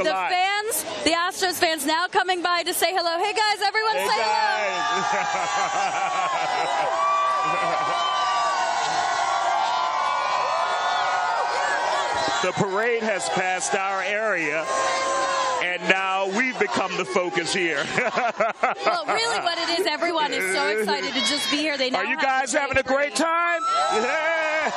the fans, the Astros fans now coming by to say hello. Hey guys, everyone say hello. The parade has passed our area, and now we've become the focus here. Well, really what it is, everyone is so excited to just be here. They now Are you guys having a great time? Yeah.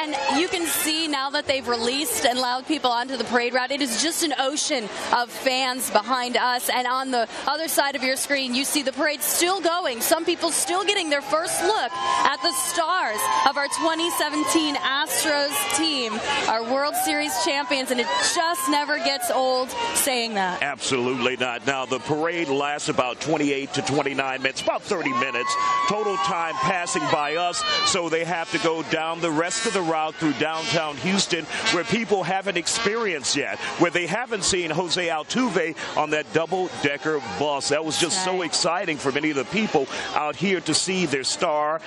And you can see now that they've released and allowed people onto the parade route, it is just an ocean of fans behind us. And on the other side of your screen, you see the parade still going. Some people still getting their first look at the stars of our 2017 Astros team, our World Series champions. And it just never gets old saying that. Absolutely not. Now, the parade lasts about 28 to 29 minutes, about 30 minutes. Total time passing by us, so they have to go down the rest of the route through downtown Houston, where people haven't experienced yet, where they haven't seen Jose Altuve on that double-decker bus. That was just so exciting for many of the people out here to see their star,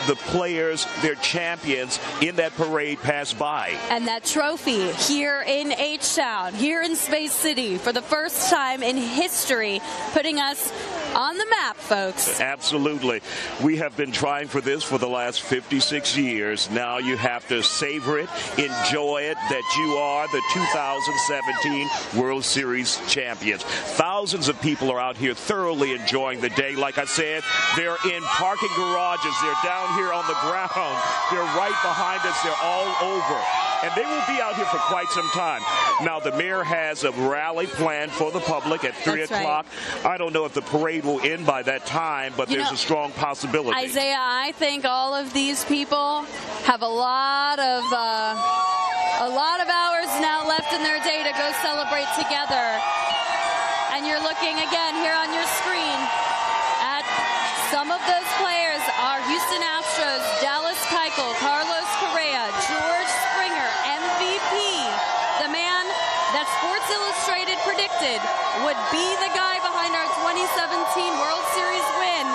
the players, their champions in that parade pass by. And that trophy here in H-Town, here in Space City, for the first time in history, putting us on the map, folks. Absolutely. We have been trying for this for the last 56 years. Now you have to savor it, enjoy it, that you are the 2017 World Series champions. Thousands of people are out here thoroughly enjoying the day. Like I said, they're in parking garages. They're down here on the ground. They're right behind us. They're all over. And they will be out here for quite some time. Now, the mayor has a rally planned for the public at 3 o'clock. Right. I don't know if the parade will end by that time, but there's a strong possibility. Isaiah, I think all of these people have a lot of hours now left in their day to go celebrate together. And you're looking again here on your screen at some of those players are Houston Astros, Dallas Keuchel, Carlos Correa, George Springer, MVP, the man that Sports Illustrated predicted would be the guy behind our 2017 World Series win.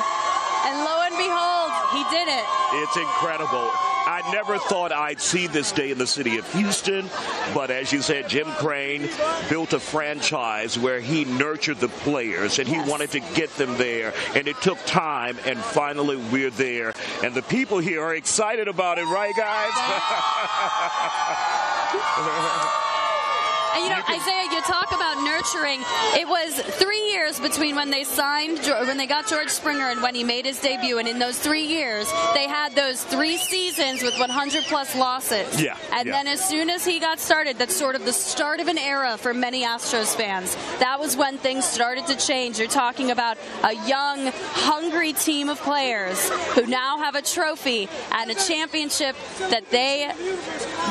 And lo and behold, he did it. It's incredible. I never thought I'd see this day in the city of Houston, but as you said, Jim Crane built a franchise where he nurtured the players, and he wanted to get them there, and it took time, and finally we're there. And the people here are excited about it, right, guys? And Isaiah, you talk about nurturing. It was 3 years between when they got George Springer and when he made his debut. And in those 3 years, they had those 3 seasons with 100-plus losses. Then as soon as he got started, that's sort of the start of an era for many Astros fans. That was when things started to change. You're talking about a young, hungry team of players who now have a trophy and a championship that they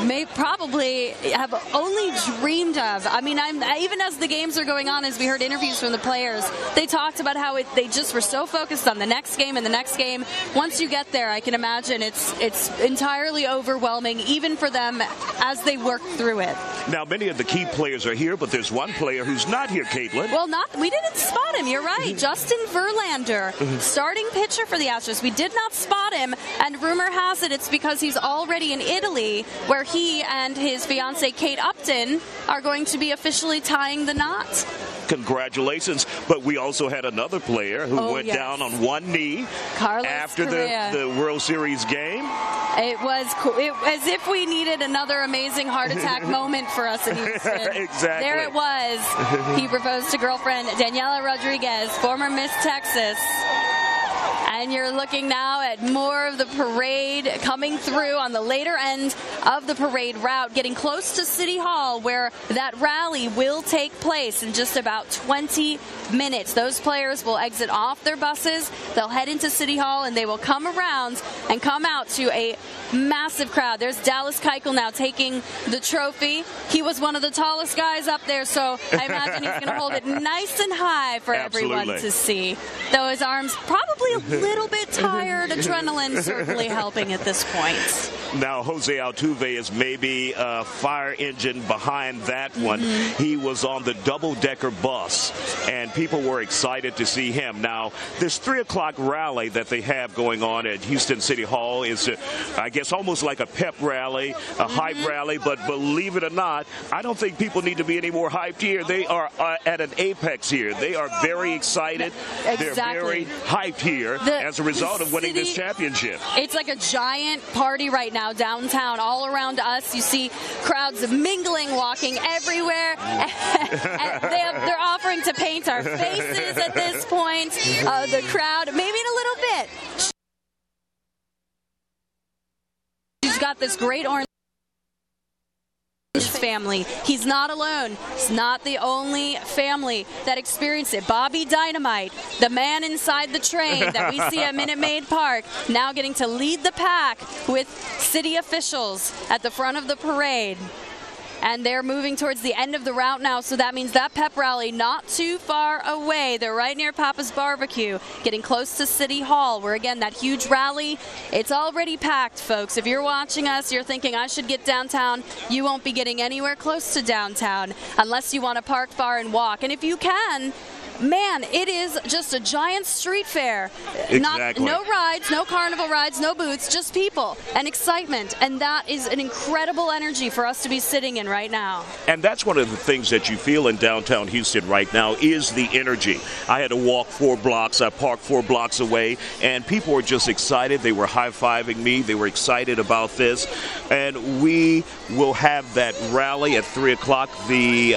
may probably have only dreamed of. I mean, even as the games are going on, as we heard interviews from the players, they talked about how they just were so focused on the next game and the next game. Once you get there, I can imagine it's entirely overwhelming, even for them as they work through it. Now, many of the key players are here, but there's one player who's not here, Caitlin. Well, we didn't spot him. You're right. Justin Verlander, starting pitcher for the Astros. We did not spot him, and rumor has it it's because he's already in Italy, where he and his fiancée, Kate Upton, are going to be officially tying the knot. Congratulations. But we also had another player who went down on one knee after the World Series game. It was as if we needed another amazing heart attack moment for us in Houston. Exactly. There it was. He proposed to girlfriend Daniela Rodriguez, former Miss Texas. And you're looking now at more of the parade coming through on the later end of the parade route, getting close to City Hall, where that rally will take place in just about 20 minutes. Those players will exit off their buses, they'll head into City Hall, and they will come around and come out to a massive crowd. There's Dallas Keuchel now taking the trophy. He was one of the tallest guys up there, so I imagine he's going to hold it nice and high for everyone to see. Though his arms probably a little little bit tired. Adrenaline certainly helping at this point. Now, Jose Altuve is maybe a fire engine behind that one. He was on the double-decker bus, and people were excited to see him. Now, this 3 o'clock rally that they have going on at Houston City Hall is, I guess, almost like a pep rally, a hype rally. But believe it or not, I don't think people need to be any more hyped here. They are at an apex here. They are very excited. Exactly. They're very hyped here as a result of winning this championship. It's like a giant party right now downtown. All around us, you see crowds mingling, walking everywhere. They're offering to paint our faces at this point. The crowd, maybe in a little bit. She's got this great orange family. He's not alone. He's not the only family that experienced it. Bobby Dynamite, the man inside the train that we see at Minute Maid Park, now getting to lead the pack with city officials at the front of the parade. And they're moving towards the end of the route now, so that means that pep rally not too far away. They're right near Papa's Barbecue, getting close to City Hall, where, again, that huge rally, it's already packed, folks. If you're watching us, you're thinking, I should get downtown, you won't be getting anywhere close to downtown unless you want to park far and walk. And if you can, man, it is just a giant street fair. Exactly. No rides, no carnival rides, no booths, just people and excitement. And that is an incredible energy for us to be sitting in right now. And that's one of the things that you feel in downtown Houston right now is the energy. I had to walk 4 blocks. I parked 4 blocks away, and people were just excited. They were high-fiving me. They were excited about this. And we will have that rally at 3 o'clock, the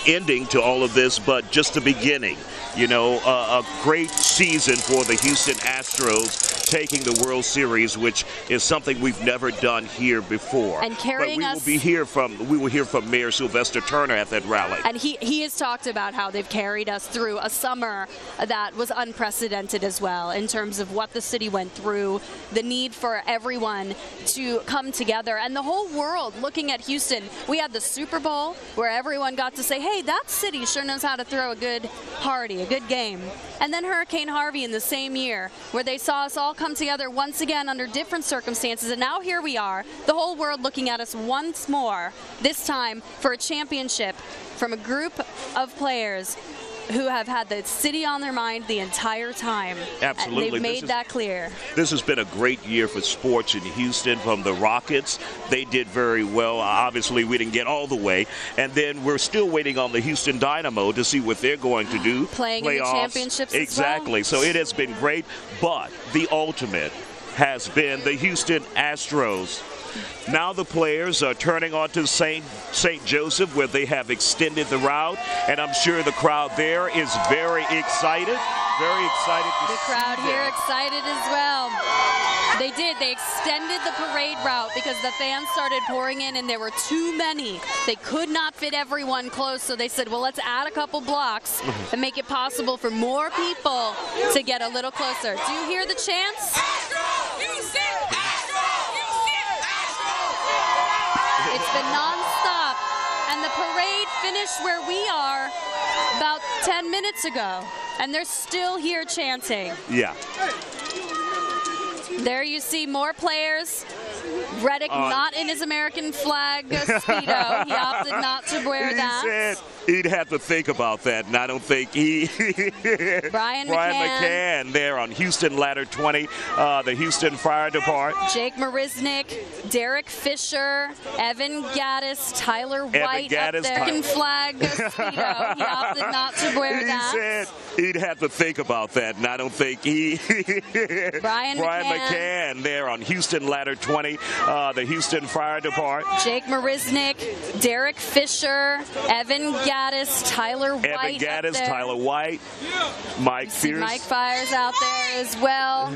ending to all of this, but just the beginning. You know, a great season for the Houston Astros, taking the World Series, which is something we've never done here before. And carrying us. We will hear from Mayor Sylvester Turner at that rally. And he has talked about how they've carried us through a summer that was unprecedented as well in terms of what the city went through, the need for everyone to come together, and the whole world looking at Houston. We had the Super Bowl where everyone got to say, hey, that city sure knows how to throw a good party, a good game. And then Hurricane Harvey in the same year, where they saw us all come together once again under different circumstances. And now here we are, the whole world looking at us once more, this time for a championship from a group of players who have had the city on their mind the entire time. Absolutely. And they've made that clear. This has been a great year for sports in Houston. From the Rockets, they did very well. Obviously, we didn't get all the way. And then we're still waiting on the Houston Dynamo to see what they're going to do. Playing in the championships Exactly. as well. So it has been great. But the ultimate has been the Houston Astros. Now the players are turning onto St. Joseph, where they have extended the route, and I'm sure the crowd there is very excited. Very excited to see the crowd them. here excited as well. They did. They extended the parade route because the fans started pouring in, and there were too many. They could not fit everyone close, so they said, well, let's add a couple blocks and make it possible for more people to get a little closer. Do you hear the chants? It's been nonstop, and the parade finished where we are about 10 minutes ago, and they're still here chanting. Yeah. There you see more players. Reddick not in his American flag Speedo. He opted not to wear that. He said he'd have to think about that, and I don't think he... Brian McCann there on Houston Ladder 20, the Houston Fire Department. Jake Marisnik, Derek Fisher, Evan Gaddis, Tyler White up there. American flag Speedo. He opted not to wear that. He said he'd have to think about that, and I don't think he... Brian McCann there on Houston Ladder 20, the Houston Fire Department. Jake Marisnik, Derek Fisher, Evan Gaddis, Tyler White. Evan Gaddis, Tyler White, Mike Fierce. Mike Fires out there as well.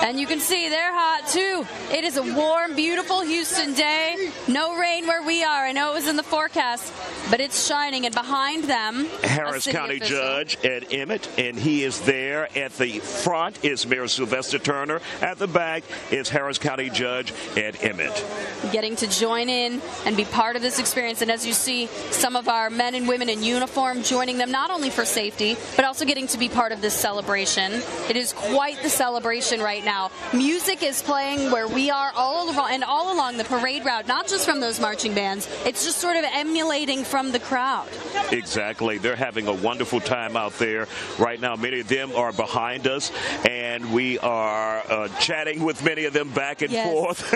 And you can see they're hot too. It is a warm, beautiful Houston day. No rain where we are. I know it was in the forecast, but it's shining. And behind them, Harris County Judge Ed Emmett, and he is there. At the front is Mayor Sylvester Turner. At the back is Harris County Judge Ed Emmett. Getting to join in and be part of this experience. And as you see, some of our men and women in uniform joining them, not only for safety, but also getting to be part of this celebration. It is quite the celebration right now. Music is playing where we are all along the parade route, not just from those marching bands. It's just sort of emulating from the crowd. Exactly. They're having a wonderful time out there right now. Many of them are behind us, and we are chatting with many of them back and forth.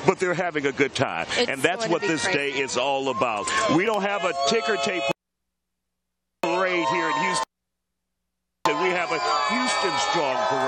But they're having a good time. And that's what this day is all about. We don't have a ticker tape parade here in Houston. We have a Houston Strong parade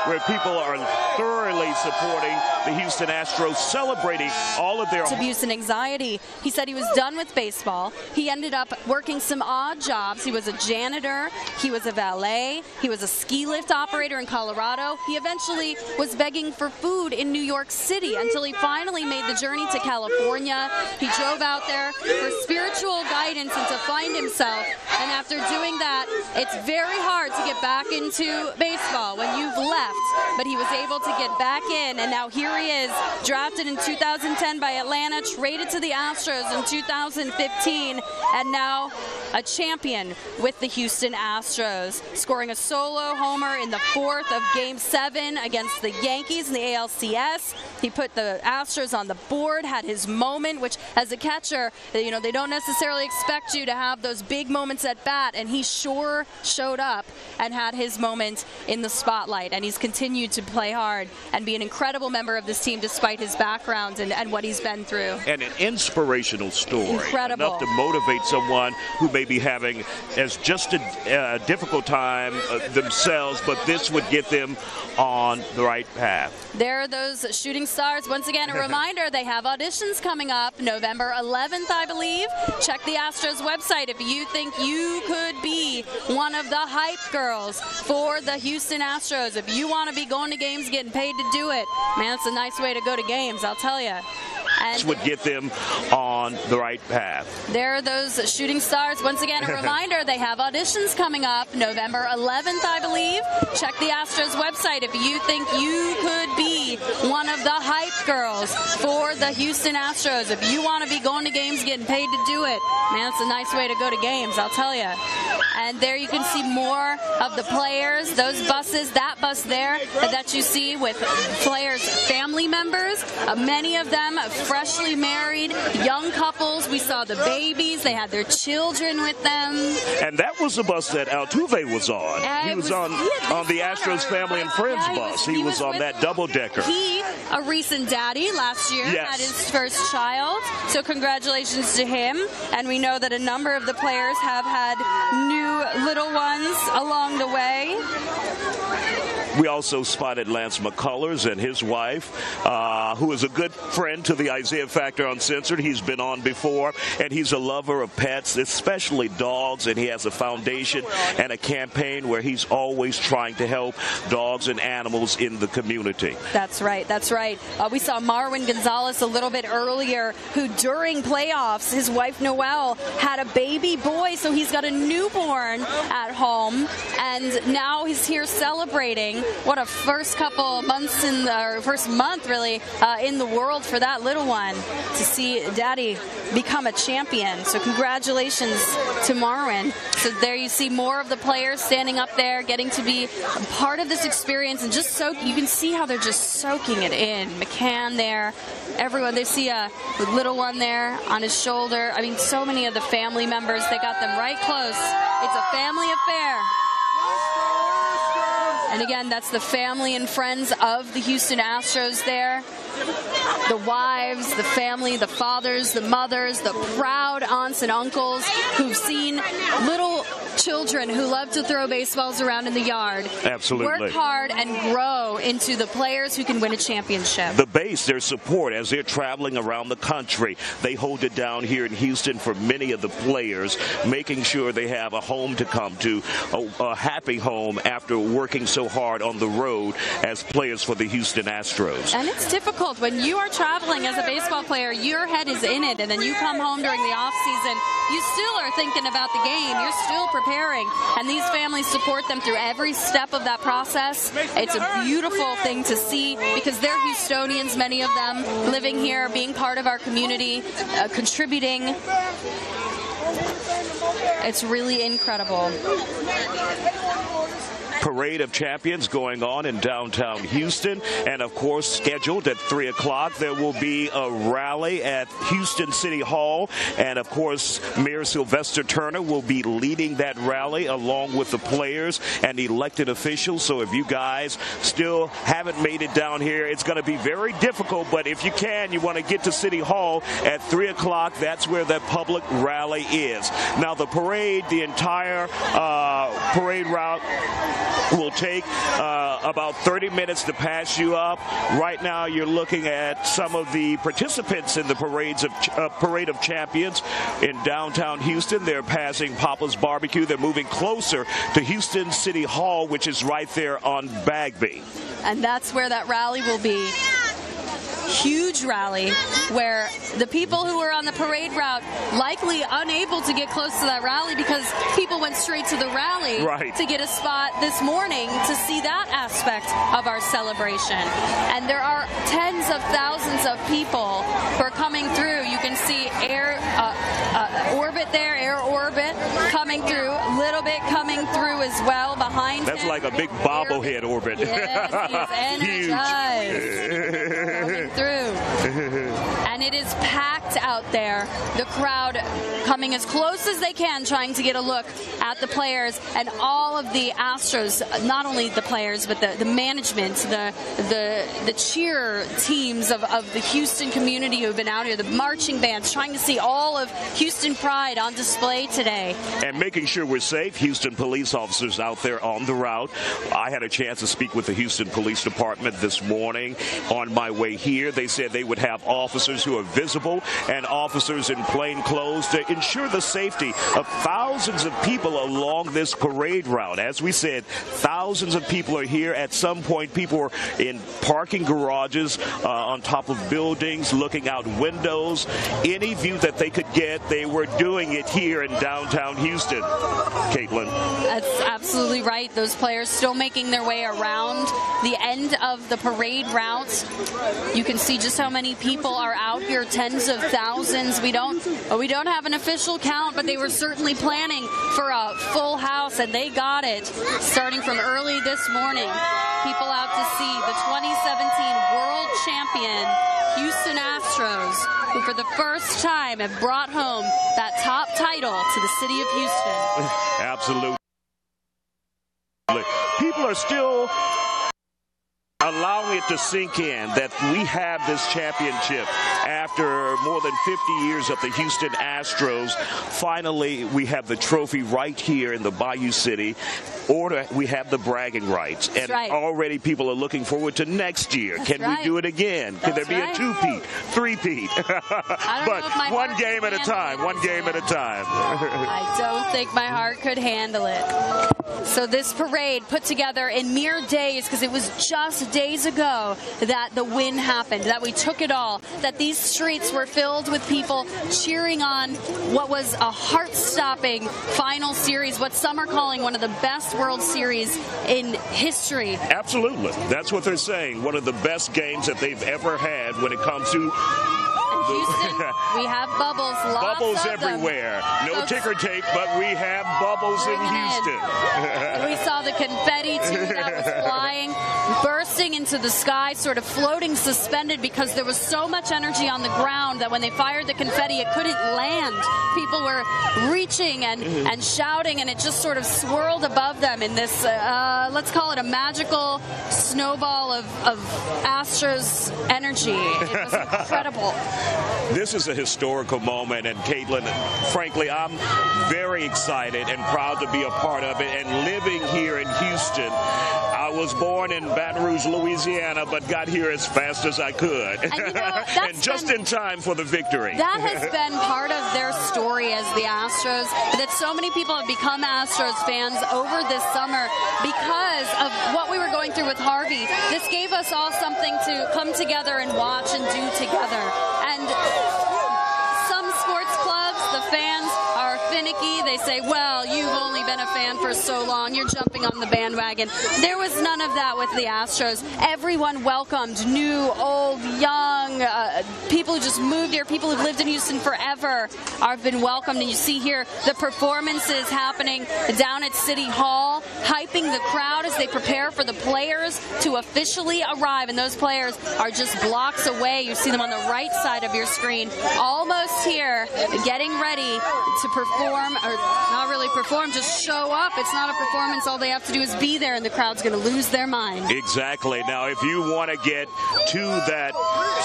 where people are thoroughly supporting the Houston Astros, celebrating all of their abuse and anxiety. He said he was done with baseball. He ended up working some odd jobs. He was a janitor. He was a valet. He was a ski lift operator in Colorado. He eventually was begging for food in New York City until he finally made the journey to California. He drove out there for spiritual guidance and to find himself. And after doing that, it's very hard to get back into baseball when you've left. But he was able to get back in, and now here he is, drafted in 2010 by Atlanta, traded to the Astros in 2015, and now a champion with the Houston Astros, scoring a solo homer in the fourth of Game 7 against the Yankees in the ALCS. He put the Astros on the board, had his moment, which as a catcher, they don't necessarily expect you to have those big moments at bat, and he sure showed up and had his moment in the spotlight, and he's continued to play hard and be an incredible member of this team despite his background and what he's been through. And an inspirational story. Incredible. Enough to motivate someone who may be having as just a difficult time themselves, but this would get them on the right path. There are those shooting stars. Once again, a reminder, they have auditions coming up November 11th, I believe. Check the Astros website if you think you could be one of the hype girls for the Houston Astros. If you want to be going to games, getting paid to do it, man, it's a nice way to go to games, I'll tell you. This would get them on the right path. There are those shooting stars. Once again, a reminder, they have auditions coming up November 11th, I believe. Check the Astros website if you think you could be one of the hype girls for the Houston Astros. If you want to be going to games, getting paid to do it, man, it's a nice way to go to games, I'll tell you. And there you can see more of the players, those buses, that bus there that you see with players' family members, many of them freshly married, young couples. We saw the babies. They had their children with them. And that was the bus that Altuve was on. He was on the Astros Family and Friends bus. He was on that double-decker. He, a recent daddy last year, had his first child. So congratulations to him. And we know that a number of the players have had new little ones along the way. We also spotted Lance McCullers and his wife, who is a good friend to the Isaiah Factor Uncensored. He's been on before, and he's a lover of pets, especially dogs, and he has a foundation and a campaign where he's always trying to help dogs and animals in the community. That's right. That's right. We saw Marwin Gonzalez a little bit earlier, who during playoffs, his wife Noelle had a baby boy, so he's got a newborn at home, and now he's here celebrating. What a first couple months first month really in the world for that little one to see Daddy become a champion. So congratulations to Marwin. So there you see more of the players standing up there, getting to be a part of this experience and just you can see how they're just soaking it in. McCann there, everyone. They see a little one there on his shoulder. I mean, so many of the family members, they got them right close. It's a family affair. And again, that's the family and friends of the Houston Astros there. The wives, the family, the fathers, the mothers, the proud aunts and uncles who've seen little children who love to throw baseballs around in the yard. Absolutely. Work hard and grow into the players who can win a championship. The base, their support as they're traveling around the country. They hold it down here in Houston for many of the players, making sure they have a home to come to, a happy home after working so hard on the road as players for the Houston Astros. And it's difficult when you are traveling as a baseball player, your head is in it, and then you come home during the off season, you still are thinking about the game, you're still preparing, and these families support them through every step of that process. It's a beautiful thing to see because they're Houstonians, many of them living here, being part of our community, contributing. It's really incredible. Parade of Champions going on in downtown Houston, and of course scheduled at 3 o'clock there will be a rally at Houston City Hall, and of course Mayor Sylvester Turner will be leading that rally along with the players and elected officials. So if you guys still haven't made it down here, it's going to be very difficult, but if you can, you want to get to City Hall at 3 o'clock. That's where that public rally is. Now the parade, the entire parade route will take about 30 minutes to pass you up. Right now you're looking at some of the participants in the Parade of Champions in downtown Houston. They're passing Papa's Barbecue. They're moving closer to Houston City Hall, which is right there on Bagby. And that's where that rally will be. Huge rally where the people who were on the parade route likely unable to get close to that rally because people went straight to the rally to get a spot this morning to see that aspect of our celebration. And there are tens of thousands of people who are coming through. You can see Air Orbit coming through, a little bit coming through as well behind That's him. like a big bobblehead Orbit. Yes, he's energized. Through. And it is packed out there. The crowd coming as close as they can, trying to get a look at the players and all of the Astros, not only the players, but the management, the cheer teams of the Houston community who have been out here, the marching bands, trying to see all of Houston pride on display today. And making sure we're safe. Houston police officers out there on the route. I had a chance to speak with the Houston Police Department this morning on my way here. They said they would have officers who are visible and officers in plain clothes to ensure the safety of thousands of people along this parade route. As we said, thousands of people are here. At some point, people were in parking garages on top of buildings, looking out windows. Any view that they could get, they were doing it here in downtown Houston. Caitlin. That's absolutely right. Those players still making their way around the end of the parade route. You can see just how many people are out here, tens of thousands. We don't have an official count, but they were certainly planning for a full house, and they got it starting from early this morning. People out to see the 2017 world champion Houston Astros, who for the first time have brought home that top title to the city of Houston. Absolutely. People are still allowing it to sink in that we have this championship after more than 50 years of the Houston Astros. Finally, we have the trophy right here in the Bayou City. Or we have the bragging rights. And already people are looking forward to next year. Can we do it again? Can there be a two-peat, three-peat? But one game at a time, one game at a time. I don't think my heart could handle it. So this parade put together in mere days, because it was just days ago that the win happened, that we took it all, that these streets were filled with people cheering on what was a heart-stopping final series, what some are calling one of the best World Series in history. Absolutely. That's what they're saying. One of the best games that they've ever had when it comes to Houston, we have bubbles. Bubbles everywhere. No ticker tape, but we have bubbles in Houston. We saw the confetti, too, that was flying, bursting into the sky, sort of floating suspended because there was so much energy on the ground that when they fired the confetti, it couldn't land. People were reaching and shouting, and it just sort of swirled above them in this, let's call it a magical snowball of Astros energy. It was incredible. This is a historical moment, and Caitlin, frankly, I'm very excited and proud to be a part of it. And living here in Houston, I was born in Baton Rouge, Louisiana, but got here as fast as I could. And, and just in time for the victory. That has been part of their story as the Astros, that so many people have become Astros fans over this summer because of what we were going through with Harvey. This gave us all something to come together and watch and do together. And some sports clubs, the fans are finicky. They say, well, you've only been a fan for so long, you're jumping on the bandwagon. There was none of that with the Astros. Everyone welcomed new, old, young, people who just moved here, people who've lived in Houston forever have been welcomed. And you see here the performances happening down at City Hall, hyping the crowd as they prepare for the players to officially arrive. And those players are just blocks away. You see them on the right side of your screen, almost here, getting ready to perform, or not really perform, just show up. It's not a performance. All they have to do is be there, and the crowd's going to lose their mind. Exactly. Now, if you want to get to that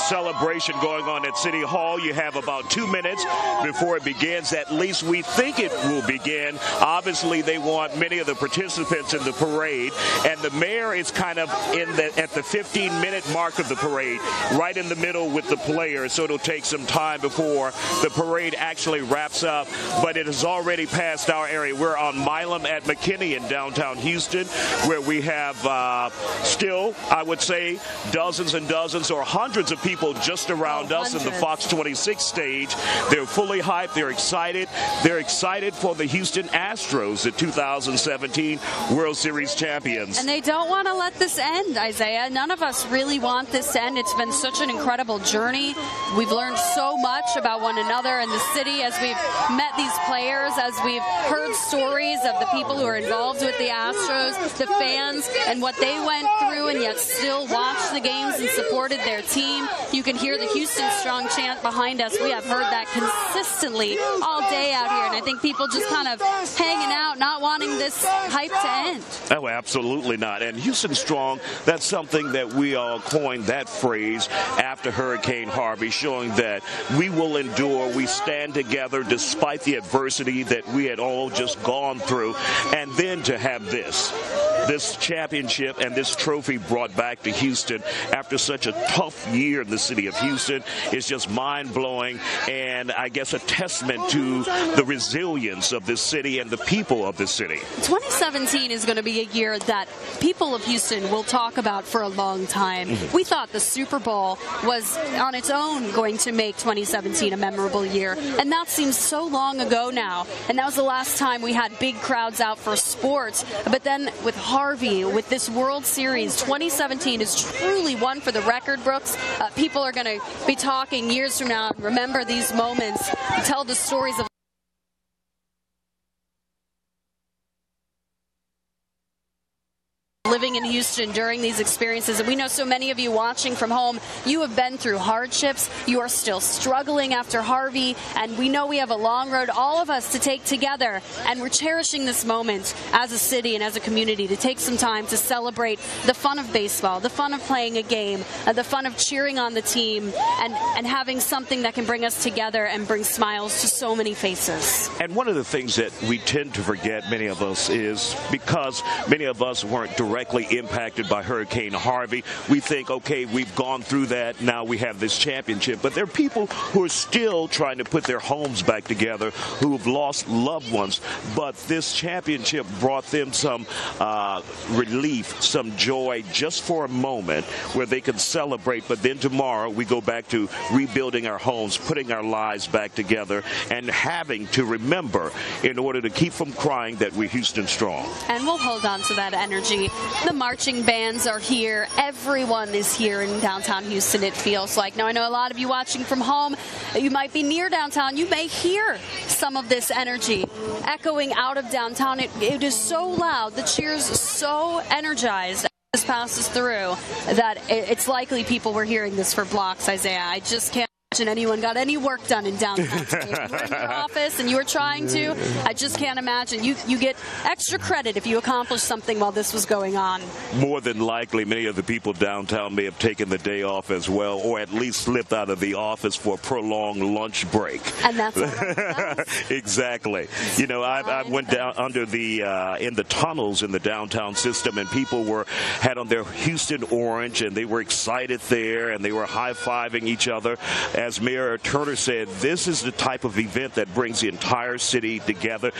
celebration going on at City Hall, you have about 2 minutes before it begins. At least we think it will begin. Obviously, they want many of the participants in the parade, and the mayor is kind of at the 15-minute mark of the parade, right in the middle with the players, so it'll take some time before the parade actually wraps up, but it has already passed our area. We're on Milam at McKinney in downtown Houston, where we have still, I would say, dozens and dozens or hundreds of people just around us in the Fox 26 stage. They're fully hyped. They're excited. They're excited for the Houston Astros, the 2017 World Series champions. And they don't want to let this end, Isaiah. None of us really want this to end. It's been such an incredible journey. We've learned so much about one another in the city as we've met these players, as we've heard stories of the people who are involved with the Astros, the fans, and what they went through, and yet still watched the games and supported their team. You can hear the Houston Strong chant behind us. We have heard that consistently all day out here, and I think people just kind of hanging out, not wanting this hype to end. Oh, absolutely not. And Houston Strong, that's something that we all coined that phrase after Hurricane Harvey, showing that we will endure, we stand together despite the adversity that we had all just gone through. And then to have this championship and this trophy brought back to Houston after such a tough year in the city of Houston is just mind-blowing, and I guess a testament to the resilience of this city and the people of this city. 2017 is going to be a year that people of Houston will talk about for a long time. We thought the Super Bowl was on its own going to make 2017 a memorable year, and that seems so long ago now. And that was the last time we had big crowds out for sports. But then with Harvey, with this World Series, 2017 is truly one for the record books. People are going to be talking years from now and remember these moments, tell the stories of living in Houston during these experiences. And we know so many of you watching from home, you have been through hardships. You are still struggling after Harvey, and we know we have a long road, all of us, to take together. And we're cherishing this moment as a city and as a community to take some time to celebrate the fun of baseball, the fun of playing a game, the fun of cheering on the team, and having something that can bring us together and bring smiles to so many faces. And one of the things that we tend to forget, many of us, is because many of us weren't directly impacted by Hurricane Harvey. We think, okay, we've gone through that. Now we have this championship. But there are people who are still trying to put their homes back together, who have lost loved ones. But this championship brought them some relief, some joy, just for a moment where they can celebrate. But then tomorrow we go back to rebuilding our homes, putting our lives back together, and having to remember, in order to keep from crying, that we're Houston Strong. And we'll hold on to that energy. The marching bands are here. Everyone is here in downtown Houston, it feels like. Now, I know a lot of you watching from home, you might be near downtown. You may hear some of this energy echoing out of downtown. It is so loud. The cheers so energized as this passes through that it's likely people were hearing this for blocks, Isaiah. I just can't imagine anyone got any work done in downtown today. If you were in your office and you were trying to, I just can't imagine. You get extra credit if you accomplish something while this was going on. More than likely, many of the people downtown may have taken the day off as well, or at least slipped out of the office for a prolonged lunch break. And that's what exactly. You know, I went down under in the tunnels in the downtown system, and people had on their Houston orange, and they were excited there, and they were high-fiving each other as Mayor Turner said, this is the type of event that brings the entire city together,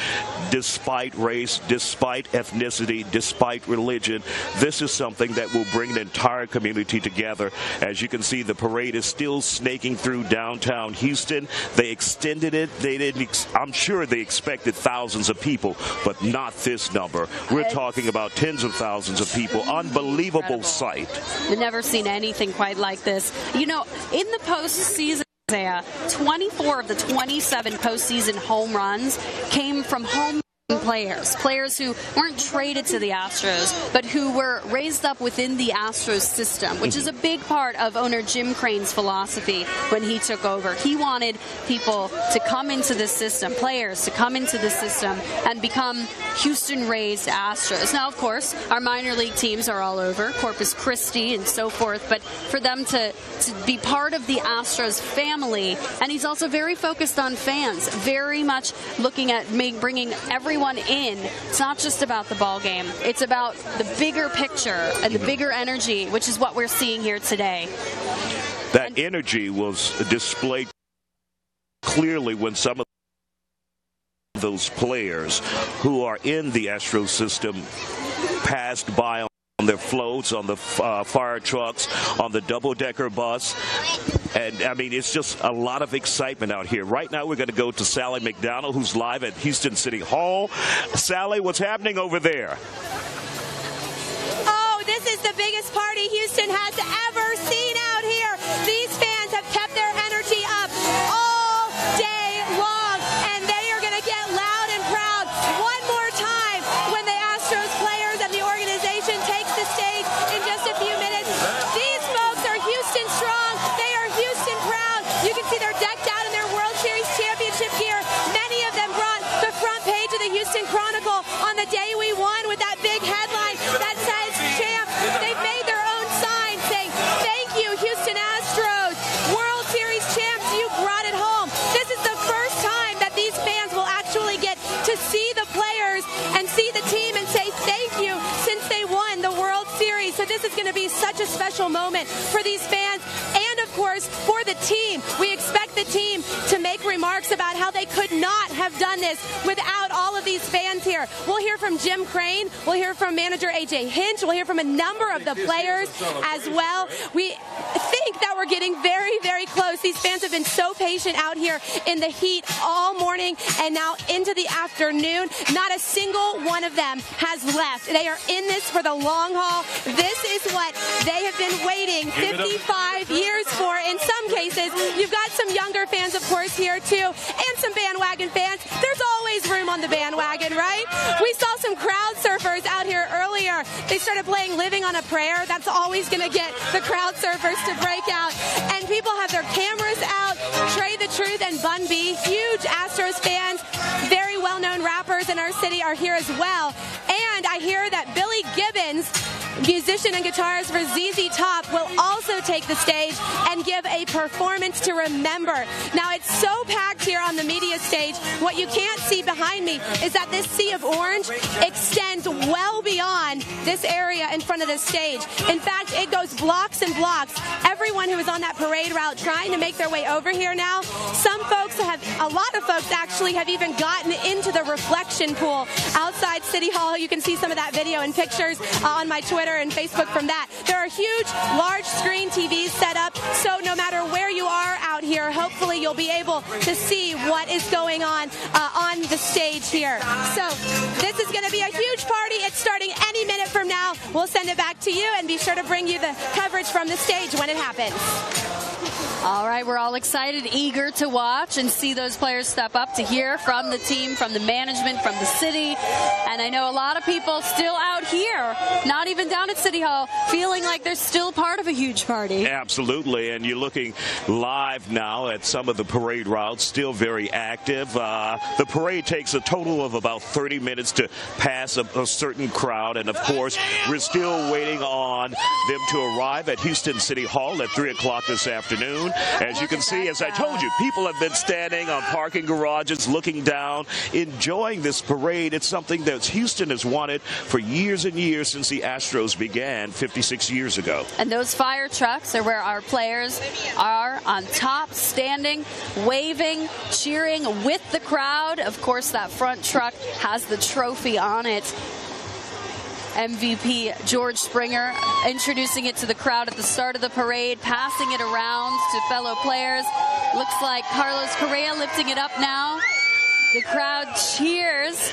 despite race, despite ethnicity, despite religion. This is something that will bring the entire community together. As you can see, the parade is still snaking through downtown Houston. They extended it. They didn't. I'm sure they expected thousands of people, but not this number. We're talking about tens of thousands of people. Unbelievable sight. I've never seen anything quite like this. You know, in the postseason, 24 of the 27 postseason home runs came from home players who weren't traded to the Astros, but who were raised up within the Astros system, which is a big part of owner Jim Crane's philosophy when he took over. He wanted people to come into the system, players to come into the system and become Houston-raised Astros. Now, of course, our minor league teams are all over, Corpus Christi and so forth, but for them to be part of the Astros family, and he's also very focused on fans, very much looking at bringing everyone in. It's not just about the ball game. It's about the bigger picture and the bigger energy, which is what we're seeing here today. That energy was displayed clearly when some of those players who are in the Astros system passed by on their floats, on the fire trucks, on the double-decker bus. And, I mean, it's just a lot of excitement out here. Right now, we're going to go to Sally McDonald, who's live at Houston City Hall. Sally, what's happening over there? Oh, this is the biggest party Houston has ever seen out here. These fans have kept their energy up all day long, and they are going to get loud and proud one more time when the Astros players and the organization takes the stage in just a few minutes. These folks are Houston strong. They are Houston proud. You can see they're decked out in their World Series championship gear. Many of them brought the front page of the Houston Chronicle on the day we won with that big headline that says champ. They've made their own sign saying, "Thank you, Houston Astros. World Series champs, you brought it home." This is the first time that these fans will actually get to see the players and see the team and say thank you since they won the World Series. So this is going to be such a special moment for these fans and, of course, for the team. We expect the team to make remarks about how they could not have done this without all of these fans here. We'll hear from Jim Crane. We'll hear from manager A.J. Hinch. We'll hear from a number of the players as well. We think that we're getting very, very close. These fans have been so patient out here in the heat all morning and now into the afternoon. Not a single one of them has left. They are in this for the long haul. This is what they have been waiting 55 years for in some cases. You've got some younger fans, of course, here too, and some bandwagon fans. There's always room on the bandwagon, right? We saw some crowd surfers out here earlier. They started playing Living on a Prayer. That's always going to get the crowd surfers to break out. And people have their cameras out. Trey the Truth and Bun B, huge Astros fans, very well-known rappers in our city, are here as well. And I hear that Billy Gibbons, musician and guitarist for ZZ Top, will also take the stage and give a performance to remember. Now, it's so packed here on the media stage. What you can't see behind me is that this sea of orange extends well beyond this area in front of the stage. In fact, it goes blocks and blocks. Everyone who is on that parade route trying to make their way over here now, a lot of folks actually have even gotten into the reflection pool outside City Hall. You can see some of that video and pictures on my Twitter and Facebook from that. There are huge, large screen TVs set up, so no matter where you are out here, hopefully you'll be able to see what is going on the stage here. So this is going to be a huge party. It's starting any minute from now. We'll send it back to you and be sure to bring you the coverage from the stage when it happens. All right, we're all excited, eager to watch and see those players step up, to hear from the team, from the management, from the city. And I know a lot of people still out here, not even down at City Hall, feeling like they're still part of a huge party. Absolutely, and you're looking live now at some of the parade routes, still very active. The parade takes a total of about 30 minutes to pass a certain crowd, and of course, we're still waiting on them to arrive at Houston City Hall at 3 o'clock this afternoon. afternoon. As you can see, as I told you, people have been standing on parking garages, looking down, enjoying this parade. It's something that Houston has wanted for years and years since the Astros began 56 years ago. And those fire trucks are where our players are on top, standing, waving, cheering with the crowd. Of course, that front truck has the trophy on it. MVP George Springer introducing it to the crowd at the start of the parade, passing it around to fellow players. Looks like Carlos Correa lifting it up now. The crowd cheers.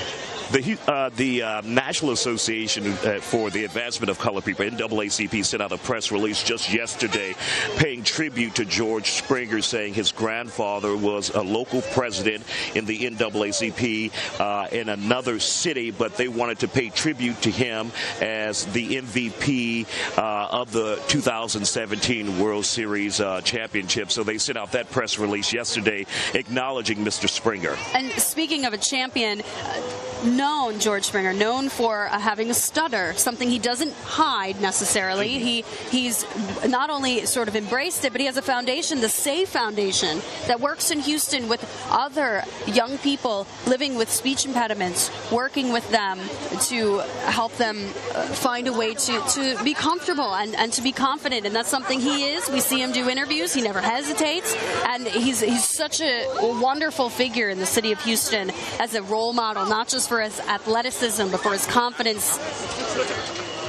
The National Association for the Advancement of Colored People, NAACP, sent out a press release just yesterday paying tribute to George Springer, saying his grandfather was a local president in the NAACP in another city, but they wanted to pay tribute to him as the MVP of the 2017 World Series championship. So they sent out that press release yesterday acknowledging Mr. Springer. And speaking of a champion, George Springer, known for having a stutter, something he doesn't hide necessarily. He's not only sort of embraced it, but he has a foundation, the SAFE Foundation, that works in Houston with other young people living with speech impediments, working with them to help them find a way to be comfortable and to be confident. And that's something he is. We see him do interviews. He never hesitates. And he's such a wonderful figure in the city of Houston as a role model, not just for his athleticism, but for his confidence.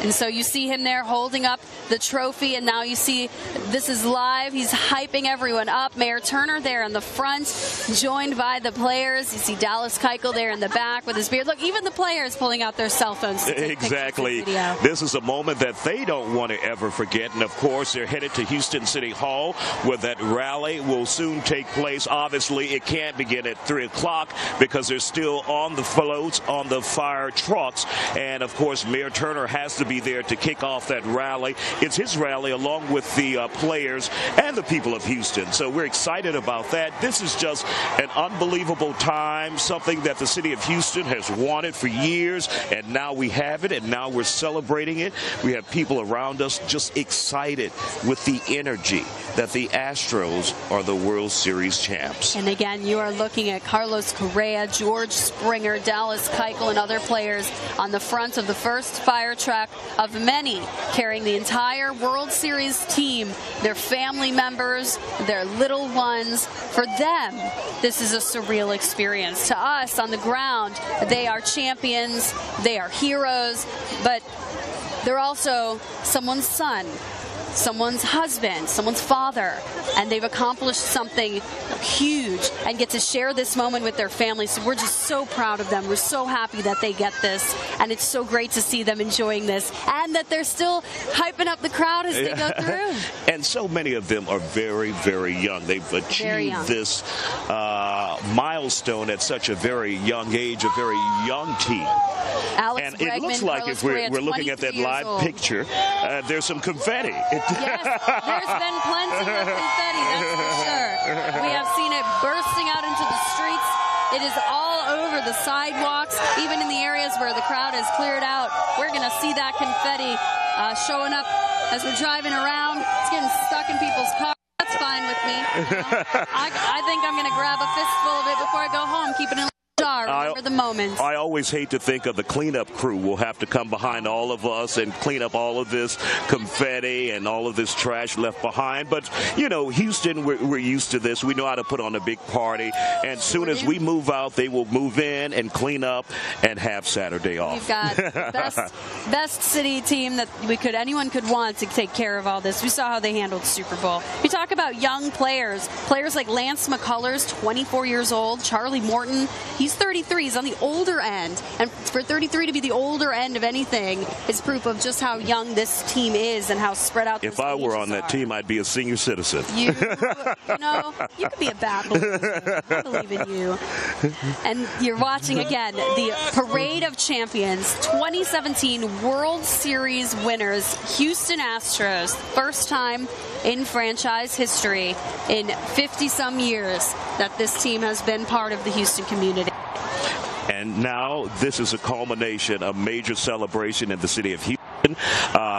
And so you see him there holding up the trophy, and now you see this is live. He's hyping everyone up. Mayor Turner there in the front, joined by the players. You see Dallas Keuchel there in the back with his beard. Look, even the players pulling out their cell phones to take exactly. pictures of the video. This is a moment that they don't want to ever forget. And, of course, they're headed to Houston City Hall, where that rally will soon take place. Obviously, it can't begin at 3 o'clock because they're still on the floats, on the fire trucks. And, of course, Mayor Turner has to be there to kick off that rally. It's his rally along with the players and the people of Houston. So we're excited about that. This is just an unbelievable time, something that the city of Houston has wanted for years, and now we have it, and now we're celebrating it. We have people around us just excited with the energy that the Astros are the World Series champs. And again, you are looking at Carlos Correa, George Springer, Dallas Keuchel, and other players on the front of the first fire truck of many, carrying the entire World Series team, their family members, their little ones. For them, this is a surreal experience. To us, on the ground, they are champions, they are heroes, but they're also someone's son, someone's husband, someone's father, and they've accomplished something huge and get to share this moment with their family. So we're just so proud of them. We're so happy that they get this, and it's so great to see them enjoying this and that they're still hyping up the crowd as they go through. And so many of them are very, very young. They've achieved this milestone at such a very young age, a very young team. Alex and Bregman, it looks like Carlos if we're Correa, looking at that live picture, there's some confetti. Yes, there's been plenty of confetti, that's for sure. We have seen it bursting out into the streets. It is all over the sidewalks, even in the areas where the crowd has cleared out. We're going to see that confetti showing up as we're driving around. It's getting stuck in people's cars. That's fine with me. I think I'm going to grab a fistful of it before I go home, keep it in jar. Remember the moments. I always hate to think of the cleanup crew will have to come behind all of us and clean up all of this confetti and all of this trash left behind. But, you know, Houston, we're used to this. We know how to put on a big party. And soon as we move out, they will move in and clean up and have Saturday off. We've got the best city team that anyone could want to take care of all this. We saw how they handled Super Bowl. You talk about young players like Lance McCullers, 24 years old, Charlie Morton, he's 33. He's on the older end. And for 33 to be the older end of anything is proof of just how young this team is and how spread out If I were on that team, I'd be a senior citizen. You could be a bad believer. I believe in you. And you're watching, again, the Parade of Champions 2017 World Series winners, Houston Astros. First time in franchise history in 50-some years that this team has been part of the Houston community. And now this is a culmination, a major celebration in the city of Houston.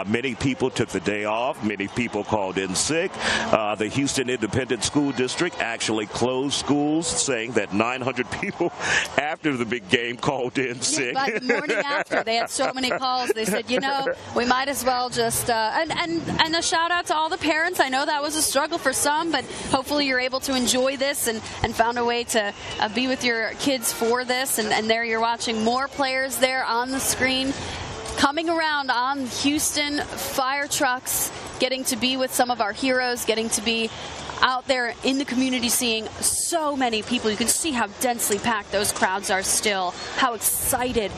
Many people took the day off. Many people called in sick. The Houston Independent School District actually closed schools, saying that 900 people after the big game called in sick. By the morning after, they had so many calls. They said, we might as well just and a shout out to all the parents. I know that was a struggle for some, but hopefully you're able to enjoy this and found a way to be with your kids for this. And there you're watching more players there on the screen coming around on Houston fire trucks, getting to be with some of our heroes, getting to be out there in the community, seeing so many people. You can see how densely packed those crowds are still, how exciting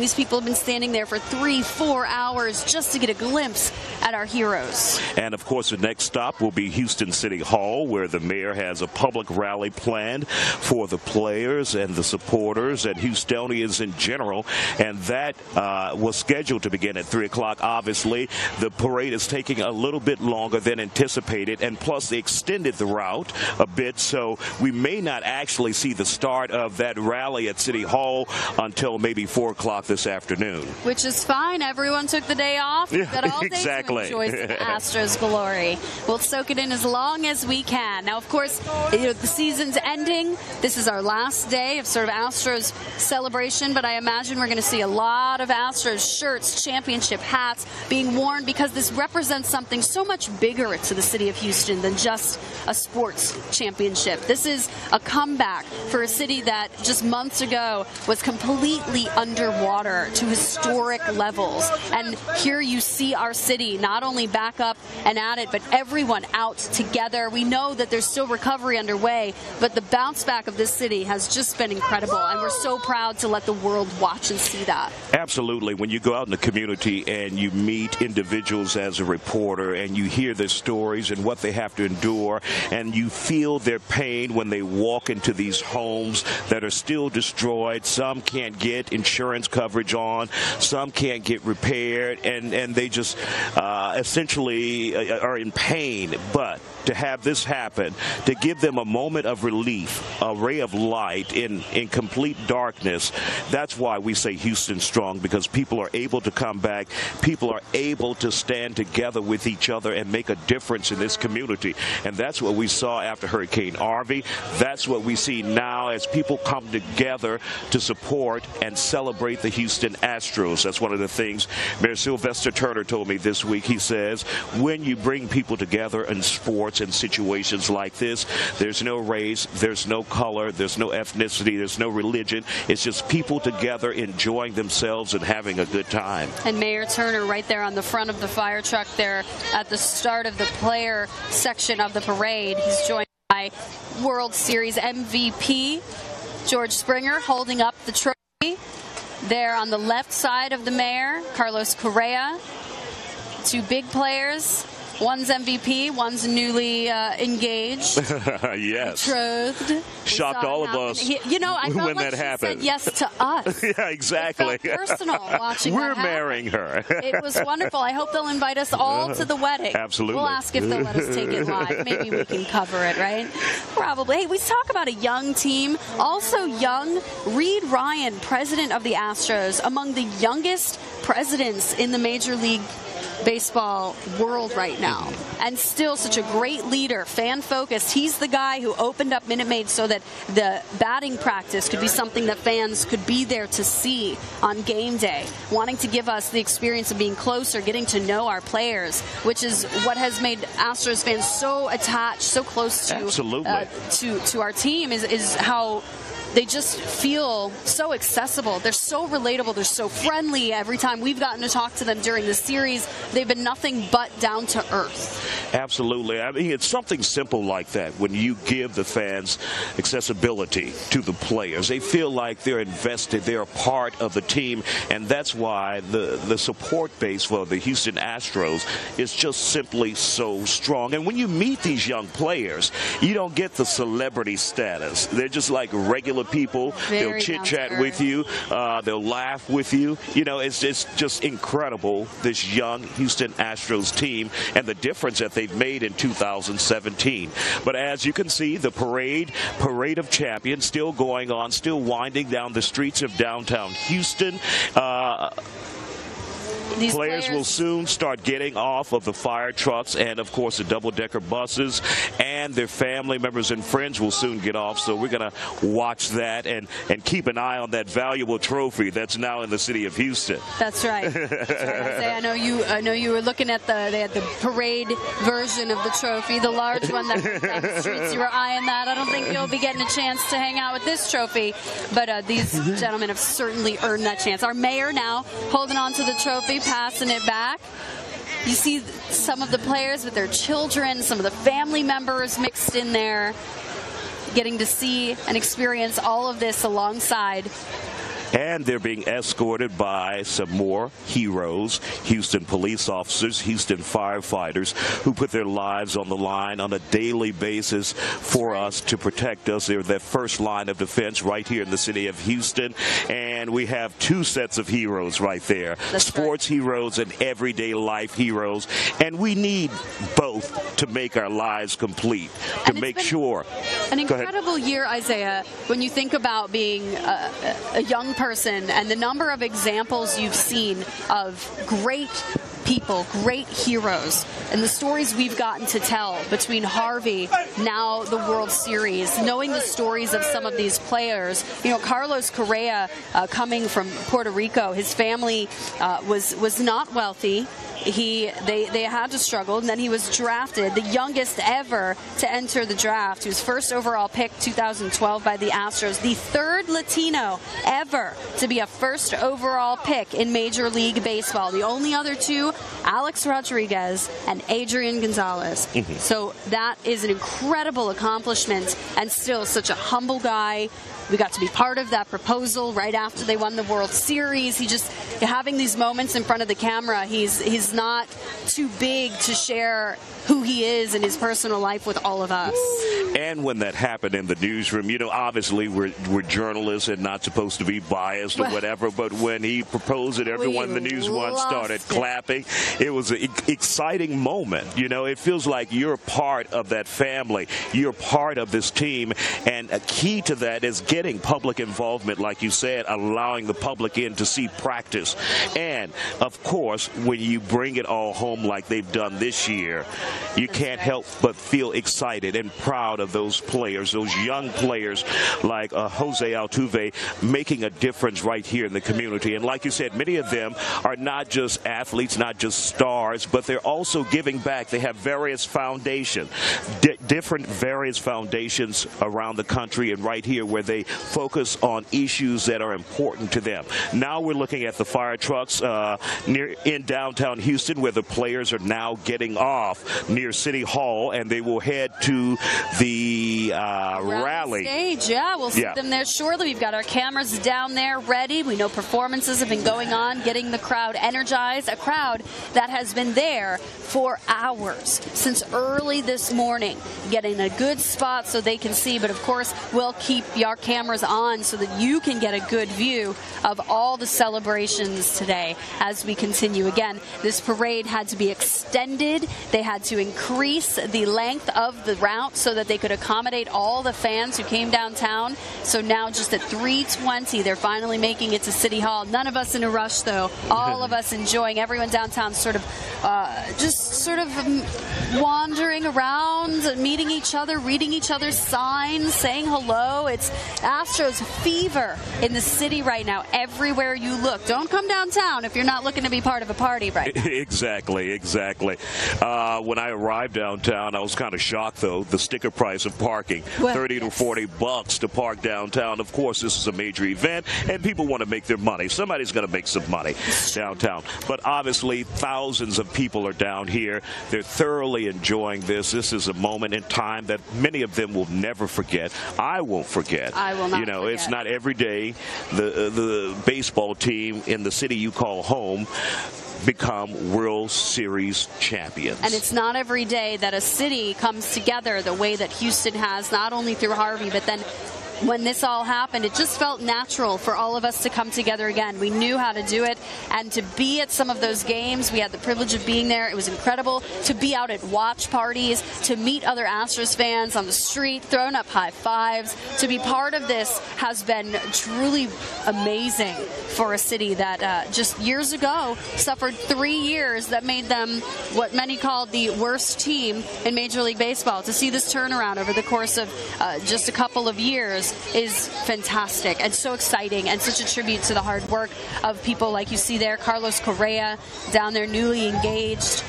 these people have been standing there for 3-4 hours just to get a glimpse at our heroes. And of course, the next stop will be Houston City Hall, where the mayor has a public rally planned for the players and the supporters and Houstonians in general, and that was scheduled to begin at 3 o'clock. Obviously, the parade is taking a little bit longer than anticipated, and plus they extended the route a bit, so we may not actually see the start of that rally at City Hall until maybe 4 o'clock this afternoon. Which is fine. Everyone took the day off. We've got all day to enjoy some Astros glory. We'll soak it in as long as we can. Now, of course, the season's ending. This is our last day of sort of Astros celebration, but I imagine we're going to see a lot of Astros shirts, championship hats being worn, because this represents something so much bigger to the city of Houston than just a sports championship. This is a comeback for a city that just months ago was completely underwater to historic levels. And here you see our city not only back up and at it, but everyone out together. We know that there's still recovery underway, but the bounce back of this city has just been incredible, and we're so proud to let the world watch and see that. Absolutely. When you go out in the community and you meet individuals as a reporter and you hear their stories and what they have to endure, and you feel their pain when they walk into these homes that are still destroyed. Some can't get insurance coverage on, some can't get repaired, and they just essentially are in pain. But to have this happen, to give them a moment of relief, a ray of light in complete darkness, that's why we say Houston strong, because people are able to come back, people are able to stand together with each other and make a difference in this community. And that's what we saw after Hurricane Harvey. That's what we see now as people come together to support and celebrate the Houston Astros. That's one of the things Mayor Sylvester Turner told me this week. He says, when you bring people together in sports and situations like this, there's no race, there's no color, there's no ethnicity, there's no religion. It's just people together enjoying themselves and having a good time. And Mayor Turner right there on the front of the fire truck there at the start of the player section of the parade. He's joined by World Series MVP George Springer holding up the trophy. There on the left side of the mayor, Carlos Correa. Two big players. One's MVP, one's newly engaged. Yes. Betrothed. Shocked all of us I felt when like that happened. Said yes to us. Yeah, exactly. It felt personal watching We're that marrying her. It was wonderful. I hope they'll invite us all to the wedding. Absolutely. We'll ask if they'll let us take it live. Maybe we can cover it, right? Probably. Hey, we talk about a young team. Also young, Reed Ryan, president of the Astros, among the youngest presidents in the Major League Baseball world right now, and still such a great leader, fan focused. He's the guy who opened up Minute Maid so that the batting practice could be something that fans could be there to see on game day, wanting to give us the experience of being closer, getting to know our players, which is what has made Astros fans so attached, so close to to our team, is how they just feel so accessible. They're so relatable. They're so friendly. Every time we've gotten to talk to them during the series, they've been nothing but down to earth. Absolutely. I mean, it's something simple like that when you give the fans accessibility to the players. They feel like they're invested. They're a part of the team, and that's why the support base for the Houston Astros is just simply so strong. And when you meet these young players, you don't get the celebrity status. They're just like regular people. They'll chit-chat with you. They'll laugh with you. It's just incredible, this young Houston Astros team and the difference that they've made in 2017. But as you can see, the parade of champions still going on, still winding down the streets of downtown Houston. these players will soon start getting off of the fire trucks and, of course, the double-decker buses, and their family members and friends will soon get off. So we're going to watch that and keep an eye on that valuable trophy that's now in the city of Houston. That's right. That's right. I know you were looking at they had the parade version of the trophy, the large one that down the streets. You were eyeing that. I don't think you'll be getting a chance to hang out with this trophy, but these gentlemen have certainly earned that chance. Our mayor now holding on to the trophy, passing it back. You see some of the players with their children, some of the family members mixed in there, getting to see and experience all of this alongside. And they're being escorted by some more heroes, Houston police officers, Houston firefighters, who put their lives on the line on a daily basis for us to protect us. They're that first line of defense right here in the city of Houston. And we have two sets of heroes right there, sports heroes and everyday life heroes. And we need both to make our lives complete, to make sure. An incredible year, Isaiah, when you think about being a young person and the number of examples you've seen of great people, great heroes, and the stories we've gotten to tell between Harvey, now the World Series, knowing the stories of some of these players. You know, Carlos Correa, coming from Puerto Rico, his family was not wealthy. They had to struggle, and then he was drafted, the youngest ever to enter the draft. He was first overall pick 2012 by the Astros, the third Latino ever to be a first overall pick in Major League Baseball. The only other two, Alex Rodriguez and Adrian Gonzalez. So that is an incredible accomplishment, and still such a humble guy. We got to be part of that proposal right after they won the World Series. He just, having these moments in front of the camera, he's not too big to share who he is in his personal life with all of us. And when that happened in the newsroom, you know, obviously we're journalists and not supposed to be biased or whatever, but when he proposed it, everyone in the newsroom started clapping. It was an exciting moment. You know, it feels like you're part of that family. You're part of this team, and a key to that is getting public involvement, like you said, allowing the public in to see practice. And, of course, when you bring it all home like they've done this year, you can't help but feel excited and proud of those players, those young players like Jose Altuve, making a difference right here in the community. And like you said, many of them are not just athletes, not just stars, but they're also giving back. They have various foundations, different various foundations around the country and right here where they focus on issues that are important to them. Now we're looking at the fire trucks in downtown Houston, where the players are now getting off near City Hall, and they will head to the rally stage. Yeah, we'll see them there shortly. We've got our cameras down there ready. We know performances have been going on, getting the crowd energized, a crowd that has been there for hours since early this morning, getting a good spot so they can see. But of course, we'll keep our cameras on so that you can get a good view of all the celebrations today as we continue. Again, this parade had to be extended. They had to increase the length of the route so that they could accommodate all the fans who came downtown. So now just at 3:20, they're finally making it to City Hall. None of us in a rush, though. All of us enjoying. Everyone downtown sort of wandering around, meeting each other, reading each other's signs, saying hello. It's Astros fever in the city right now. Everywhere you look. Don't come downtown if you're not looking to be part of a party right now. Exactly. When I arrived downtown, I was kind of shocked, though, the sticker price of parking, $30 to $40 to park downtown. Of course, this is a major event, and people want to make their money. Somebody's going to make some money downtown. But obviously, thousands of people are down here. They're thoroughly enjoying this. This is a moment in time that many of them will never forget. I won't forget. I will not forget. It's not every day the baseball team in the city you call home become World Series champions. And it's not every day that a city comes together the way that Houston has, not only through Harvey, but then when this all happened, it just felt natural for all of us to come together again. We knew how to do it, and to be at some of those games, we had the privilege of being there. It was incredible to be out at watch parties, to meet other Astros fans on the street, throwing up high fives. To be part of this has been truly amazing for a city that just years ago suffered 3 years that made them what many called the worst team in Major League Baseball. To see this turnaround over the course of just a couple of years is fantastic and so exciting, and such a tribute to the hard work of people like you see there, Carlos Correa down there, newly engaged.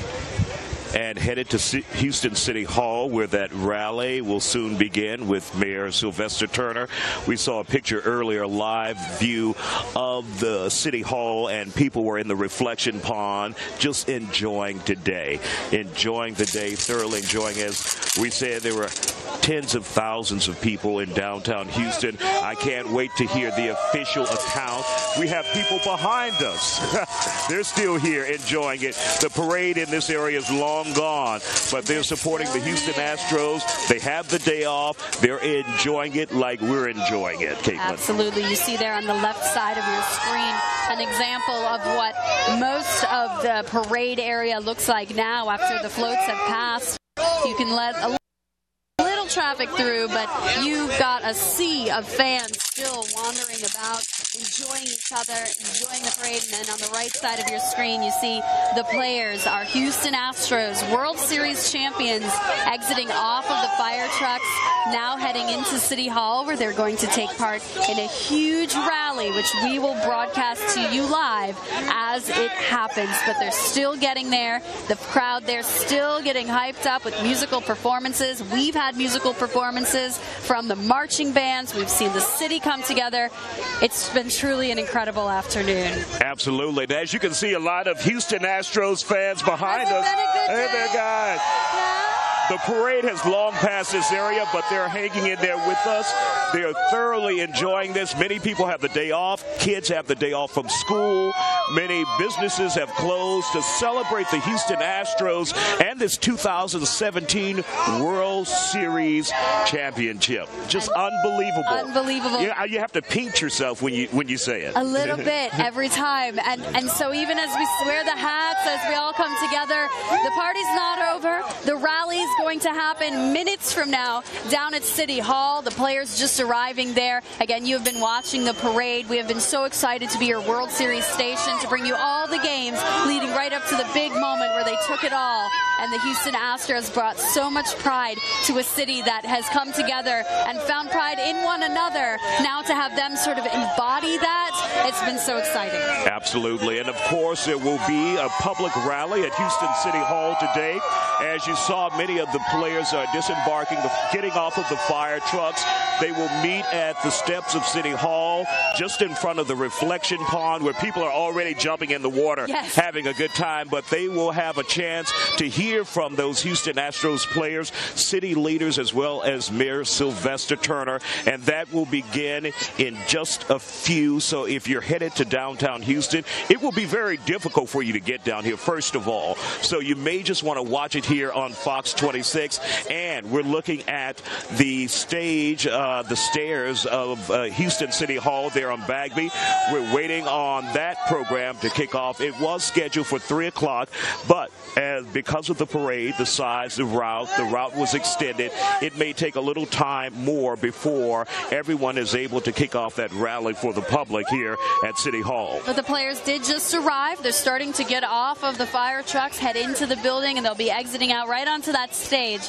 And headed to Houston City Hall, where that rally will soon begin with Mayor Sylvester Turner. We saw a picture earlier, live view of the City Hall, and people were in the reflection pond just enjoying today. Enjoying the day, thoroughly enjoying. As we said, there were tens of thousands of people in downtown Houston. I can't wait to hear the official account. We have people behind us. They're still here enjoying it. The parade in this area is long gone, but they're supporting the Houston Astros. They have the day off. They're enjoying it like we're enjoying it, Caitlin. Absolutely. You see there on the left side of your screen an example of what most of the parade area looks like now after the floats have passed. You can let a little traffic through, but you've got a sea of fans still wandering about, enjoying each other, enjoying the parade. And then on the right side of your screen, you see the players, our Houston Astros, World Series champions, exiting off of the fire trucks, now heading into City Hall, where they're going to take part in a huge rally, which we will broadcast to you live as it happens. But they're still getting there. The crowd, they're still getting hyped up with musical performances. We've had musical performances from the marching bands. We've seen the city come together. It's been truly an incredible afternoon. Absolutely. And as you can see, a lot of Houston Astros fans behind us. Hey there, guys. The parade has long passed this area, but they're hanging in there with us. They are thoroughly enjoying this. Many people have the day off. Kids have the day off from school. Many businesses have closed to celebrate the Houston Astros and this 2017 World Series championship. Just unbelievable. Unbelievable. Yeah, you have to pinch yourself when you say it. A little bit every time. And so even as we wear the hats, as we all come together, the party's not over. The rally's going to happen minutes from now down at City Hall. The players just arriving there. Again, you have been watching the parade. We have been so excited to be your World Series station, to bring you all the games leading right up to the big moment where they took it all. And the Houston Astros brought so much pride to a city that has come together and found pride in one another. Now to have them sort of embody that, it's been so exciting. Absolutely. And of course, there will be a public rally at Houston City Hall today. As you saw, many of the players are disembarking, getting off of the fire trucks. They will meet at the steps of City Hall, just in front of the reflection pond, where people are already jumping in the water, yes, having a good time. But they will have a chance to hear from those Houston Astros players, city leaders, as well as Mayor Sylvester Turner. And that will begin in just a few. So if you're headed to downtown Houston, it will be very difficult for you to get down here, first of all. So you may just want to watch it here on Fox 26. And we're looking at the stage, the stairs of Houston City Hall there on Bagby. We're waiting on that program to kick off. It was scheduled for 3 o'clock, but because of the parade, the size, the route was extended. It may take a little time more before everyone is able to kick off that rally for the public here at City Hall. But the players did just arrive. They're starting to get off of the fire trucks, head into the building, and they'll be exiting out right onto that stage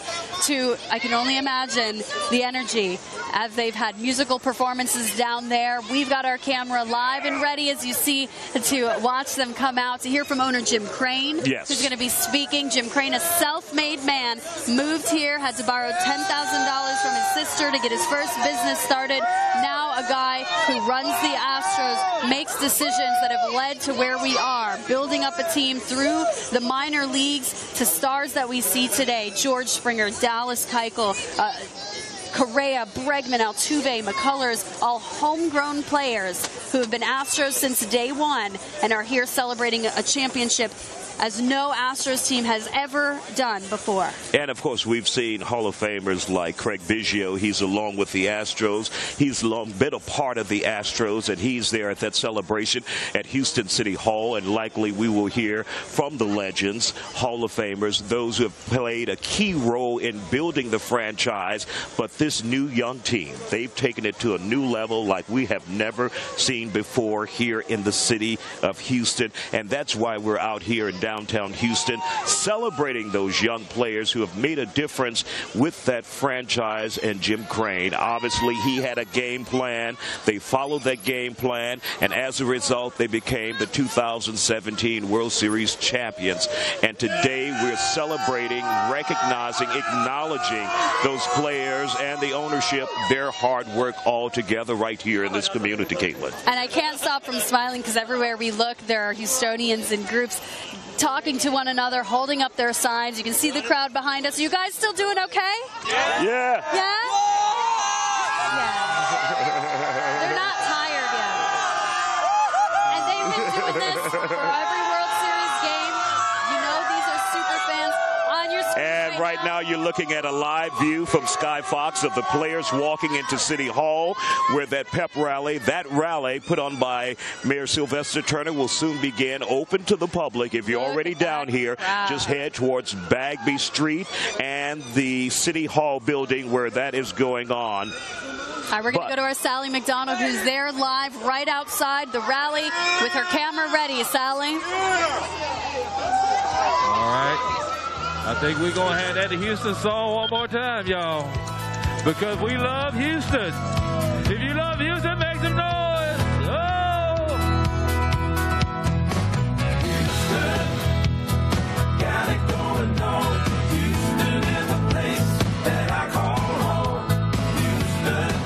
to, I can only imagine, the energy as they've had musical performances down there. We've got our camera live and ready, as you see, to watch them come out, to hear from owner Jim Crane, yes, who's going to be speaking. Jim Crane, a self-made man, moved here, had to borrow $10,000 from his sister to get his first business started. Now a guy who runs the Astros, makes decisions that have led to where we are, building up a team through the minor leagues to stars that we see today. George Springer, Dallas Keuchel, Correa, Bregman, Altuve, McCullers, all homegrown players who have been Astros since day one and are here celebrating a championship as no Astros team has ever done before. And, of course, we've seen Hall of Famers like Craig Biggio. He's along with the Astros. He's long been a part of the Astros, and he's there at that celebration at Houston City Hall. And likely we will hear from the legends, Hall of Famers, those who have played a key role in building the franchise. But this new young team, they've taken it to a new level like we have never seen before here in the city of Houston. And that's why we're out here in downtown Houston celebrating those young players who have made a difference with that franchise. And Jim Crane, obviously he had a game plan. They followed that game plan, and as a result they became the 2017 World Series champions. And today we're celebrating, recognizing, acknowledging those players and the ownership, their hard work all together right here in this community, Caitlin. And I can't stop from smiling because everywhere we look there are Houstonians in groups talking to one another, holding up their signs. You can see the crowd behind us. Are you guys still doing okay? Yeah. Yeah? Yeah. They're not tired yet. And they've been doing this for every World Series game. You know these are super fans on your screen. And right now you're looking at a live view from Sky Fox of the players walking into City Hall, where that pep rally, put on by Mayor Sylvester Turner, will soon begin, open to the public. If you're already down here, just head towards Bagby Street and the City Hall building where that is going on. All right, we're going to go to our Sally McDonald, who's there live right outside the rally with her camera ready. Sally? All right. I think we're going to have that Houston song one more time, y'all, because we love Houston. If you love Houston, make some noise. Oh! Houston, got it going on. Houston is a place that I call home. Houston.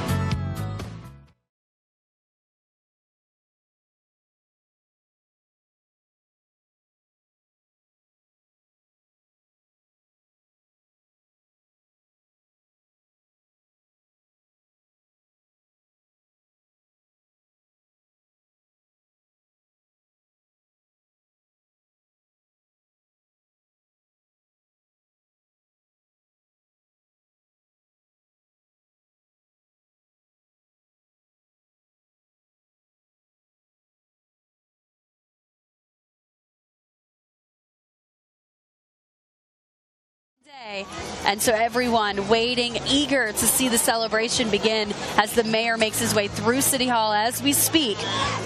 And so everyone waiting, eager to see the celebration begin as the mayor makes his way through City Hall as we speak,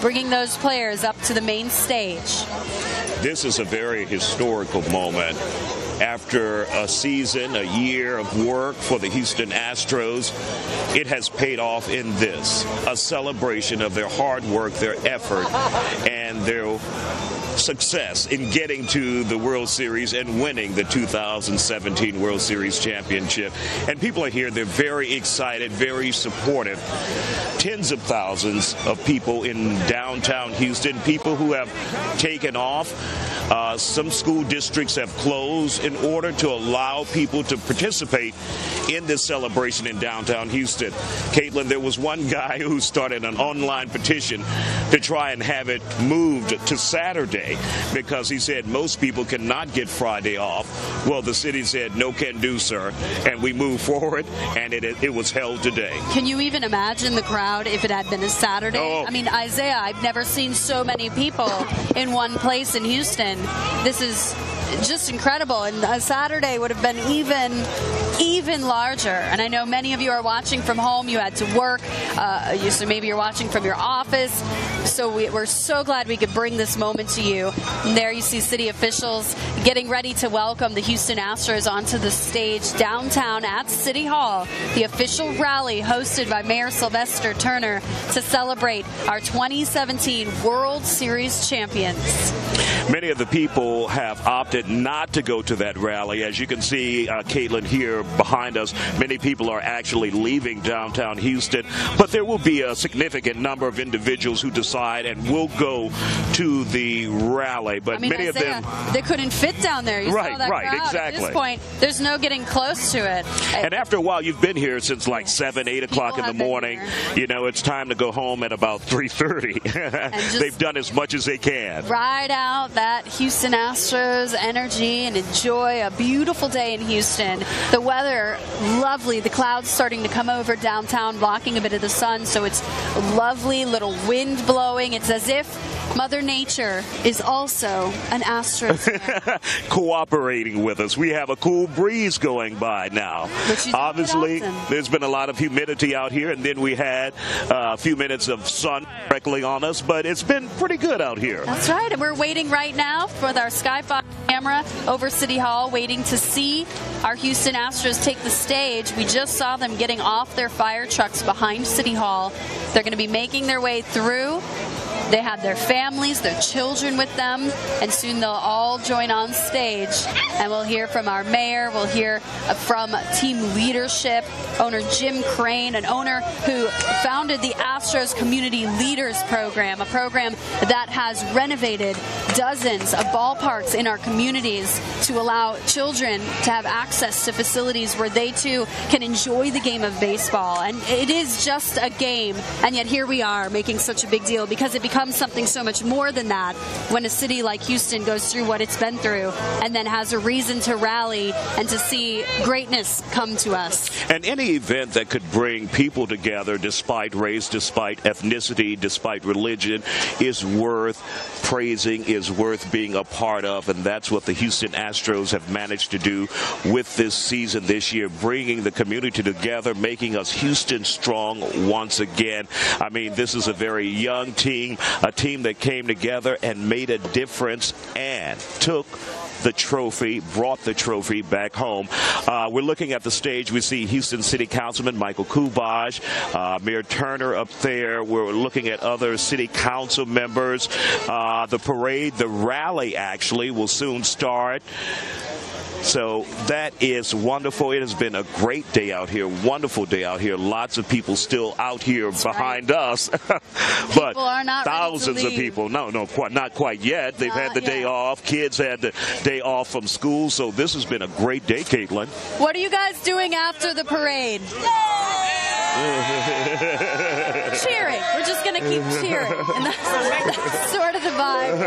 bringing those players up to the main stage. This is a very historical moment. After a season, a year of work for the Houston Astros, it has paid off in this, a celebration of their hard work, their effort, and their success in getting to the World Series and winning the 2017 World Series championship. And people are here. They're very excited, very supportive. Tens of thousands of people in downtown Houston, people who have taken off. Some school districts have closed in order to allow people to participate in this celebration in downtown Houston. Caitlin, there was one guy who started an online petition to try and have it moved to Saturday because he said most people cannot get Friday off. Well, the city said, no can do, sir, and we moved forward, and it was held today. Can you even imagine the crowd if it had been a Saturday? Oh. I mean, Isaiah, I've never seen so many people in one place in Houston. This is just incredible, and a Saturday would have been even larger. And I know many of you are watching from home. You had to work, so maybe you're watching from your office. So we're so glad we could bring this moment to you. And there you see city officials getting ready to welcome the Houston Astros onto the stage downtown at City Hall, the official rally hosted by Mayor Sylvester Turner to celebrate our 2017 World Series champions. Many of the people have opted not to go to that rally. As you can see, Caitlin, here behind us, many people are actually leaving downtown Houston. But there will be a significant number of individuals who decide and will go to the rally. But many Isaiah, of them, they couldn't fit down there. You saw that crowd. Exactly. At this point, there's no getting close to it. And after a while, you've been here since like 7, 8 o'clock in the morning. You know, it's time to go home at about 3:30. They've done as much as they can. Ride out that Houston Astros energy and enjoy a beautiful day in Houston. The weather, lovely. The clouds starting to come over downtown, blocking a bit of the sun, so it's lovely, little wind blowing. It's as if Mother Nature is also an Astros fan. Cooperating with us. We have a cool breeze going by now. Obviously, there's been a lot of humidity out here, and then we had a few minutes of sun directly on us, but it's been pretty good out here. That's right, and we're waiting right now with our Skyfox camera over City Hall, waiting to see our Houston Astros take the stage. We just saw them getting off their fire trucks behind City Hall. They're going to be making their way through. They have their families, their children with them, and soon they'll all join on stage. And we'll hear from our mayor, we'll hear from team leadership, owner Jim Crane, an owner who founded the Astros Community Leaders Program, a program that has renovated dozens of ballparks in our communities to allow children to have access to facilities where they too can enjoy the game of baseball. And it is just a game, and yet here we are making such a big deal because it becomes something so much more than that when a city like Houston goes through what it's been through and then has a reason to rally and to see greatness come to us. And any event that could bring people together despite race, despite ethnicity, despite religion is worth praising, is worth being a part of, and that's what the Houston Astros have managed to do with this season this year, bringing the community together, making us Houston strong once again. I mean, this is a very young team, a team that came together and made a difference and took the trophy, brought the trophy back home. We're looking at the stage. We see Houston City Councilman Michael Kubaj, Mayor Turner up there. We're looking at other city council members. The parade, the rally actually will soon start. So that is wonderful. It has been a great day out here, wonderful day out here. Lots of people still out here behind us, but thousands of people. No, not quite yet. They've had the day off. Kids had the day off from school. So this has been a great day, Caitlin. What are you guys doing after the parade? Cheering. We're just going to keep cheering. And that's sort of the vibe.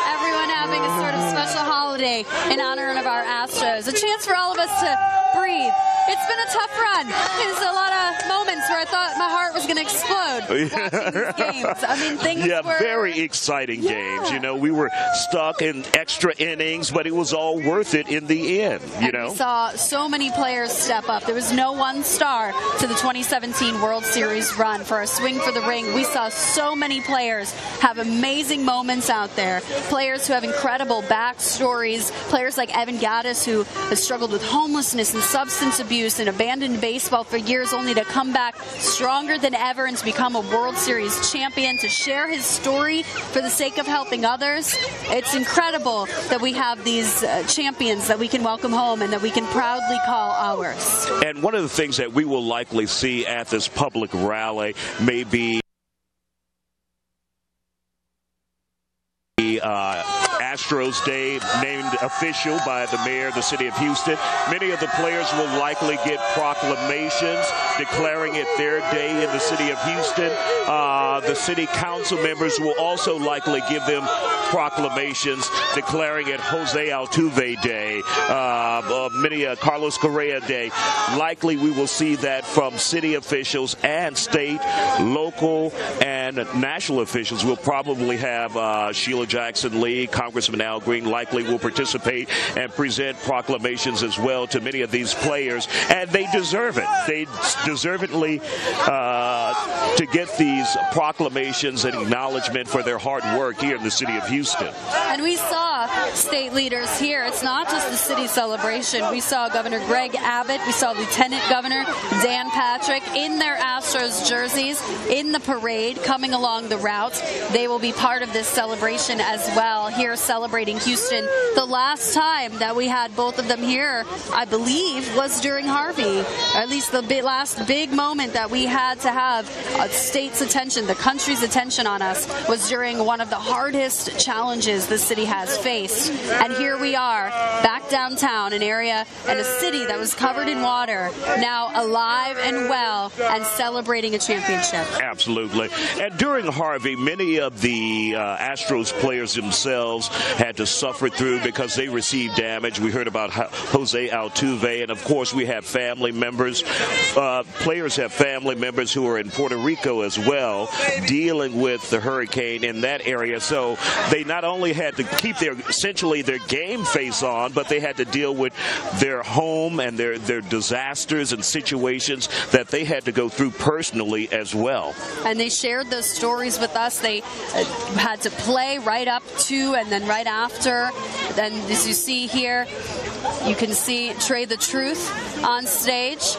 Everyone having a sort of special holiday in honor of our Astros. A chance for all of us to breathe. It's been a tough run. There's a lot of moments where I thought my heart was going to explode watching these games. I mean, things were very exciting games. You know, we were stuck in extra innings, but it was all worth it in the end. You know, we saw so many players step up. There was no one star to the 2017 World Series run for our Swing for the Ring. We saw so many players have amazing moments out there. Players who have incredible backstories. Players like Evan Gattis, who has struggled with homelessness and substance abuse and abandoned baseball for years, only to come back stronger than ever and to become a World Series champion, to share his story for the sake of helping others. It's incredible that we have these champions that we can welcome home and that we can proudly call ours. And one of the things that we will likely see at this public rally may be Astros Day named official by the mayor of the city of Houston. Many of the players will likely get proclamations declaring it their day in the city of Houston. The city council members will also likely give them proclamations declaring it Jose Altuve Day, Carlos Correa Day. Likely we will see that from city officials and state, local, and national officials. We'll probably have Sheila Jackson Lee, Congressman Al Green likely will participate and present proclamations as well to many of these players, and they deserve it. They deservedly to get these proclamations and acknowledgement for their hard work here in the city of Houston. And we saw state leaders here. It's not just the city celebration. We saw Governor Greg Abbott. We saw Lieutenant Governor Dan Patrick in their Astros jerseys in the parade coming along the route. They will be part of this celebration as well, here celebrating Houston. The last time that we had both of them here, I believe, was during Harvey. Or at least the last big moment that we had to have state's attention, the country's attention on us, was during one of the hardest challenges the city has faced. erased. And here we are, back downtown, an area and a city that was covered in water, now alive and well and celebrating a championship. Absolutely. And during Harvey, many of the Astros players themselves had to suffer through because they received damage. We heard about Jose Altuve, and of course we have family members. Players have family members who are in Puerto Rico as well, dealing with the hurricane in that area. So they not only had to keep essentially their game face on, but they had to deal with their home and their disasters and situations that they had to go through personally as well. And they shared those stories with us. They had to play right up to and then right after. Then as you see here, you can see Trey the Truth on stage,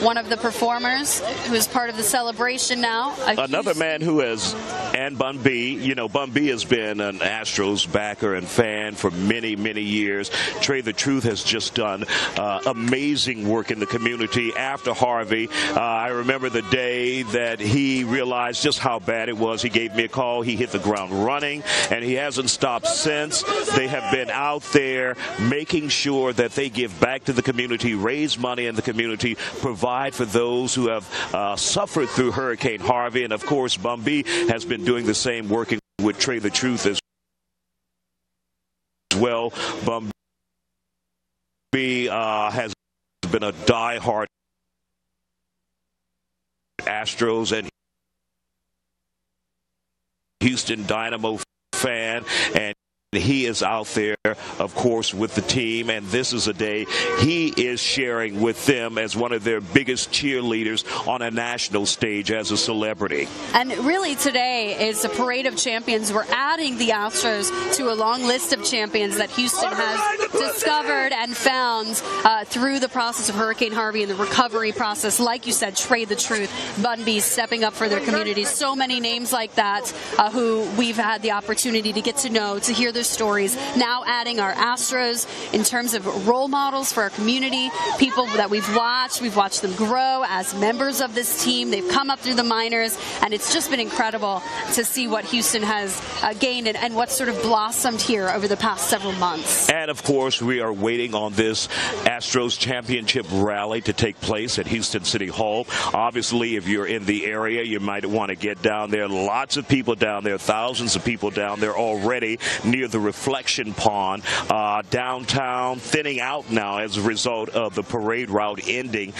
one of the performers who is part of the celebration now. Another man who has, and Bun B, you know, Bun B has been an Astros backer and fan for many, many years. Trey the Truth has just done amazing work in the community after Harvey. I remember the day that he realized just how bad it was. He gave me a call. He hit the ground running, and he hasn't stopped since. They have been out there making sure that they give back to the community, raise money in the community, provide for those who have suffered through Hurricane Harvey. And, of course, Bun B has been doing the same, working with Trey the Truth as well. Bun B has been a diehard Astros and Houston Dynamo fan, and he is out there, of course, with the team, and this is a day he is sharing with them as one of their biggest cheerleaders on a national stage as a celebrity. And really today is a parade of champions. We're adding the Astros to a long list of champions that Houston has discovered and found through the process of Hurricane Harvey and the recovery process. Like you said, Trey the Truth, Bun B stepping up for their community. So many names like that who we've had the opportunity to get to know, to hear their stories. Now adding our Astros in terms of role models for our community, people that we've watched them grow as members of this team. They've come up through the minors, and it's just been incredible to see what Houston has gained and what sort of blossomed here over the past several months. And of course, we are waiting on this Astros championship rally to take place at Houston City Hall. Obviously, if you're in the area, you might want to get down there. Lots of people down there, thousands of people down there already near the reflection pond downtown, thinning out now as a result of the parade route ending.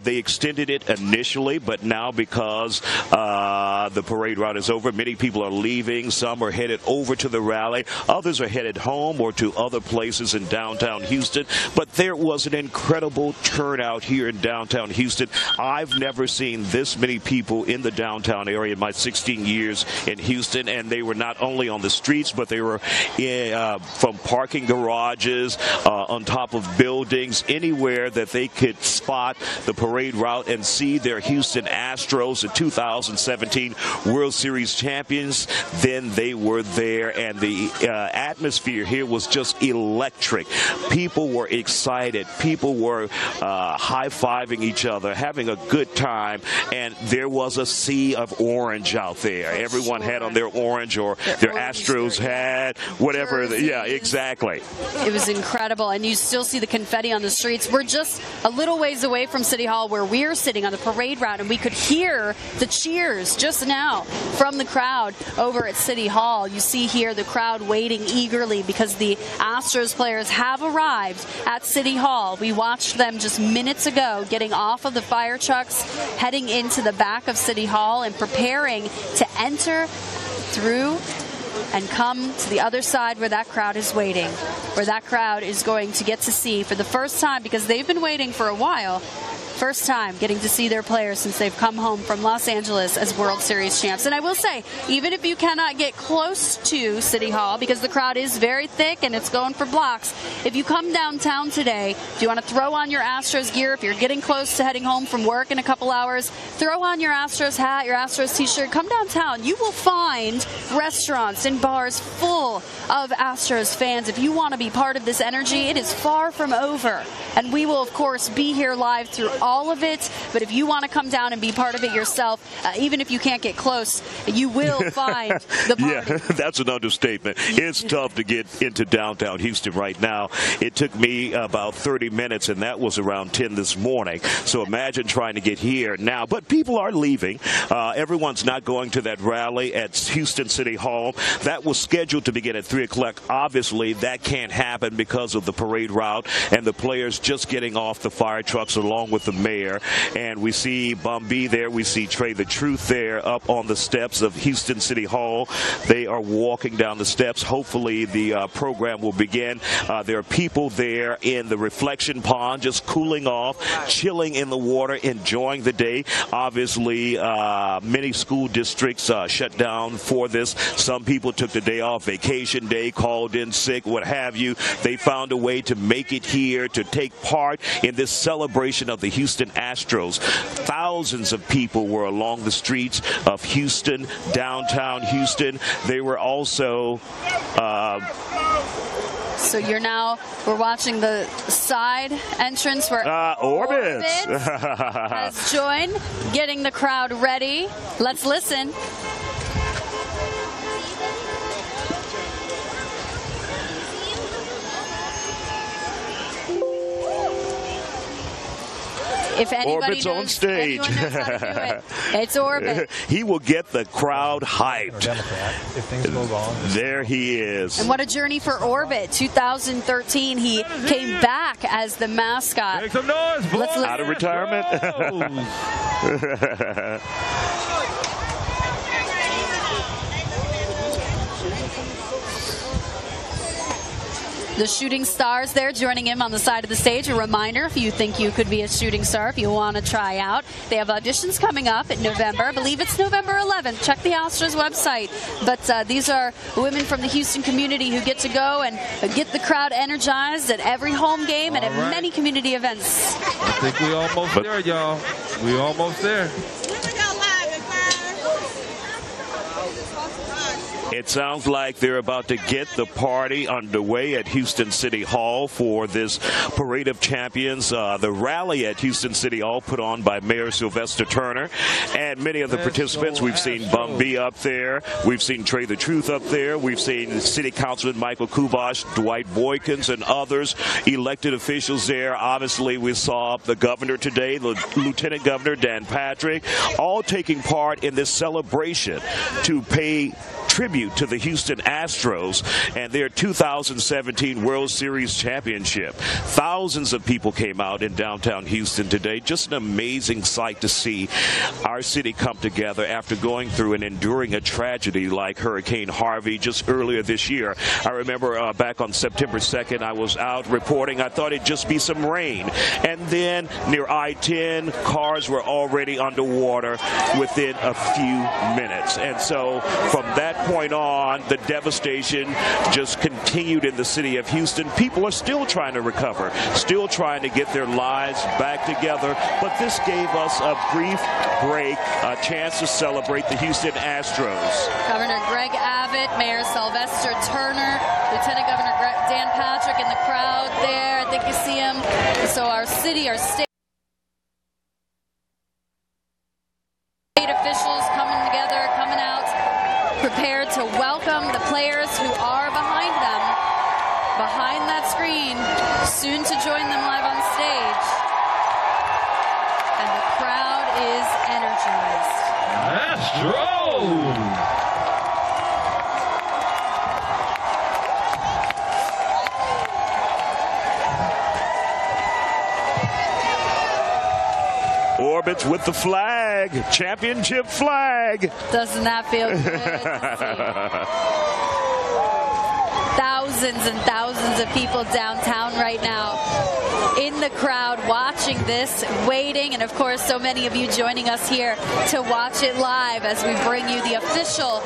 They extended it initially, but now because the parade route is over, many people are leaving. Some are headed over to the rally. Others are headed home or to other places in downtown Houston. But there was an incredible turnout here in downtown Houston. I've never seen this many people in the downtown area in my 16 years in Houston, and they were not only on the streets, but they were from parking garages, on top of buildings, anywhere that they could spot the parade route and see their Houston Astros, the 2017 World Series champions. Then they were there, and the atmosphere here was just electric. People were excited. People were high-fiving each other, having a good time, and there was a sea of orange out there. Everyone had on their orange or their Astros hat, whatever. Yeah, exactly. It was incredible, and you still see the confetti on the streets. We're just a little ways away from City Hall where we're sitting on the parade route, and we could hear the cheers just now from the crowd over at City Hall. You see here the crowd waiting eagerly because the Astros players have arrived at City Hall. We watched them just minutes ago getting off of the fire trucks, heading into the back of City Hall and preparing to enter through and come to the other side where that crowd is waiting, where that crowd is going to get to see for the first time, because they've been waiting for a while, first time getting to see their players since they've come home from Los Angeles as World Series champs. And I will say, even if you cannot get close to City Hall because the crowd is very thick and it's going for blocks, if you come downtown today, if you want to throw on your Astros gear, if you're getting close to heading home from work in a couple hours, throw on your Astros hat, your Astros t-shirt, come downtown. You will find restaurants and bars full of Astros fans. If you want to be part of this energy, it is far from over. And we will, of course, be here live through all of it, but if you want to come down and be part of it yourself, even if you can't get close, you will find the party. Yeah, that's an understatement. It's tough to get into downtown Houston right now. It took me about 30 minutes, and that was around 10 this morning. So imagine trying to get here now. But people are leaving. Everyone's not going to that rally at Houston City Hall. That was scheduled to begin at 3 o'clock. Obviously, that can't happen because of the parade route and the players just getting off the fire trucks along with the mayor. And we see Bumby there. We see Trey the Truth there up on the steps of Houston City Hall. They are walking down the steps. Hopefully, the program will begin. There are people there in the reflection pond just cooling off, chilling in the water, enjoying the day. Obviously, many school districts shut down for this. Some people took the day off, vacation day, called in sick, what have you. They found a way to make it here to take part in this celebration of the Houston Astros. Thousands of people were along the streets of Houston, downtown Houston. They were also so we're watching the side entrance where Orbit has joined, getting the crowd ready. Let's listen. If anybody Orbit's knows, on stage. Knows how to do it, it's Orbit. He will get the crowd hyped. If things go wrong. There he is. And what a journey for Orbit. 2013, he came back as the mascot. Make some noise, boys. Let's listen. Out of retirement. The shooting stars there joining him on the side of the stage. A reminder, if you think you could be a shooting star, if you want to try out, they have auditions coming up in November. I believe it's November 11th. Check the Astros website. But these are women from the Houston community who get to go and get the crowd energized at every home game and at many community events. I think we almost there, y'all. We almost there. It sounds like they're about to get the party underway at Houston City Hall for this Parade of Champions. The rally at Houston City Hall put on by Mayor Sylvester Turner. And many of the participants, we've seen Bumby up there. We've seen Trey the Truth up there. We've seen City Councilman Michael Kubosh, Dwight Boykins, and others, elected officials there. Obviously, we saw the governor today, the Lieutenant Governor Dan Patrick, all taking part in this celebration to pay tribute to the Houston Astros and their 2017 World Series championship. Thousands of people came out in downtown Houston today. Just an amazing sight to see our city come together after going through and enduring a tragedy like Hurricane Harvey just earlier this year. I remember back on September 2nd, I was out reporting. I thought it'd just be some rain. And then near I-10, cars were already underwater within a few minutes. And so from that point on, the devastation just continued in the city of Houston. People are still trying to recover, still trying to get their lives back together. But this gave us a brief break, a chance to celebrate the Houston Astros. Governor Greg Abbott, Mayor Sylvester Turner, Lieutenant Governor Dan Patrick in the crowd there. I think you see him. So our city, our state officials coming together, coming out, prepared to welcome the players who are behind them, behind that screen, soon to join them live on stage. And the crowd is energized. Astros! Orbits with the flag, championship flag. Doesn't that feel good to see? Thousands and thousands of people downtown right now in the crowd watching this, waiting, and of course so many of you joining us here to watch it live as we bring you the official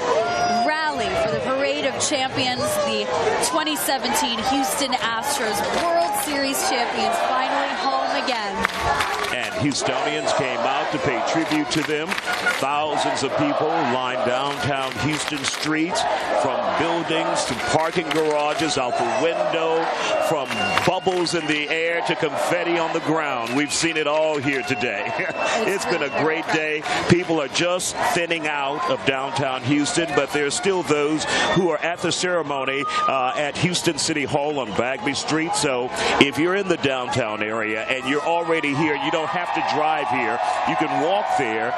rally for the Parade of Champions, the 2017 Houston Astros World Series champions, finally home again. And Houstonians came out to pay tribute to them. Thousands of people lined downtown Houston streets, from buildings to parking garages, out the window, from bubbles in the air to confetti on the ground. We've seen it all here today. It's been a great day. People are just thinning out of downtown Houston, but there's still those who are at the ceremony at Houston City Hall on Bagby Street. So if you're in the downtown area and you're already here, you don't have to drive here. You can walk there.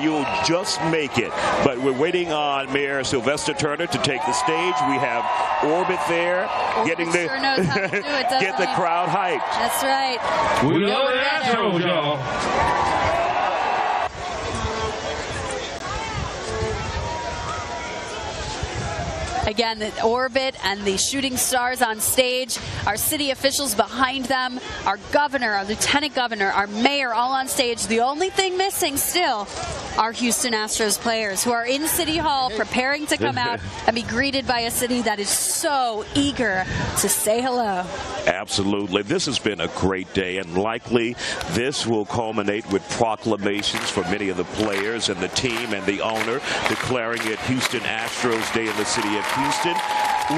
You'll just make it. But we're waiting on Mayor Sylvester Turner to take the stage. We have Orbit there, getting the sure knows how to do it, get the crowd hyped. That's right. We love the Astros, y'all. Again, the Orbit and the shooting stars on stage, our city officials behind them, our governor, our lieutenant governor, our mayor, all on stage. The only thing missing still are Houston Astros players who are in City Hall preparing to come out and be greeted by a city that is so eager to say hello. Absolutely. This has been a great day, and likely this will culminate with proclamations for many of the players and the team and the owner declaring it Houston Astros Day in the city of Houston.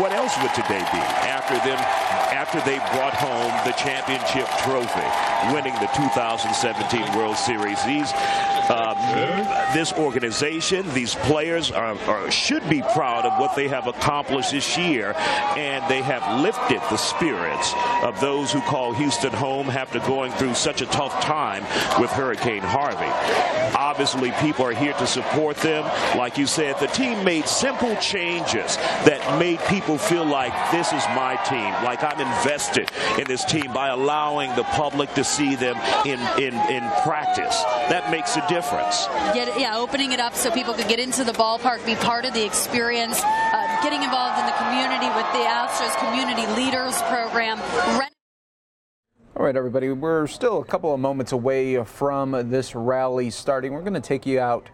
What else would today be after they brought home the championship trophy, winning the 2017 World Series? This organization, these players should be proud of what they have accomplished this year, and they have lifted the spirits of those who call Houston home after going through such a tough time with Hurricane Harvey. Obviously, people are here to support them. Like you said, the team made simple changes that made people feel like this is my team, like I'm invested in this team, by allowing the public to see them in practice. That makes a difference. Opening it up so people could get into the ballpark, be part of the experience, getting involved in the community with the Astros Community Leaders Program. All right, everybody, we're still a couple of moments away from this rally starting. We're going to take you out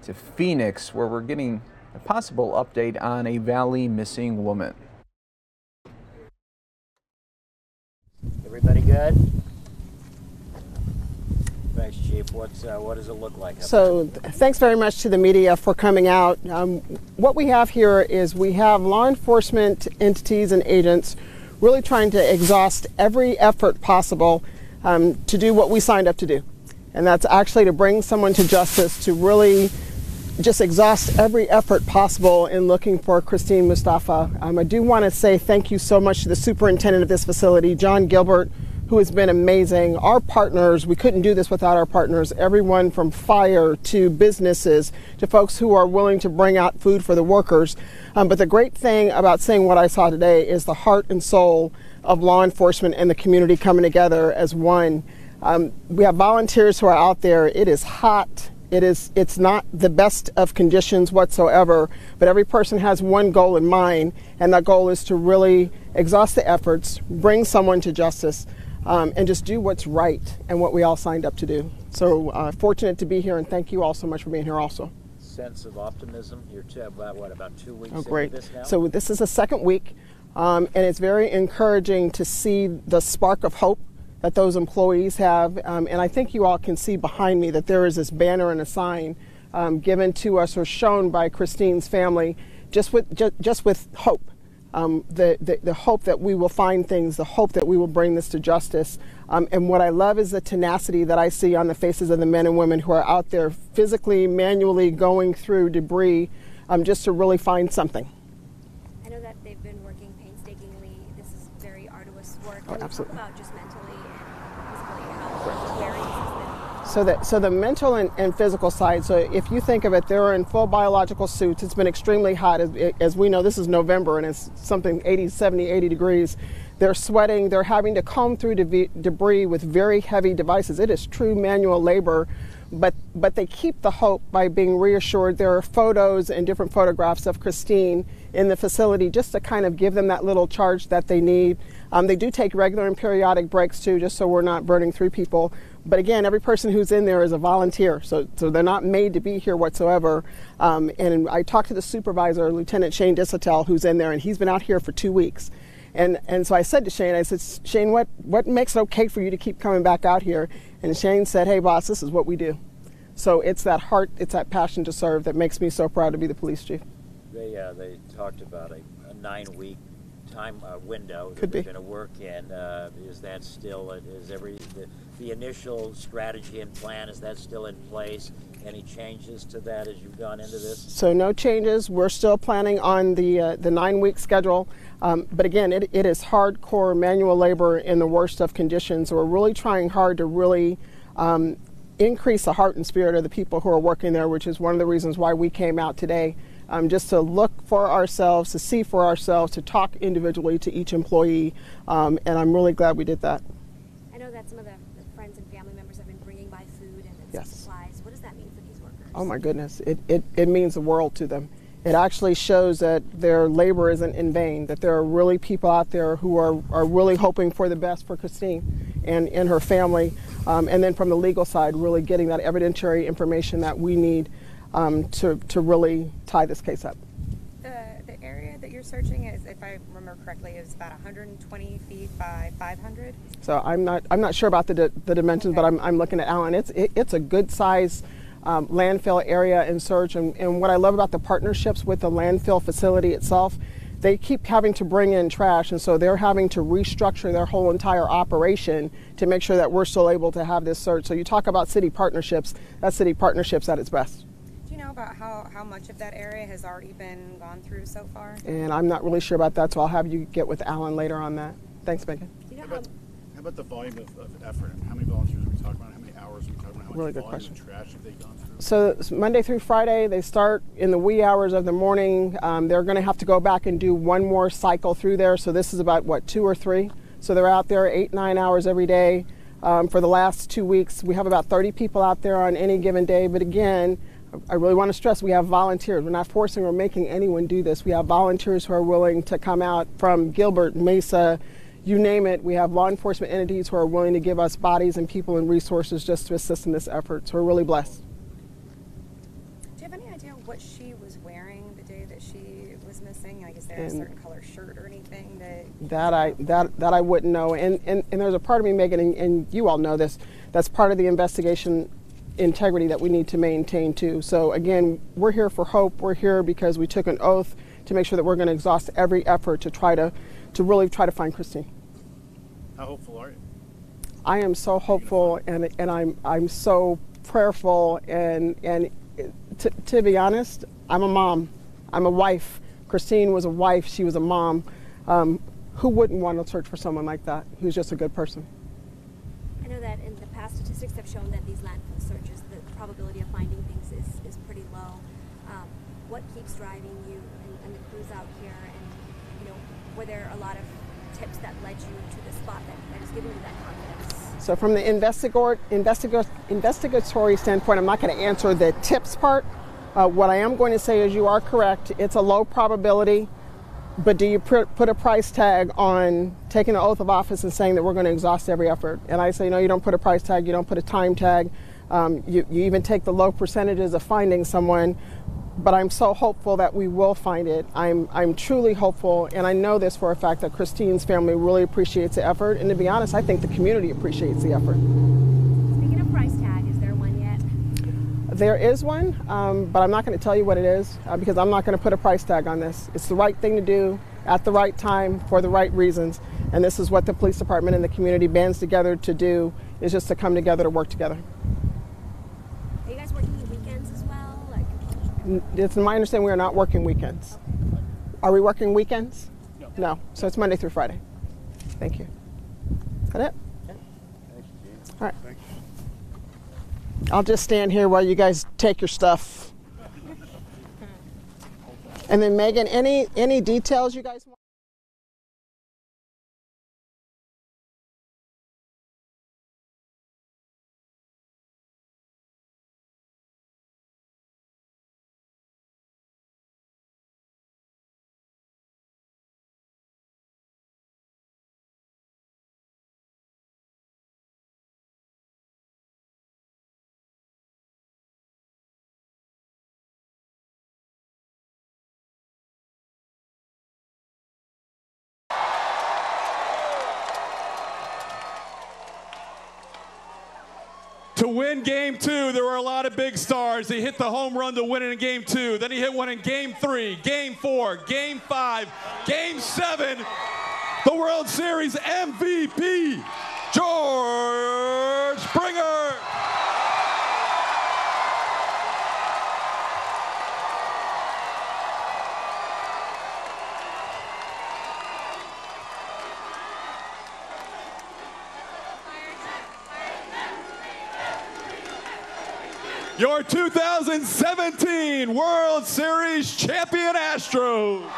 to Phoenix, where we're getting a possible update on a Valley missing woman. Everybody good? Thanks, Chief. What does it look like? So thanks very much to the media for coming out. What we have here is we have law enforcement entities and agents really trying to exhaust every effort possible to do what we signed up to do. And that's actually to bring someone to justice, to really just exhaust every effort possible in looking for Christine Mustafa. I do want to say thank you so much to the superintendent of this facility, John Gilbert, who has been amazing. Our partners, we couldn't do this without our partners, everyone from fire to businesses to folks who are willing to bring out food for the workers. But the great thing about seeing what I saw today is the heart and soul of law enforcement and the community coming together as one. We have volunteers who are out there. It is hot. It's not the best of conditions whatsoever, but every person has one goal in mind, and that goal is to really exhaust the efforts, bring someone to justice, and just do what's right and what we all signed up to do. So fortunate to be here, and thank you all so much for being here also. Sense of optimism. You're about 2 weeks into this now? So this is the second week, and it's very encouraging to see the spark of hope that those employees have. And I think you all can see behind me that there is this banner and a sign given to us or shown by Christine's family, just with hope. The hope that we will find things, the hope that we will bring this to justice. And what I love is the tenacity that I see on the faces of the men and women who are out there physically, manually going through debris just to really find something. I know that they've been working painstakingly. This is very arduous work. Can you talk about just mentally and physically how wearing this has been? So the mental and physical side, so if you think of it, they're in full biological suits. It's been extremely hot. As we know, this is November, and it's something 70, 80 degrees. They're sweating. They're having to comb through debris with very heavy devices. It is true manual labor, but they keep the hope by being reassured. There are photos and different photographs of Christine in the facility just to kind of give them that little charge that they need. They do take regular and periodic breaks too, just so we're not burning through people. But again, every person who's in there is a volunteer, so they're not made to be here whatsoever. And I talked to the supervisor, Lieutenant Shane Dissatel, who's in there, and he's been out here for 2 weeks. And so I said to Shane, I said, Shane, what makes it okay for you to keep coming back out here? And Shane said, hey, boss, this is what we do. So it's that heart, it's that passion to serve that makes me so proud to be the police chief. They talked about a 9-week time window that Could they're be. going to work in. Is that still, is the initial strategy and plan, is that still in place? Any changes to that as you've gone into this? So no changes. We're still planning on the 9-week schedule. But again, it is hardcore manual labor in the worst of conditions. We're really trying hard to really increase the heart and spirit of the people who are working there, which is one of the reasons why we came out today, just to look for ourselves, to see for ourselves, to talk individually to each employee, and I'm really glad we did that. I know that some of the friends and family members have been bringing by food and Yes. supplies. What does that mean for these workers? Oh my goodness, it means the world to them. It actually shows that their labor isn't in vain, that there are really people out there who are really hoping for the best for Christine and her family. And then from the legal side, really getting that evidentiary information that we need to really tie this case up. The area that you're searching is, if I remember correctly, is about 120 feet by 500. So I'm not sure about the dimensions, Okay. but I'm looking at Alan. It's a good size landfill area and search. And what I love about the partnerships with the landfill facility itself, they keep having to bring in trash, and so they're having to restructure their whole entire operation to make sure that we're still able to have this search. So you talk about city partnerships, that's city partnerships at its best. Do you know about how much of that area has already been gone through so far? And I'm not really sure about that, so I'll have you get with Alan later on that. Thanks, Megan. Do you know How about the volume of effort? How many volunteers are we talking about? How many hours are we talking about? How much Really good volume question. of trash have they gone through? So it's Monday through Friday, they start in the wee hours of the morning. They're going to have to go back and do one more cycle through there. So this is about, 2 or 3? So they're out there 8-9 hours every day. For the last 2 weeks, we have about 30 people out there on any given day. But again, I really want to stress we have volunteers. We're not forcing or making anyone do this. We have volunteers who are willing to come out from Gilbert, Mesa, you name it. We have law enforcement entities who are willing to give us bodies and people and resources just to assist in this effort. So we're really blessed. Do you have any idea what she was wearing the day that she was missing? Like, is there a certain color shirt or anything That I wouldn't know. And there's a part of me, Megan, and you all know this, that's part of the investigation integrity that we need to maintain too. So again, we're here for hope. We're here because we took an oath to make sure that we're going to exhaust every effort to really try to find Christine. How hopeful are you? I am so hopeful, and I'm so prayerful, and to be honest, I'm a mom. I'm a wife. Christine was a wife. She was a mom. Who wouldn't want to search for someone like that who's just a good person? I know that in the past, statistics have shown that these landfill searches, the probability of finding things is pretty low. What keeps driving you and the crews out here? And, were there a lot of tips that led you to the spot that is giving you that confidence? So from the investigatory standpoint, I'm not going to answer the tips part. What I am going to say is you are correct. It's a low probability, but do you put a price tag on taking the oath of office and saying that we're going to exhaust every effort? And I say, no, you don't put a price tag, you don't put a time tag. You even take the low percentages of finding someone, but I'm so hopeful that we will find it. I'm truly hopeful, and I know this for a fact that Christine's family really appreciates the effort, and to be honest, I think the community appreciates the effort. Speaking of price tag, is there one yet? There is one, but I'm not going to tell you what it is because I'm not going to put a price tag on this. It's the right thing to do at the right time for the right reasons, and this is what the police department and the community bands together to do, is just to come together to work together. Are you guys working weekends as well? It's my understanding we are not working weekends. Are we working weekends? No. So it's Monday through Friday. Thank you. Is that it? All right. I'll just stand here while you guys take your stuff. And then Megan, any details you guys want? to win Game 2. There were a lot of big stars. He hit the home run to win it in Game 2. Then he hit one in Game 3, Game 4, Game 5, Game 7. The World Series MVP, George Springer. Your 2017 World Series champion Astros.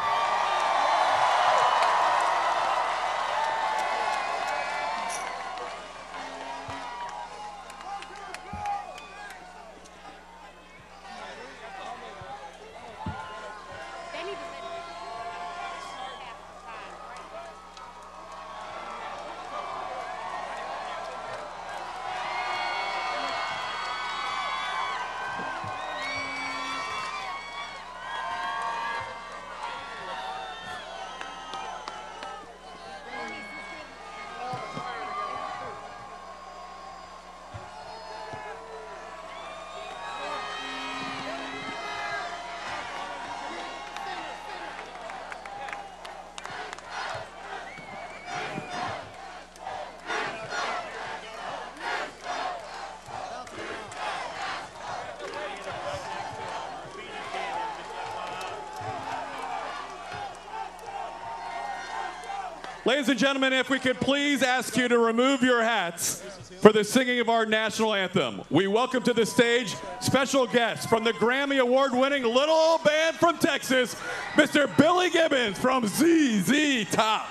Ladies and gentlemen, if we could please ask you to remove your hats for the singing of our national anthem. We welcome to the stage special guest from the Grammy Award-winning Little Old Band from Texas, Mr. Billy Gibbons from ZZ Top.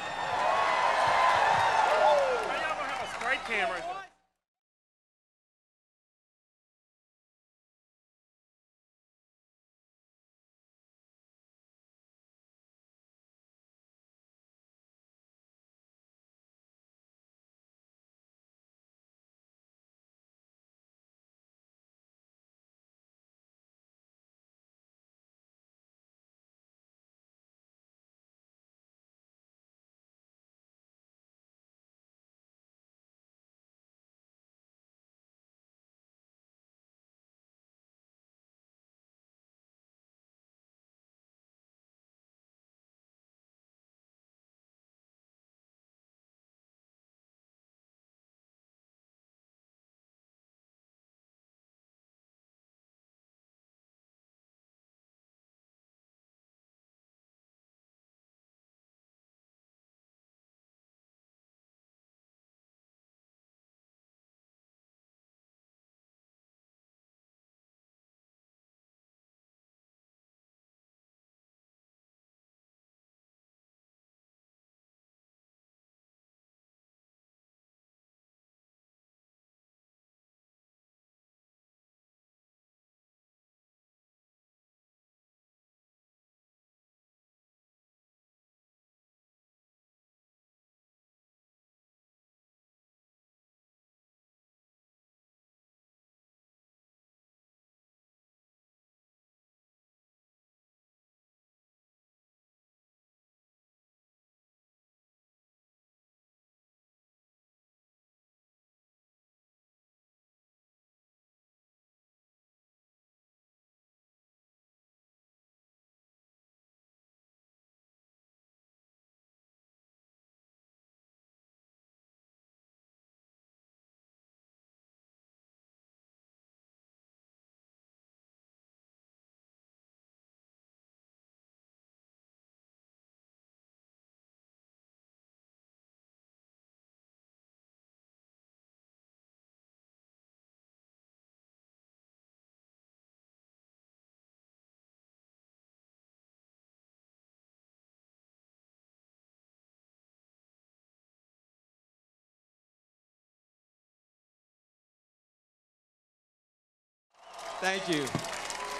Thank you.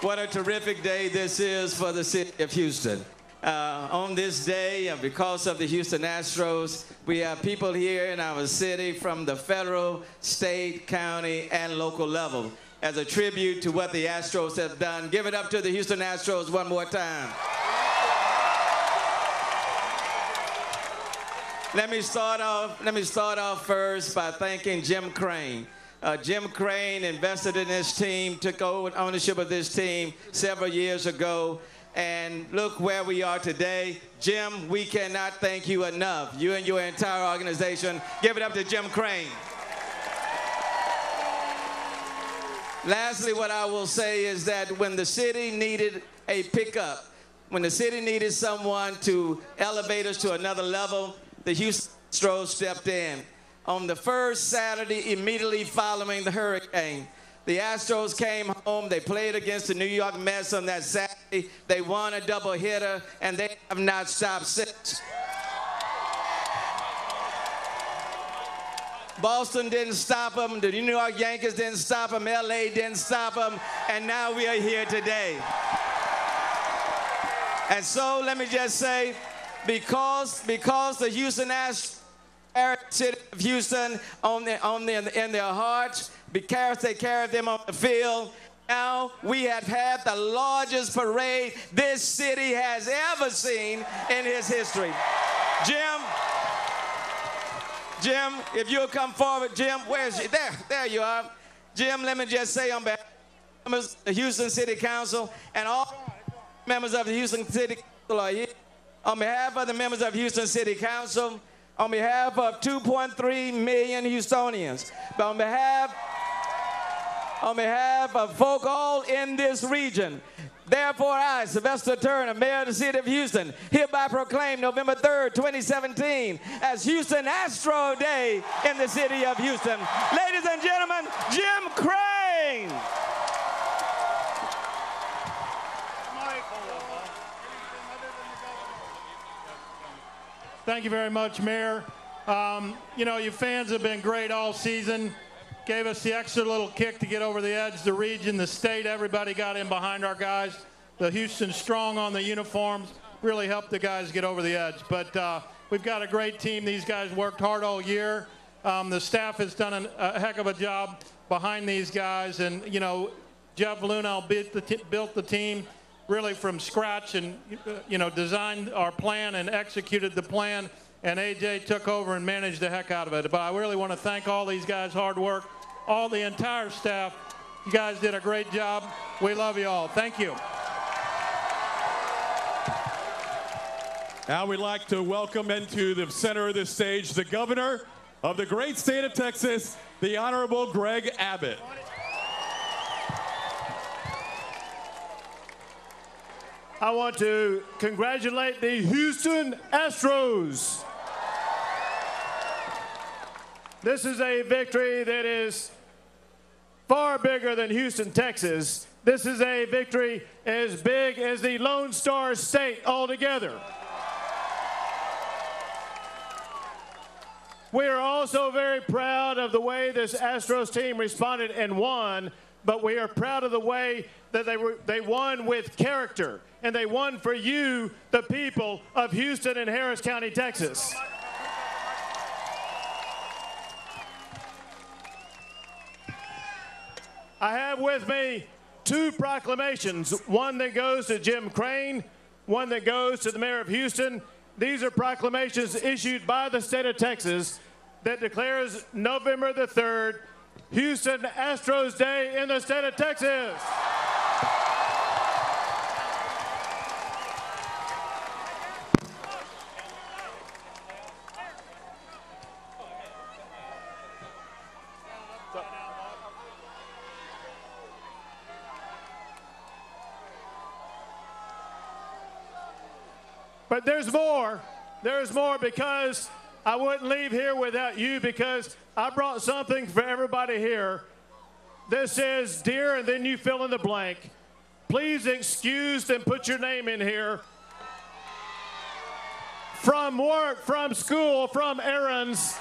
What a terrific day this is for the city of Houston. On this day, because of the Houston Astros, we have people here in our city from the federal, state, county, and local level. As a tribute to what the Astros have done, give it up to the Houston Astros one more time. Let me start off first by thanking Jim Crane. Jim Crane invested in this team, took over ownership of this team several years ago. And look where we are today. Jim, we cannot thank you enough. You and your entire organization. Give it up to Jim Crane. Lastly, what I will say is that when the city needed a pickup, when the city needed someone to elevate us to another level, the Houston Astros stepped in. On the first Saturday immediately following the hurricane, the Astros came home. They played against the New York Mets on that Saturday. They won a doubleheader, and they have not stopped since. Boston didn't stop them. The New York Yankees didn't stop them. LA didn't stop them. And now we are here today. And so let me just say, because the Houston Astros, city of Houston in their hearts, because they carried them on the field, now we have had the largest parade this city has ever seen in its history. Jim, if you'll come forward. Jim, where's you? There you are. Jim, let me just say on behalf of members of the Houston City Council and all members of the Houston City Council are here, on behalf of the members of Houston City Council, on behalf of 2.3 million Houstonians, but on behalf of folk all in this region, therefore I, Sylvester Turner, Mayor of the City of Houston, hereby proclaim November 3rd, 2017 as Houston Astro Day in the city of Houston. Ladies and gentlemen, Jim Crane. Thank you very much, Mayor. You know, you fans have been great all season. Gave us the extra little kick to get over the edge. The region, the state, everybody got in behind our guys. The Houston Strong on the uniforms really helped the guys get over the edge. But we've got a great team. These guys worked hard all year. The staff has done a heck of a job behind these guys. And, you know, Jeff Lunau built the team really from scratch and, you know, designed our plan and executed the plan. And AJ took over and managed the heck out of it. But I really want to thank all these guys' hard work, all the entire staff. You guys did a great job. We love you all. Thank you. Now we'd like to welcome into the center of the stage the governor of the great state of Texas, the Honorable Greg Abbott. I want to congratulate the Houston Astros. This is a victory that is far bigger than Houston, Texas. This is a victory as big as the Lone Star State altogether. We are also very proud of the way this Astros team responded and won, but we are proud of the way that they won with character, and they won for you, the people of Houston and Harris County, Texas. I have with me two proclamations, one that goes to Jim Crane, one that goes to the mayor of Houston. These are proclamations issued by the state of Texas that declares November the 3rd, Houston Astros Day in the state of Texas. But there's more. There's more, because I wouldn't leave here without you, because I brought something for everybody here. This says, dear, and then you fill in the blank. Please excuse and put your name in here. From work, from school, from errands.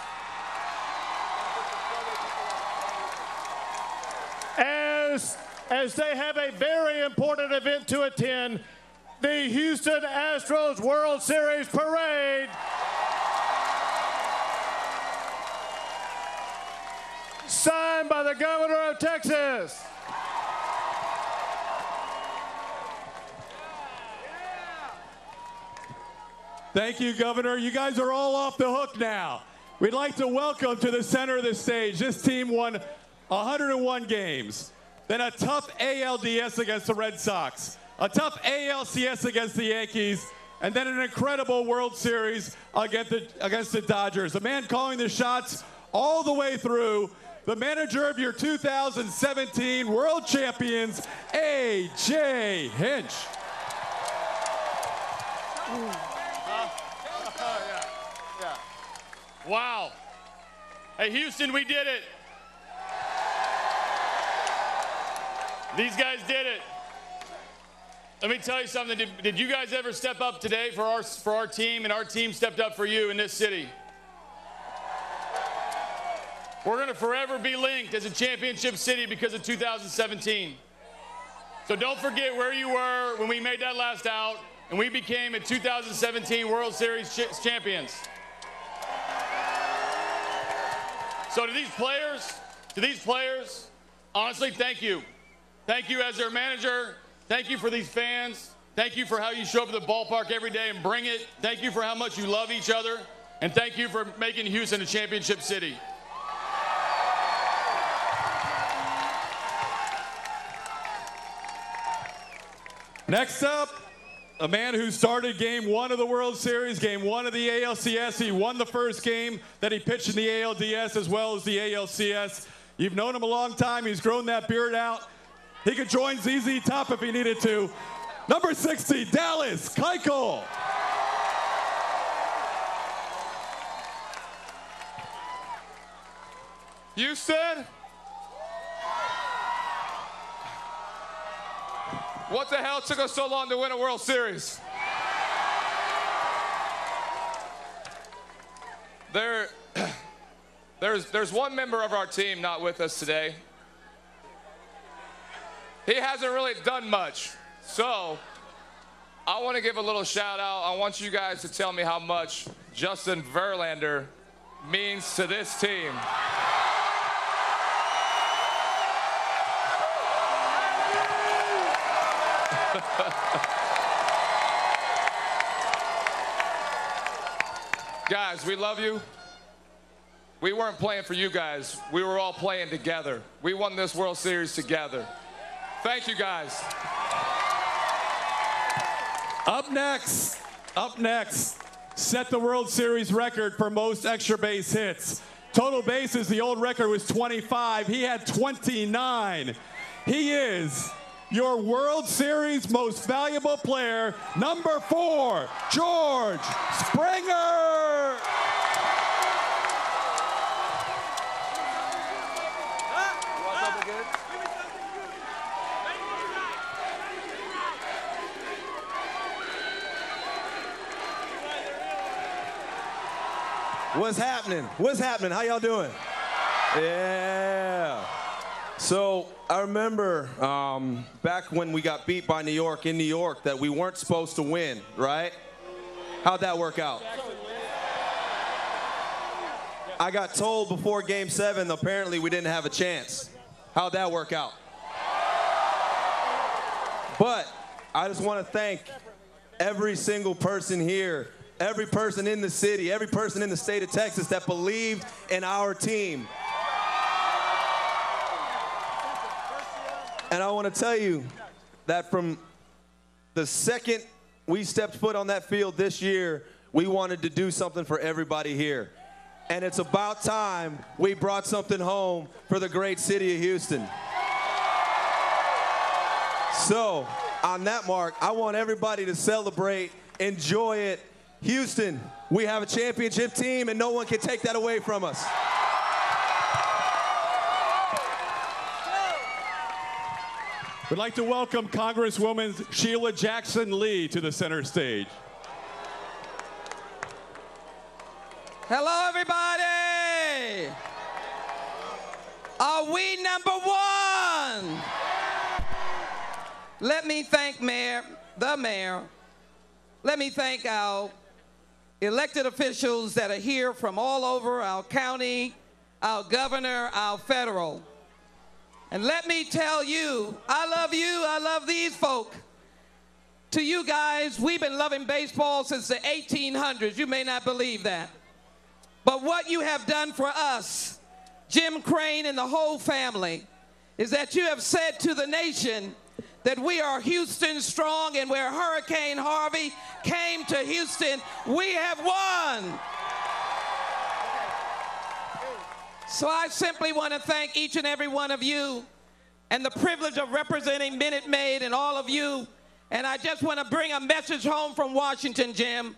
As they have a very important event to attend, the Houston Astros World Series Parade. Signed by the Governor of Texas. Thank you, Governor. You guys are all off the hook now. We'd like to welcome to the center of the stage. This team won 101 games. Then a tough ALDS against the Red Sox, a tough ALCS against the Yankees, and then an incredible World Series against the Dodgers. The man calling the shots all the way through, the manager of your 2017 World Champions, A.J. Hinch. Wow. Hey, Houston, we did it. These guys did it. Let me tell you something. Did you guys ever step up today for our team, and our team stepped up for you in this city? We're going to forever be linked as a championship city because of 2017. So don't forget where you were when we made that last out, and we became a 2017 World Series champions. So to these players, honestly, thank you. Thank you as their manager. Thank you for these fans. Thank you for how you show up at the ballpark every day and bring it. Thank you for how much you love each other. And thank you for making Houston a championship city. Next up, a man who started game 1 of the World Series, game 1 of the ALCS. He won the first game that he pitched in the ALDS as well as the ALCS. You've known him a long time. He's grown that beard out. He could join ZZ Top if he needed to. Number 60, Dallas Keuchel. Houston, what the hell took us so long to win a World Series? There's one member of our team not with us today. He hasn't really done much. So I want to give a little shout out. I want you guys to tell me how much Justin Verlander means to this team. Guys, we love you. We weren't playing for you guys. We were all playing together. We won this World Series together. Thank you, guys. Up next, set the World Series record for most extra base hits. Total bases, the old record was 25. He had 29. He is your World Series most valuable player, number 4, George Springer. What's happening? What's happening? How y'all doing? Yeah. So I remember back when we got beat by New York in New York that we weren't supposed to win, right? How'd that work out? I got told before Game 7 apparently we didn't have a chance. How'd that work out? But I just want to thank every single person here, every person in the city, every person in the state of Texas that believed in our team. And I want to tell you that from the second we stepped foot on that field this year, we wanted to do something for everybody here. And it's about time we brought something home for the great city of Houston. So, on that mark, I want everybody to celebrate, enjoy it. Houston, we have a championship team, and no one can take that away from us. We'd like to welcome Congresswoman Sheila Jackson Lee to the center stage. Hello, everybody. Are we number 1? Let me thank the mayor. Let me thank our elected officials that are here from all over our county, our governor, our federal. And let me tell you, I love these folk. To you guys, we've been loving baseball since the 1800s. You may not believe that. But what you have done for us, Jim Crane, and the whole family is that you have said to the nation that we are Houston strong, and where Hurricane Harvey came to Houston, we have won. So I simply want to thank each and every one of you and the privilege of representing Minute Maid and all of you. And I just want to bring a message home from Washington, Jim.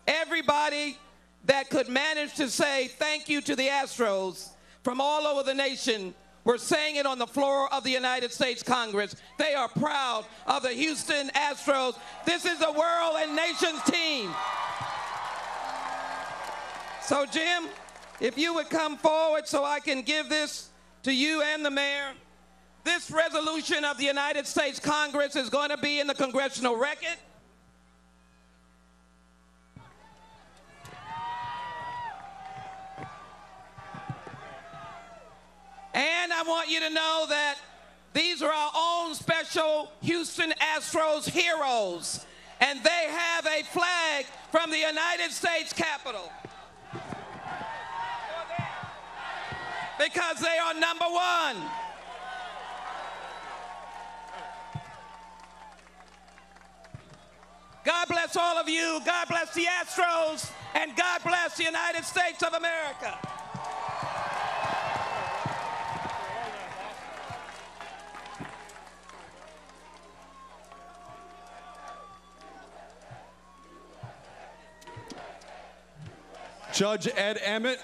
Everybody that could manage to say thank you to the Astros from all over the nation, we're saying it on the floor of the United States Congress. They are proud of the Houston Astros. This is a world and nation's team. So, Jim, if you would come forward so I can give this to you and the mayor. This resolution of the United States Congress is going to be in the congressional record. And I want you to know that these are our own special Houston Astros heroes, and they have a flag from the United States Capitol because they are number one. God bless all of you. God bless the Astros, and God bless the United States of America. Judge Ed Emmett.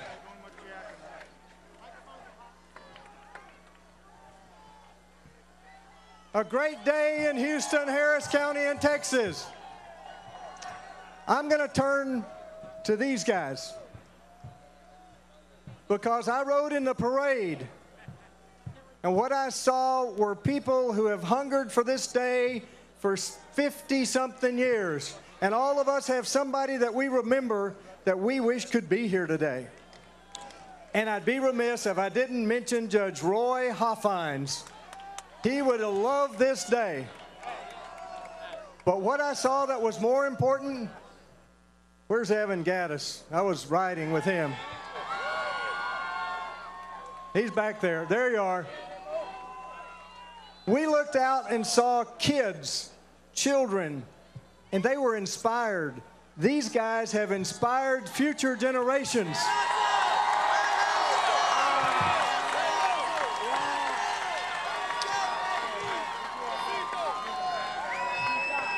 A great day in Houston, Harris County, and Texas. I'm going to turn to these guys because I rode in the parade, and what I saw were people who have hungered for this day for 50-something years, and all of us have somebody that we remember that we wish could be here today. And I'd be remiss if I didn't mention Judge Roy Hoffines. He would have loved this day. But what I saw that was more important, where's Evan Gaddis? I was riding with him. He's back there. There you are. We looked out and saw kids, children, and they were inspired. These guys have inspired future generations.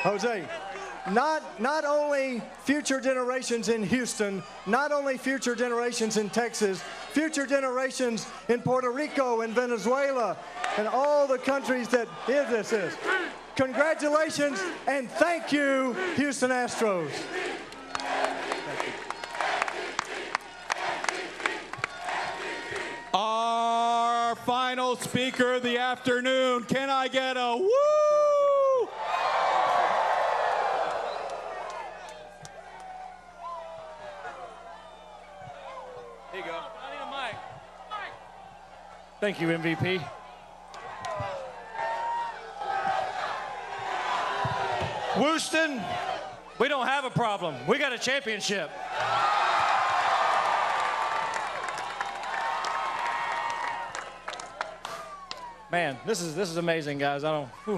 Jose, not only future generations in Houston, not only future generations in Texas, future generations in Puerto Rico and Venezuela and all the countries that this is. Congratulations and thank you, Houston Astros. Our final speaker of the afternoon. Can I get a woo? Here you go. I need a mic. Thank you, MVP. Houston, we don't have a problem. We got a championship. Man, this is amazing, guys.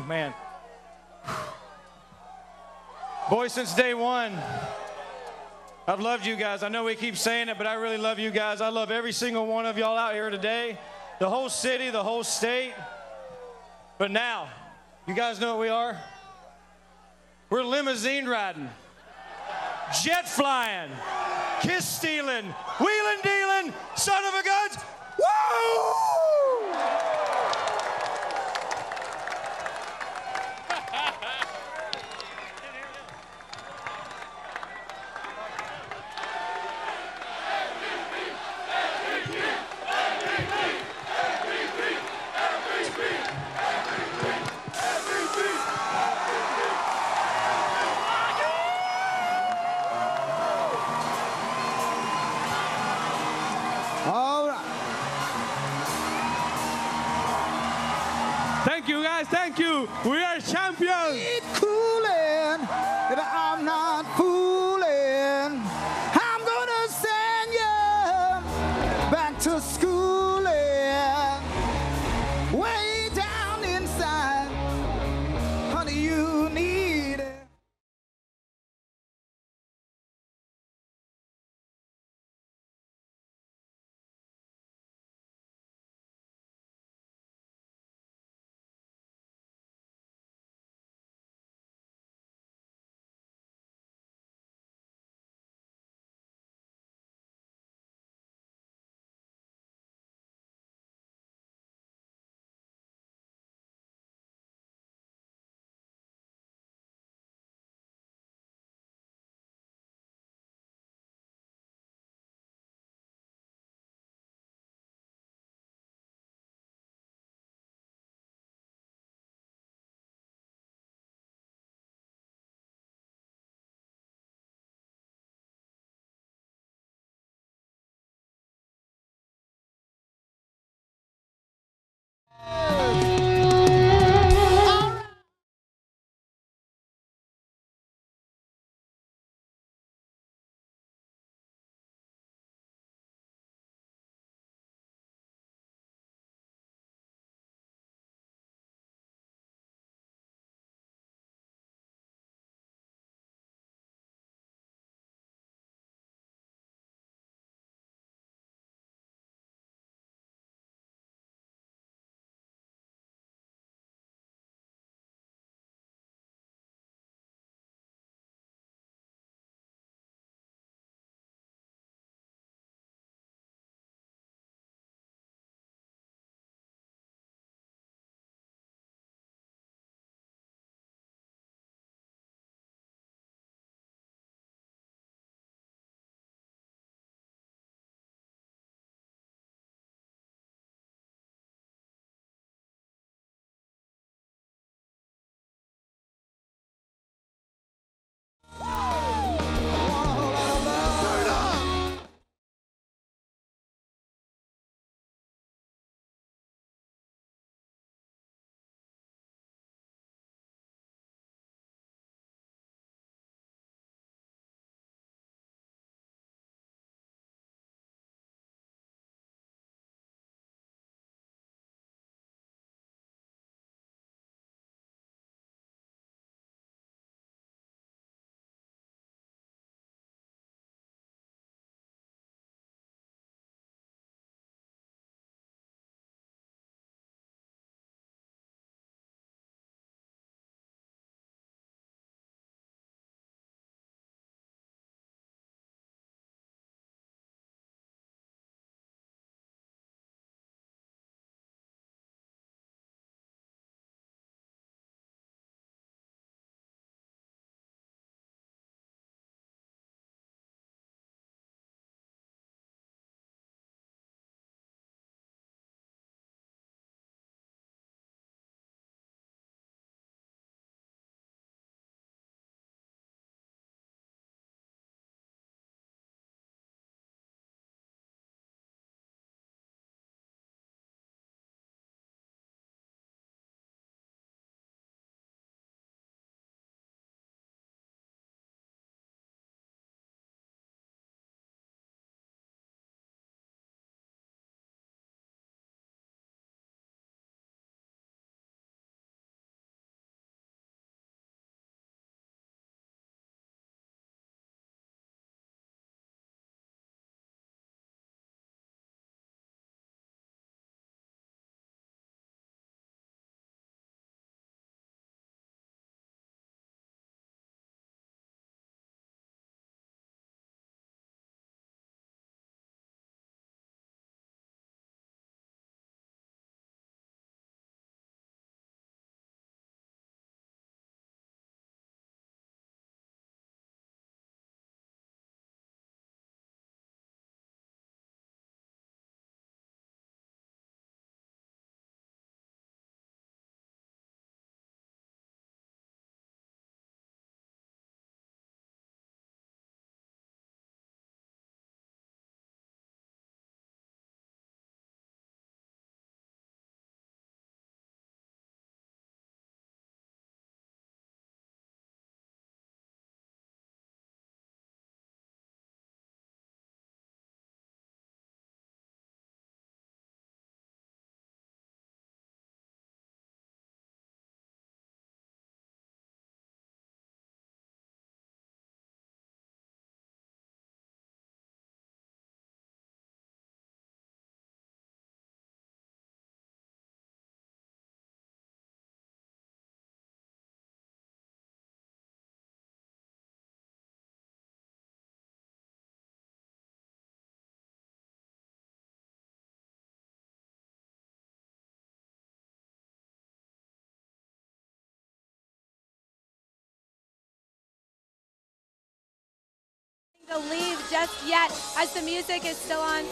Man. Boy, since day one, I've loved you guys. I know we keep saying it, but I really love you guys. I love every single one of y'all out here today, the whole city, the whole state. But now, you guys know what we are? We're limousine riding, jet flying, kiss stealing, wheeling dealing, son of a guns. Woo! Thank you, guys. Thank you. We are champions. Coolin', but I'm not fooling. I'm gonna send you back to schooling. to leave just yet as the music is still on.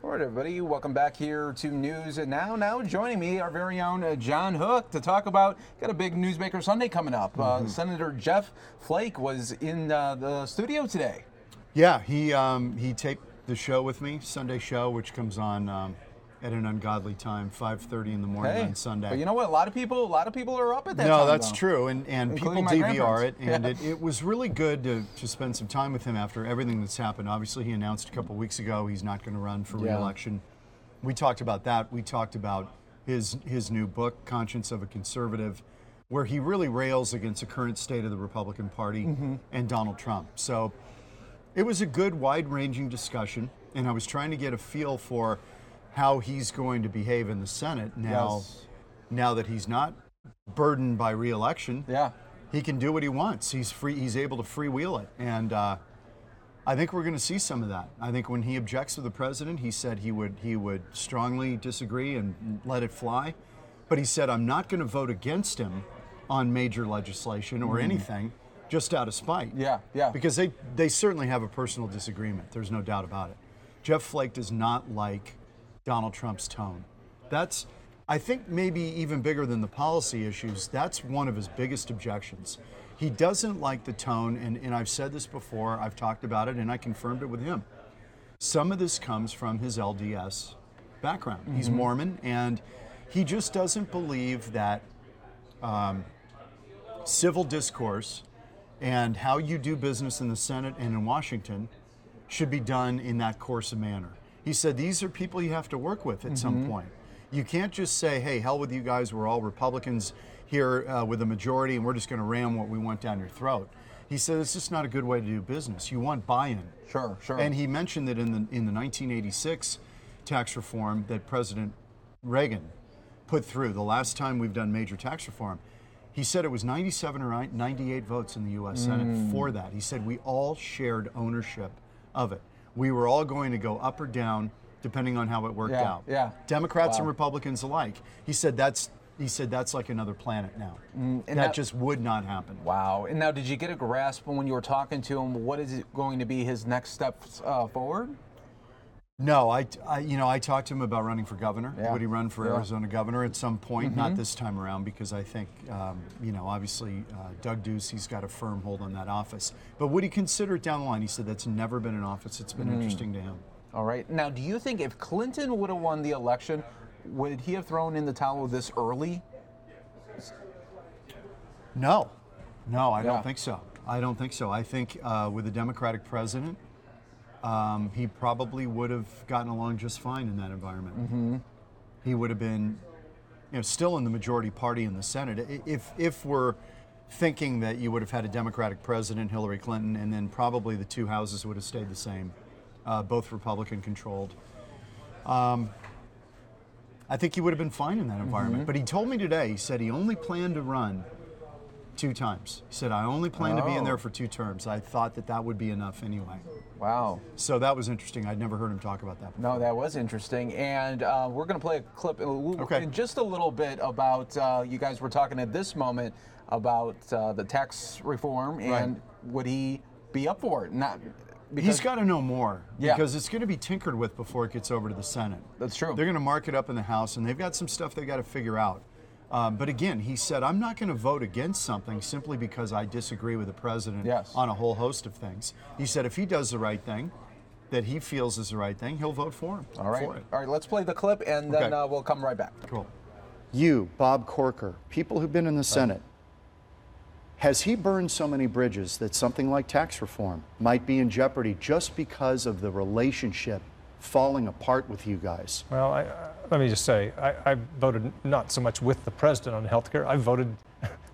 All right, everybody, welcome back here to News Now. Now joining me, our very own John Hook, to talk about, got a big Newsmaker Sunday coming up. Senator Jeff Flake was in the studio today. Yeah, he taped the show with me, Sunday show, which comes on at an ungodly time, 5:30 in the morning on Sunday. But you know what? A lot of people are up at that time. No, that's though. true, and people DVR it, and it was really good to spend some time with him after everything that's happened. Obviously, he announced a couple weeks ago he's not going to run for re-election. We talked about that. We talked about his new book, Conscience of a Conservative, where he really rails against the current state of the Republican Party and Donald Trump. So it was a good, wide-ranging discussion, and I was trying to get a feel for how he's going to behave in the Senate now that he's not burdened by re-election. He can do what he wants. He's free. He's able to freewheel it, and I think we're going to see some of that. I think when he objects to the president, he said he would strongly disagree and let it fly, but he said, I'm not going to vote against him on major legislation or anything, just out of spite. Because they certainly have a personal disagreement. There's no doubt about it. Jeff Flake does not like Donald Trump's tone. That's, I think, maybe even bigger than the policy issues. That's one of his biggest objections. He doesn't like the tone, and I've said this before, I've talked about it, and I confirmed it with him. Some of this comes from his LDS background. He's Mormon, and he just doesn't believe that civil discourse and how you do business in the Senate and in Washington should be done in that coarse a manner. He said, these are people you have to work with at some point. You can't just say, hey, hell with you guys, we're all Republicans here with a majority and we're just going to ram what we want down your throat. He said, it's just not a good way to do business. You want buy-in. Sure. And he mentioned that in the 1986 tax reform that President Reagan put through, the last time we've done major tax reform, he said it was 97 or 98 votes in the U.S. Senate for that. He said we all shared ownership of it. We were all going to go up or down depending on how it worked out. Democrats and Republicans alike. He said that's like another planet now. And that just would not happen. Wow. And now, did you get a grasp when you were talking to him? What is it going to be his next steps forward? No, I talked to him about running for governor. Would he run for Arizona governor at some point? Not this time around, because I think, obviously Doug Ducey's got a firm hold on that office. But would he consider it down the line? He said that's never been an office that's been interesting to him. All right. Now, do you think if Clinton would have won the election, would he have thrown in the towel this early? No, I don't think so. I think with a Democratic president, he probably would have gotten along just fine in that environment. He would have been, still in the majority party in the Senate. If we're thinking that you would have had a Democratic president, Hillary Clinton, and then probably the two houses would have stayed the same, both Republican controlled. I think he would have been fine in that environment. But he told me today, he said he only planned to run 2 times. He said, I only plan to be in there for 2 terms. I thought that that would be enough anyway. Wow. So that was interesting. I'd never heard him talk about that before. No, that was interesting. And we're going to play a clip in just a little bit about, you guys were talking at this moment about the tax reform, and would he be up for it? He's got to know more, because it's going to be tinkered with before it gets over to the Senate. That's true. They're going to mark it up in the House, and they've got some stuff they've got to figure out. But again, he said, I'm not going to vote against something simply because I disagree with the president on a whole host of things. He said if he does the right thing, that he feels is the right thing, he'll vote for him. All right. All right, let's play the clip, and then we'll come right back. Cool. You, Bob Corker, people who've been in the Senate, has he burned so many bridges that something like tax reform might be in jeopardy just because of the relationship falling apart with you guys? Well, let me just say, I voted not so much with the president on health care. I voted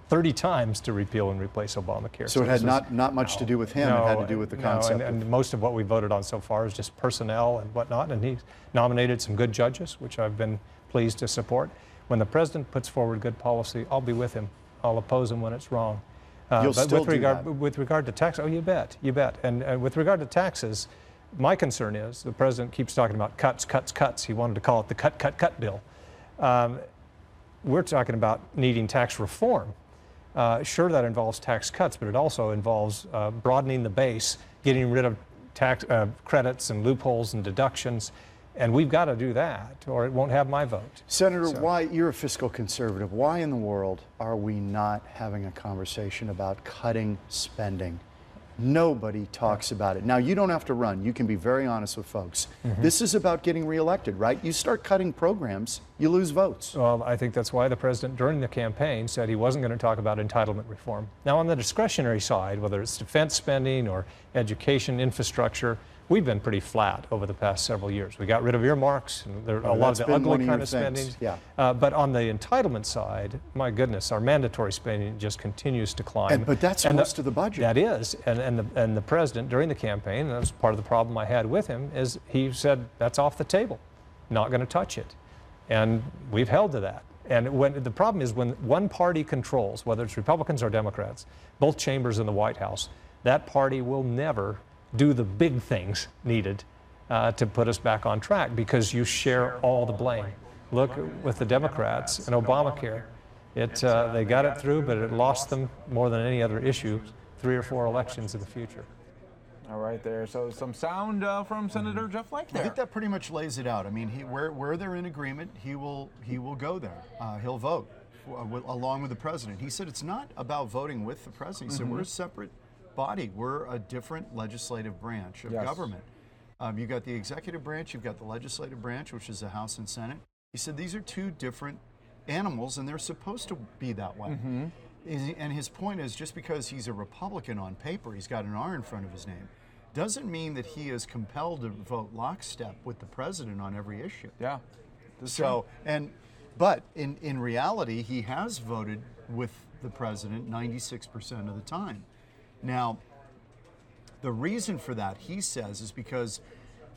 30 times to repeal and replace Obamacare. So it had not much to do with him. It had to do with the concept. And most of what we voted on so far is just personnel and whatnot. And he nominated some good judges, which I've been pleased to support. When the president puts forward good policy, I'll be with him. I'll oppose him when it's wrong. You'll but still with regard to tax, you bet. And with regard to taxes, my concern is the president keeps talking about cuts, cuts, cuts. He wanted to call it the cut bill. We're talking about needing tax reform. Sure, that involves tax cuts, but it also involves broadening the base, getting rid of tax credits and loopholes and deductions. And we've got to do that, or it won't have my vote. Senator, why, you're a fiscal conservative, why in the world are we not having a conversation about cutting spending? Nobody talks about it. Now, you don't have to run. You can be very honest with folks. This is about getting reelected, right? You start cutting programs, you lose votes. Well, I think that's why the president, during the campaign, said he wasn't going to talk about entitlement reform. Now, on the discretionary side, whether it's defense spending or education infrastructure, we've been pretty flat over the past several years. We got rid of earmarks, and there are a lot of the ugly kind of spending. But on the entitlement side, my goodness, our mandatory spending just continues to climb. But that's most of the budget. That is, and the president during the campaign, and that was part of the problem I had with him, is he said that's off the table, not going to touch it, and we've held to that. And when the problem is when one party controls, whether it's Republicans or Democrats, both chambers in the White House, that party will never do the big things needed to put us back on track, because you share all the blame. Look with the Democrats and Obamacare. They got it through, but it lost them more than any other issue 3 or 4 elections in the future. All right there. So some sound from Senator Jeff Flake there. I think that pretty much lays it out. I mean, where they're in agreement, he will go there. He'll vote along with the president. He said it's not about voting with the president. He said we're a separate body. We're a different legislative branch of government. You've got the executive branch, you've got the legislative branch, which is the House and Senate. He said these are 2 different animals, and they're supposed to be that way. And his point is, just because he's a Republican on paper, he's got an R in front of his name, doesn't mean that he is compelled to vote lockstep with the president on every issue. Yeah. But in reality, he has voted with the president 96% of the time. Now, the reason for that, he says, is because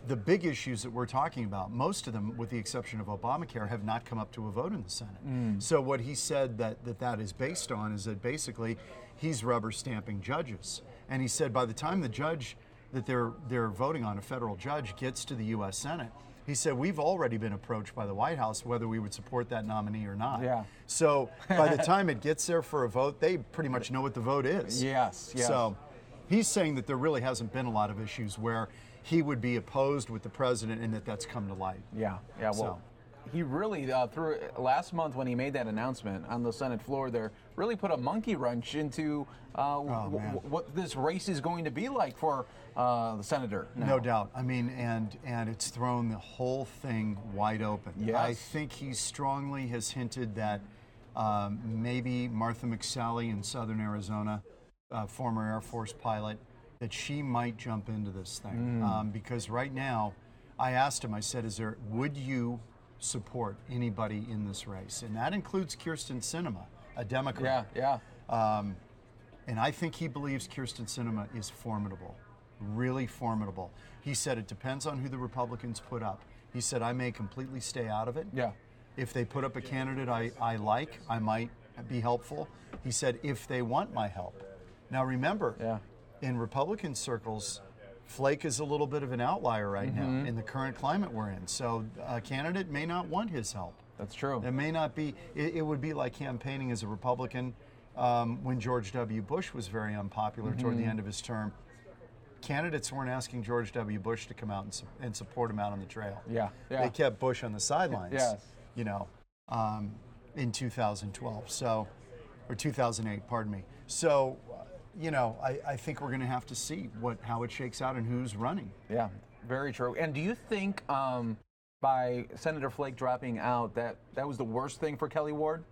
the big issues that we're talking about, most of them, with the exception of Obamacare, have not come up to a vote in the Senate. So what he said that is based on is that basically he's rubber stamping judges. And he said by the time the judge that they're voting on, a federal judge, gets to the U.S. Senate, he said, we've already been approached by the White House whether we would support that nominee or not. Yeah. So by the time it gets there for a vote, they pretty much know what the vote is. Yes. So he's saying that there really hasn't been a lot of issues where he would be opposed with the president and that's come to light. Yeah. Well, he really, through last month when he made that announcement on the Senate floor there, really put a monkey wrench into what this race is going to be like for the senator now. No doubt. I mean, and it's thrown the whole thing wide open. Yes. I think he strongly has hinted that maybe Martha McSally in southern Arizona, former Air Force pilot, that she might jump into this thing. Because right now, I asked him, I said, would you support anybody in this race? And that includes Kyrsten Sinema, a Democrat. Yeah. And I think he believes Kyrsten Sinema is formidable, really formidable. He said it depends on who the Republicans put up. He said, I may completely stay out of it. Yeah. If they put up a candidate I like, I might be helpful. He said, if they want my help. Now remember, in Republican circles, Flake is a little bit of an outlier right now in the current climate we're in. So a candidate may not want his help. That's true. It may not be, it would be like campaigning as a Republican when George W. Bush was very unpopular toward the end of his term. Candidates weren't asking George W. Bush to come out and support him out on the trail. They kept Bush on the sidelines, you know, in 2012, so, or 2008, pardon me. So, you know, I think we're going to have to see how it shakes out and who's running. Yeah, very true. And do you think by Senator Flake dropping out that was the worst thing for Kelly Ward?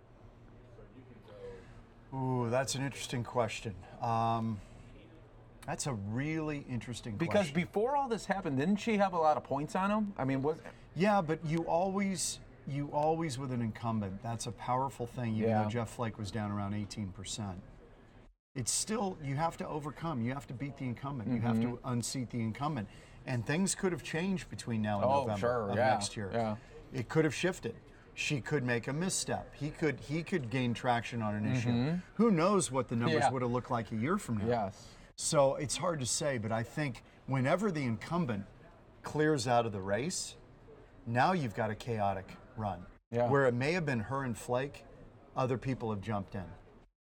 Ooh, that's an interesting question. That's a really interesting question. Because before all this happened, didn't she have a lot of points on him? I mean, yeah, but you always with an incumbent, that's a powerful thing, even though Jeff Flake was down around 18%. It's still, you have to overcome, you have to beat the incumbent, you have to unseat the incumbent. And things could have changed between now and November of next year. Yeah. It could have shifted. She could make a misstep. He could gain traction on an issue. Who knows what the numbers would have looked like a year from now? Yes. So it's hard to say, but I think whenever the incumbent clears out of the race, now you've got a chaotic run. Where it may have been her and Flake, other people have jumped in.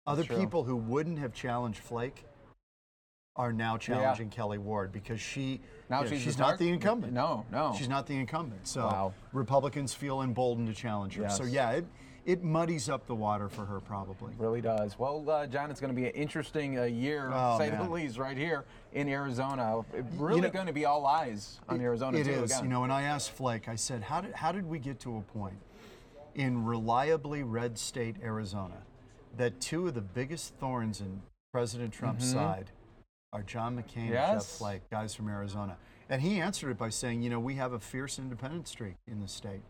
Other people who wouldn't have challenged Flake are now challenging Kelly Ward because she's not the incumbent. No. She's not the incumbent. So Republicans feel emboldened to challenge her. So yeah, it muddies up the water for her probably. Really does. Well, John, it's going to be an interesting year, to say the least, right here in Arizona. Really going to be all eyes on Arizona, It too. is. You know, when I asked Flake, I said, how did we get to a point in reliably red state Arizona that two of the biggest thorns in President Trump's side are John McCain and Jeff Flake, guys from Arizona? And he answered it by saying, you know, we have a fierce independent streak in the state.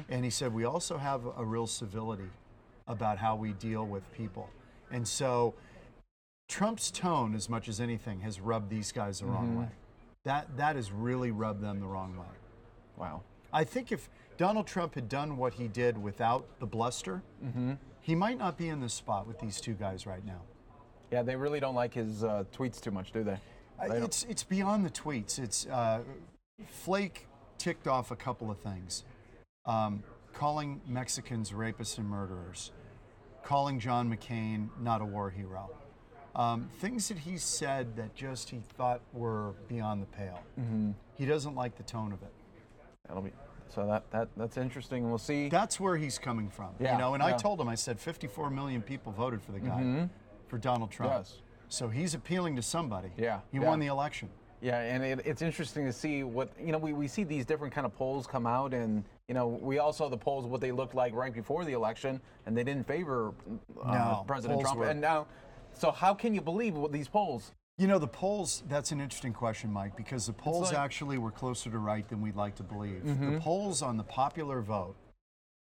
And he said, we also have a real civility about how we deal with people. And so Trump's tone, as much as anything, has rubbed these guys the wrong way. That has really rubbed them the wrong way. Wow. I think if Donald Trump had done what he did without the bluster, he might not be in this spot with these two guys right now. Yeah, they really don't like his tweets too much, do they? It's beyond the tweets. It's Flake ticked off a couple of things. Calling Mexicans rapists and murderers. Calling John McCain not a war hero. Things that he said that just he thought were beyond the pale. He doesn't like the tone of it. That'll be so that's interesting. We'll see. That's where he's coming from. Yeah, you know, and I told him, I said 54 million people voted for the guy, for Donald Trump. Yes. So he's appealing to somebody. Yeah. He won the election. Yeah, and it's interesting to see what, you know, we see these different kind of polls come out, and, you know, we all saw the polls, what they looked like right before the election, and they didn't favor President Trump. And now, so how can you believe what these polls? You know, the polls, that's an interesting question, Mike, because the polls actually were closer to right than we'd like to believe. The polls on the popular vote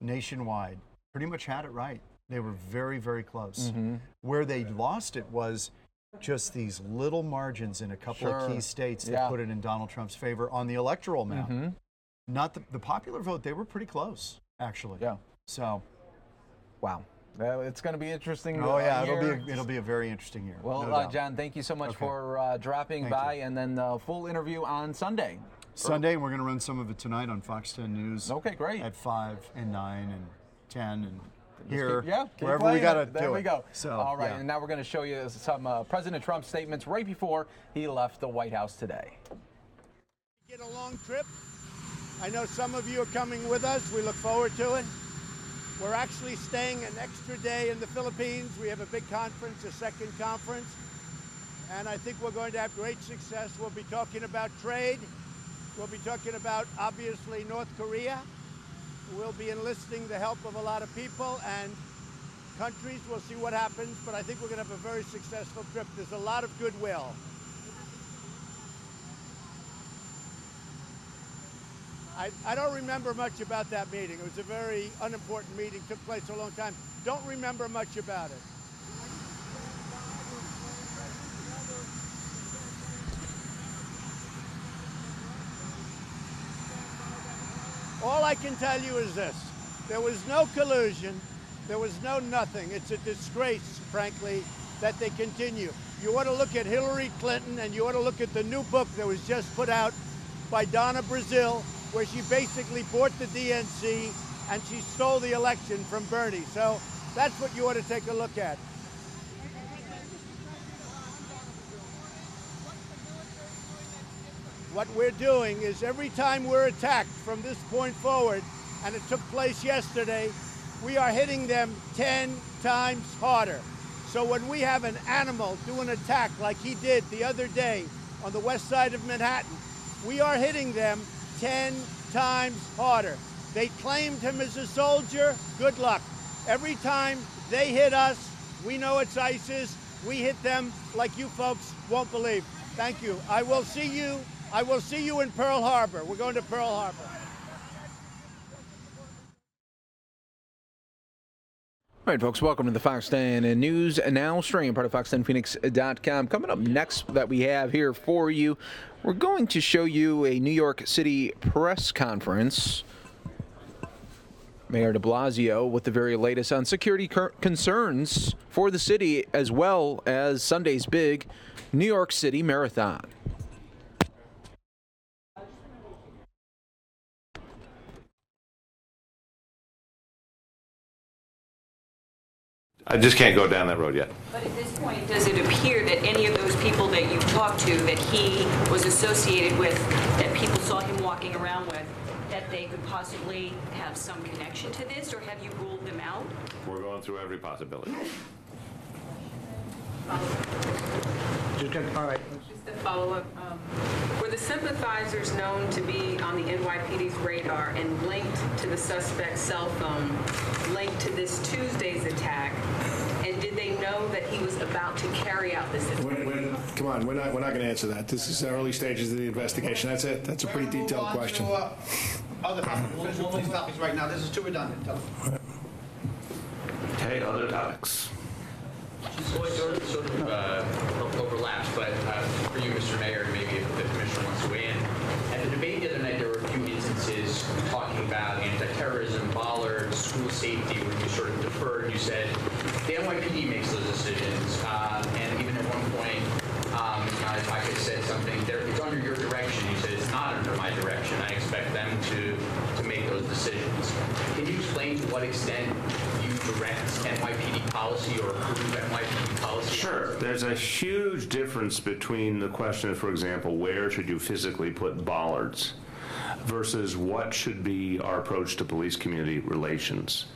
nationwide pretty much had it right. They were very, very close. Where they lost it was just these little margins in a couple of key states that put it in Donald Trump's favor on the electoral map. Not the popular vote, they were pretty close, actually. Yeah. So. Wow. It's going to be interesting. Oh yeah, it'll be a very interesting year. Well, no John, thank you so much for dropping by, and then the full interview on Sunday. Sunday, we're going to run some of it tonight on Fox 10 News. Okay, great. At 5 and 9 and 10 and here, keep wherever we got to do it. There we go. So, all right, and now we're going to show you some President Trump statements right before he left the White House today. Get a long trip. I know some of you are coming with us. We look forward to it. We're actually staying an extra day in the Philippines. We have a big conference, a second conference, and I think we're going to have great success. We'll be talking about trade. We'll be talking about, obviously, North Korea. We'll be enlisting the help of a lot of people and countries. We'll see what happens, but I think we're going to have a very successful trip. There's a lot of goodwill. I don't remember much about that meeting. It was a very unimportant meeting, took place a long time. Don't remember much about it. I can tell you is this. There was no collusion. There was no nothing. It's a disgrace, frankly, that they continue. You ought to look at Hillary Clinton, and you ought to look at the new book that was just put out by Donna Brazile, where she basically bought the DNC and she stole the election from Bernie. So that's what you ought to take a look at. What we're doing is every time we're attacked from this point forward, and it took place yesterday, we are hitting them 10 times harder. So when we have an animal do an attack like he did the other day on the west side of Manhattan, we are hitting them 10 times harder. They claimed him as a soldier. Good luck. Every time they hit us, we know it's ISIS. We hit them like you folks won't believe. Thank you. I will see you in Pearl Harbor. We're going to Pearl Harbor. All right, folks, welcome to the Fox 10 News Now stream, part of fox10phoenix.com. Coming up next that we have here for you, we're going to show you a New York City press conference. Mayor de Blasio with the very latest on security concerns for the city, as well as Sunday's big New York City Marathon. I just can't go down that road yet. But at this point, does it appear that any of those people that you've talked to that he was associated with, that people saw him walking around with, that they could possibly have some connection to this, or have you ruled them out? We're going through every possibility. All right. Just a follow-up. Were the sympathizers known to be on the NYPD's radar and linked to the suspect's cell phone, linked to this Tuesday's attack? And did they know that he was about to carry out this attack? Come on, we're not going to answer that. This is early stages of the investigation. That's it. That's a pretty detailed question. Other topics. We'll move topics right now. This is too redundant. Okay, other topics. So it sort of overlaps, but for you, Mr. Mayor, maybe if the commissioner wants to weigh in. At the debate the other night, there were a few instances talking about anti-terrorism, bollards, school safety, where you sort of deferred. You said the NYPD makes those decisions, and even at one point, if I could said something, it's under your direction. You said it's not under my direction. I expect them to make those decisions. Can you explain to what extent you direct NYPD policy or approve NYPD policy? Sure. There's a huge difference between the question of, for example, where should you physically put bollards versus what should be our approach to police-community relations.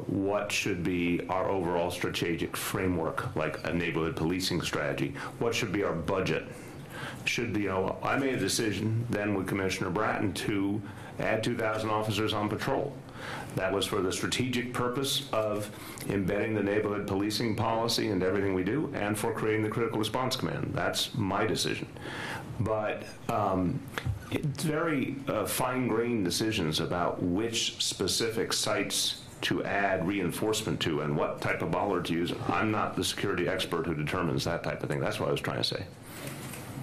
What should be our overall strategic framework, like a neighborhood policing strategy? What should be our budget? I made a decision then with Commissioner Bratton to add 2,000 officers on patrol. That was for the strategic purpose of embedding the neighborhood policing policy into everything we do, and for creating the Critical Response Command. That's my decision. But it's very fine-grained decisions about which specific sites to add reinforcement to and what type of bollard to use. I'm not the security expert who determines that type of thing. That's what I was trying to say.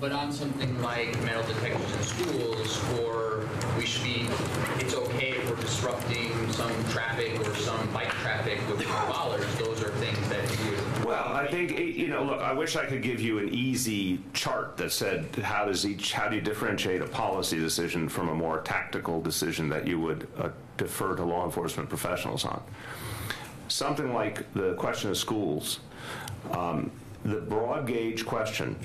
But on something like metal detectors in schools, or it's okay if we're disrupting some traffic or some bike traffic with bollards, those are things that you would... Well, I think, look, I wish I could give you an easy chart that said how do you differentiate a policy decision from a more tactical decision that you would defer to law enforcement professionals on. Something like the question of schools, the broad gauge question,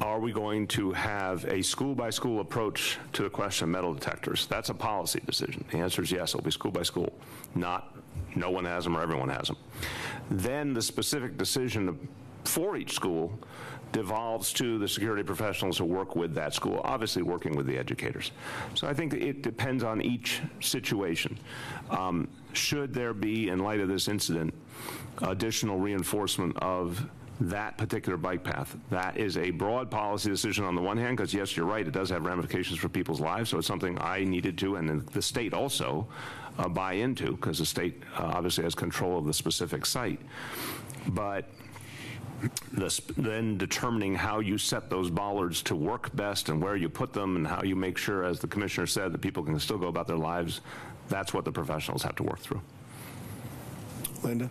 are we going to have a school-by-school approach to the question of metal detectors? That's a policy decision. The answer is yes, it'll be school by school, not no one has them or everyone has them. Then the specific decision for each school devolves to the security professionals who work with that school, obviously working with the educators. So I think that it depends on each situation. Should there be, in light of this incident, additional reinforcement of that particular bike path? That is a broad policy decision on the one hand, because yes, you're right, it does have ramifications for people's lives, so it's something I needed to, and the state also, buy into, because the state obviously has control of the specific site. But then determining how you set those bollards to work best and where you put them and how you make sure, as the commissioner said, that people can still go about their lives, that's what the professionals have to work through. Linda?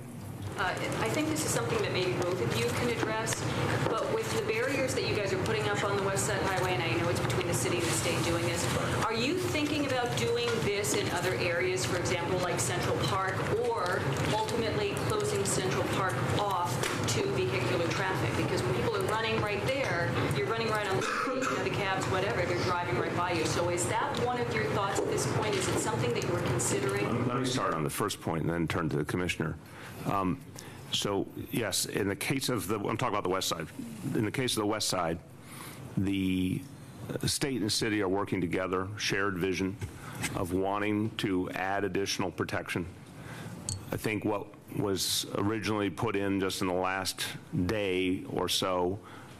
I think this is something that maybe both of you can address, but with the barriers that you guys are putting up on the West Side Highway, and I know it's between the city and the state doing this, are you thinking about doing this in other areas, for example, like Central Park, or ultimately closing Central Park off to vehicular traffic? Because when people are running right there, you're running right on the cabs, whatever, they're driving right by you. So is that one of your thoughts at this point? Is it something that you were considering? Let me start on the first point and then turn to the commissioner. So yes, in the case of I'm talking about the West Side. In the case of the West Side, the state and city are working together, shared vision of wanting to add additional protection. I think what was originally put in just in the last day or so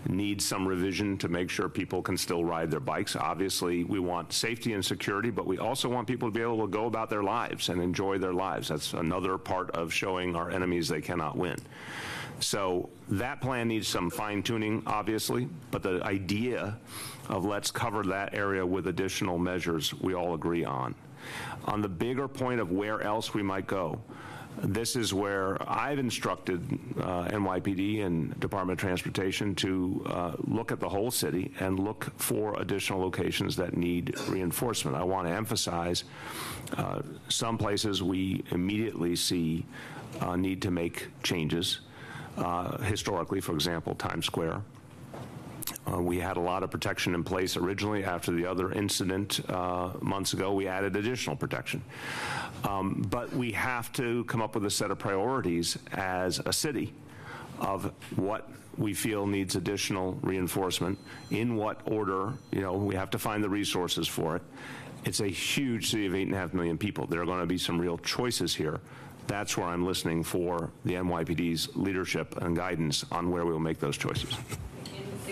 needs some revision to make sure people can still ride their bikes. Obviously, we want safety and security, but we also want people to be able to go about their lives and enjoy their lives. That's another part of showing our enemies they cannot win. So that plan needs some fine-tuning, obviously, but the idea of let's cover that area with additional measures we all agree on. On the bigger point of where else we might go, this is where I've instructed NYPD and Department of Transportation to look at the whole city and look for additional locations that need reinforcement. I want to emphasize some places we immediately see need to make changes. Historically, for example, Times Square. We had a lot of protection in place originally. After the other incident months ago, we added additional protection. But we have to come up with a set of priorities as a city of what we feel needs additional reinforcement, in what order. You know, we have to find the resources for it. It's a huge city of 8.5 million people. There are going to be some real choices here. That's where I'm listening for the NYPD's leadership and guidance on where we will make those choices.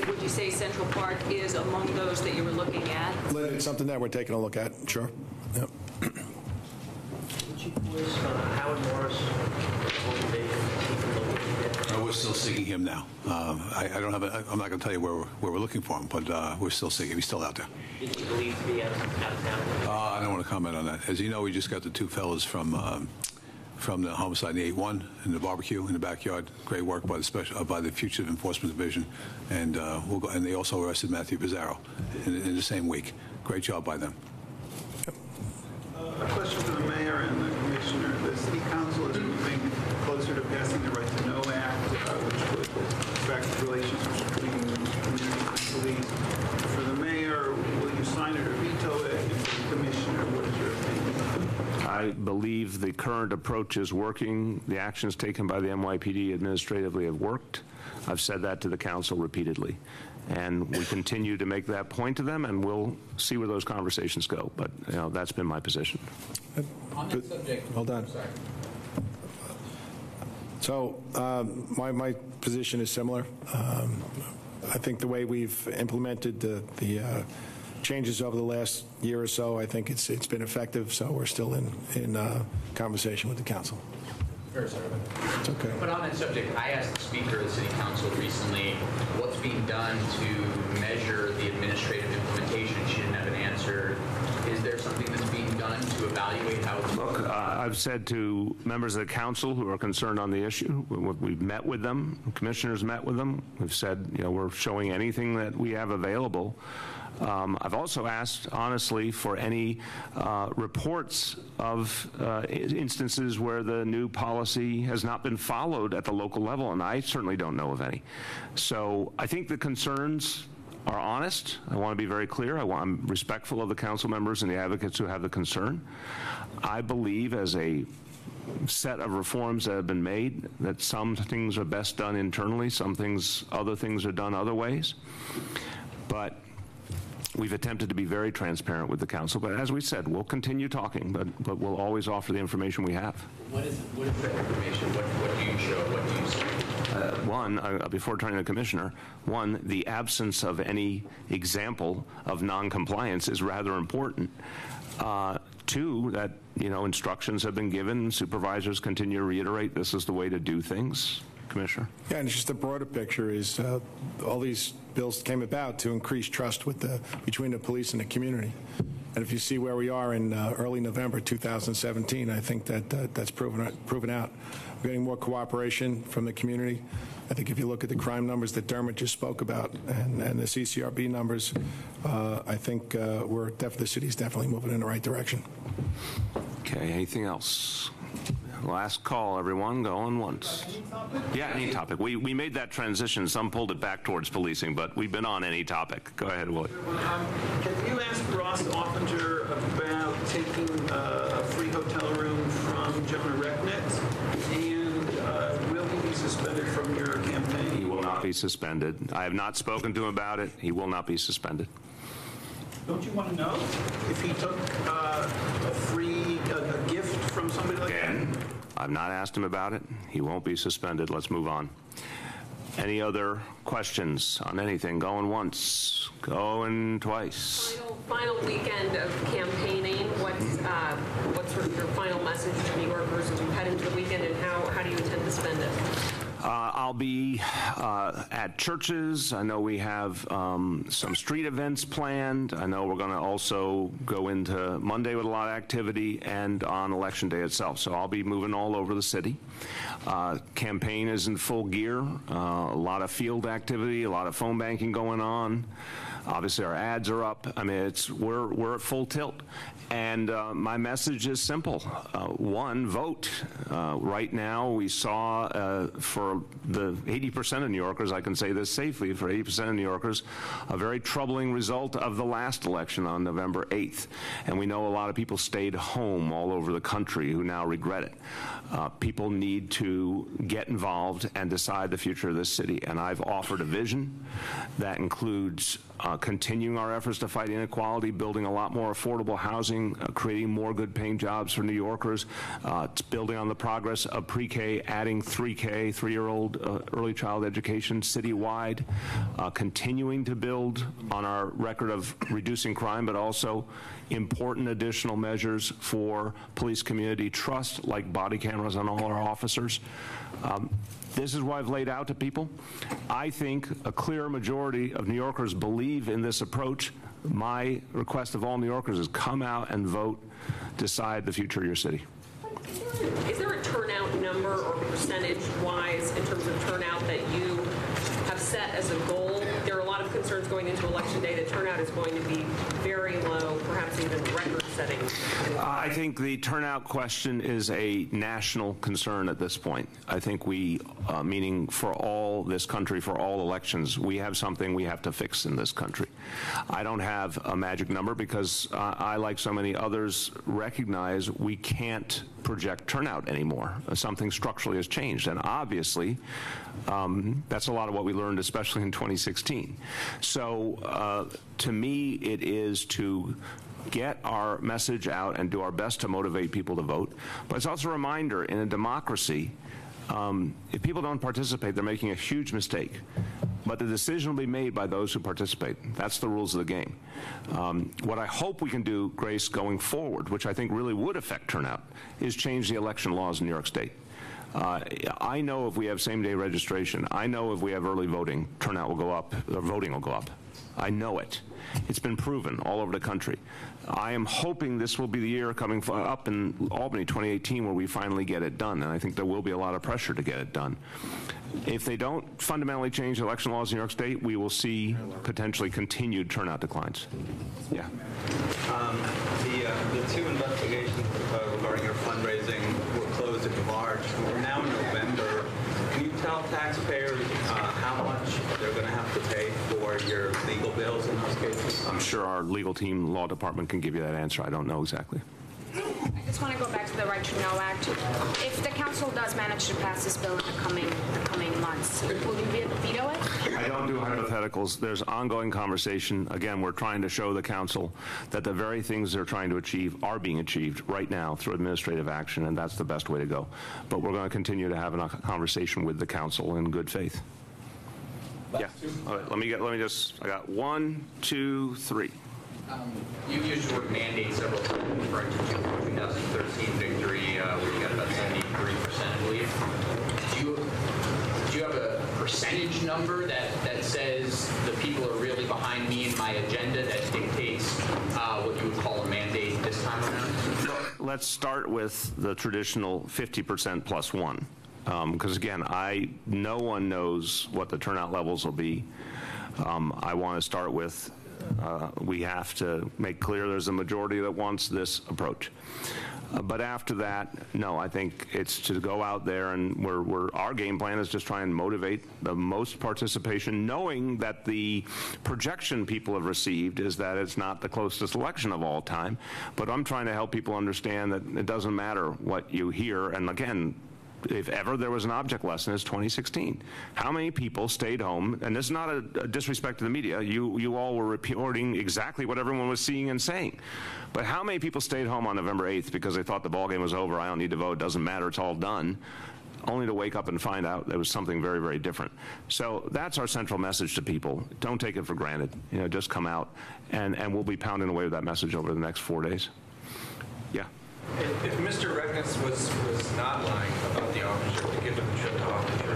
Would you say Central Park is among those that you were looking at? It's something that we're taking a look at, sure. Yep. Howard Morris. We're still seeking him now. I don't have. I'm not going to tell you where we're looking for him, but we're still seeking him. He's still out there. Is he believed to be out of town? I don't want to comment on that. As you know, we just got the two fellas from the homicide in the 8-1 in the barbecue in the backyard. Great work by the Fugitive Enforcement Division, and we'll go. And they also arrested Matthew Pizarro in the same week. Great job by them. A question for the mayor and the commissioner. The city council is moving closer to passing the Right to Know Act, which would affect relationships between community and police. For the mayor, will you sign it or veto it? And for the commissioner, what is your opinion? I believe the current approach is working. The actions taken by the NYPD administratively have worked. I've said that to the council repeatedly. And we continue to make that point to them, and we'll see where those conversations go. But you know, that's been my position. On that subject, hold on. Sorry. So my position is similar. I think the way we've implemented the changes over the last year or so, I think it's been effective. So we're still in conversation with the council. Very sorry about that. It's okay. But on that subject, I asked the Speaker of the City Council recently what's being done to measure the administrative implementation. She didn't have an answer. Is there something that's being done to evaluate how it's Look, I've said to members of the council who are concerned on the issue, we've met with them, commissioners met with them. We've said, you know, we're showing anything that we have available. I've also asked, honestly, for any reports of instances where the new policy has not been followed at the local level, and I certainly don't know of any. So I think the concerns are honest. I want to be very clear. I'm respectful of the council members and the advocates who have the concern. I believe, as a set of reforms that have been made, that some things are best done internally, other things are done other ways. But we've attempted to be very transparent with the council, but as we said, we'll continue talking, but we'll always offer the information we have. What is that information? What do you show? What do you say? Before turning to the commissioner, the absence of any example of non-compliance is rather important. Two, that instructions have been given, supervisors continue to reiterate this is the way to do things. Commissioner. Yeah, and just the broader picture is all these bills came about to increase trust between the police and the community. And if you see where we are in early November 2017, I think that's proven out. We're getting more cooperation from the community. I think if you look at the crime numbers that Dermot just spoke about and the CCRB numbers, I think the city's definitely moving in the right direction. Okay, anything else? Last call, everyone. Going once. Yeah, any topic. We made that transition. Some pulled it back towards policing, but we've been on any topic. Go ahead, Willie. Can you ask Ross Offinger about taking a free hotel room from Jonah Recknitz? And will he be suspended from your campaign? He will not be suspended. I have not spoken to him about it. He will not be suspended. Don't you want to know if he took a gift from somebody like that? I've not asked him about it. He won't be suspended. Let's move on. Any other questions on anything? Going once, going twice. Final weekend of campaigning. What's sort of your final message to New Yorkers as you head into the weekend, and how do you intend to spend it? I'll be at churches. I know we have some street events planned. I know we're going to also go into Monday with a lot of activity and on Election Day itself. So I'll be moving all over the city. Campaign is in full gear. A lot of field activity, a lot of phone banking going on. Obviously, our ads are up. I mean, we're at full tilt. And my message is simple. One, vote. Right now, we saw for the 80% of New Yorkers, I can say this safely, for 80% of New Yorkers, a very troubling result of the last election on November 8th. And we know a lot of people stayed home all over the country who now regret it. People need to get involved and decide the future of this city. And I've offered a vision that includes continuing our efforts to fight inequality, building a lot more affordable housing, creating more good-paying jobs for New Yorkers, building on the progress of pre-K, adding 3K, three-year-old early child education citywide, continuing to build on our record of reducing crime, but also important additional measures for police community trust, like body cameras on all our officers. This is what I've laid out to people. I think a clear majority of New Yorkers believe in this approach. My request of all New Yorkers is come out and vote, decide the future of your city. Is there a turnout number or percentage-wise in terms of turnout that you have set as a goal? There are a lot of concerns going into Election Day that turnout is going to be very low, perhaps even record-setting. I think the turnout question is a national concern at this point. I think we, meaning for all this country, for all elections, we have something we have to fix in this country. I don't have a magic number because I, like so many others, recognize we can't project turnout anymore. Something structurally has changed, and obviously that's a lot of what we learned, especially in 2016. So to me, it is to get our message out and do our best to motivate people to vote. But it's also a reminder, in a democracy, if people don't participate, they're making a huge mistake. But the decision will be made by those who participate. That's the rules of the game. What I hope we can do, Grace, going forward, which I think really would affect turnout, is change the election laws in New York State. I know if we have same-day registration, I know if we have early voting, turnout will go up, or voting will go up. I know it. It's been proven all over the country. I am hoping this will be the year coming up in Albany 2018 where we finally get it done, and I think there will be a lot of pressure to get it done. If they don't fundamentally change election laws in New York State, we will see potentially continued turnout declines. Yeah. The two investigations regarding your fundraising were closed in March. We're now in November. Can you tell taxpayers how much they're going to have to pay for your legal bills in those cases? I'm sure our legal team, law department, can give you that answer. I don't know exactly. I just want to go back to the Right to Know Act. If the council does manage to pass this bill in the coming months, will you veto it? I don't do hypotheticals. There's ongoing conversation. Again, we're trying to show the council that the very things they're trying to achieve are being achieved right now through administrative action, and that's the best way to go. But we're going to continue to have a conversation with the council in good faith. Yeah. All right. Let me just. I got 1, 2, 3. You used the word mandate several times, referring to 2013 victory, where you got about 73%, I believe. percentage number that says the people are really behind me and my agenda that dictates what you would call a mandate this time around? Let's start with the traditional 50% plus one. Because again, no one knows what the turnout levels will be. I want to start with we have to make clear there's a majority that wants this approach. But after that, no, I think it's to go out there and our game plan is just try and motivate the most participation, knowing that the projection people have received is that it's not the closest election of all time. But I'm trying to help people understand that it doesn't matter what you hear. And again, if ever there was an object lesson, it's 2016. How many people stayed home? And this is not a disrespect to the media. You all were reporting exactly what everyone was seeing and saying. But how many people stayed home on November 8th because they thought the ballgame was over, I don't need to vote, doesn't matter, it's all done, only to wake up and find out there was something very, very different. So that's our central message to people. Don't take it for granted. Just come out, and we'll be pounding away with that message over the next 4 days. Yeah. If Mr. Reckness was not lying about the officer, to give him the trip to officer,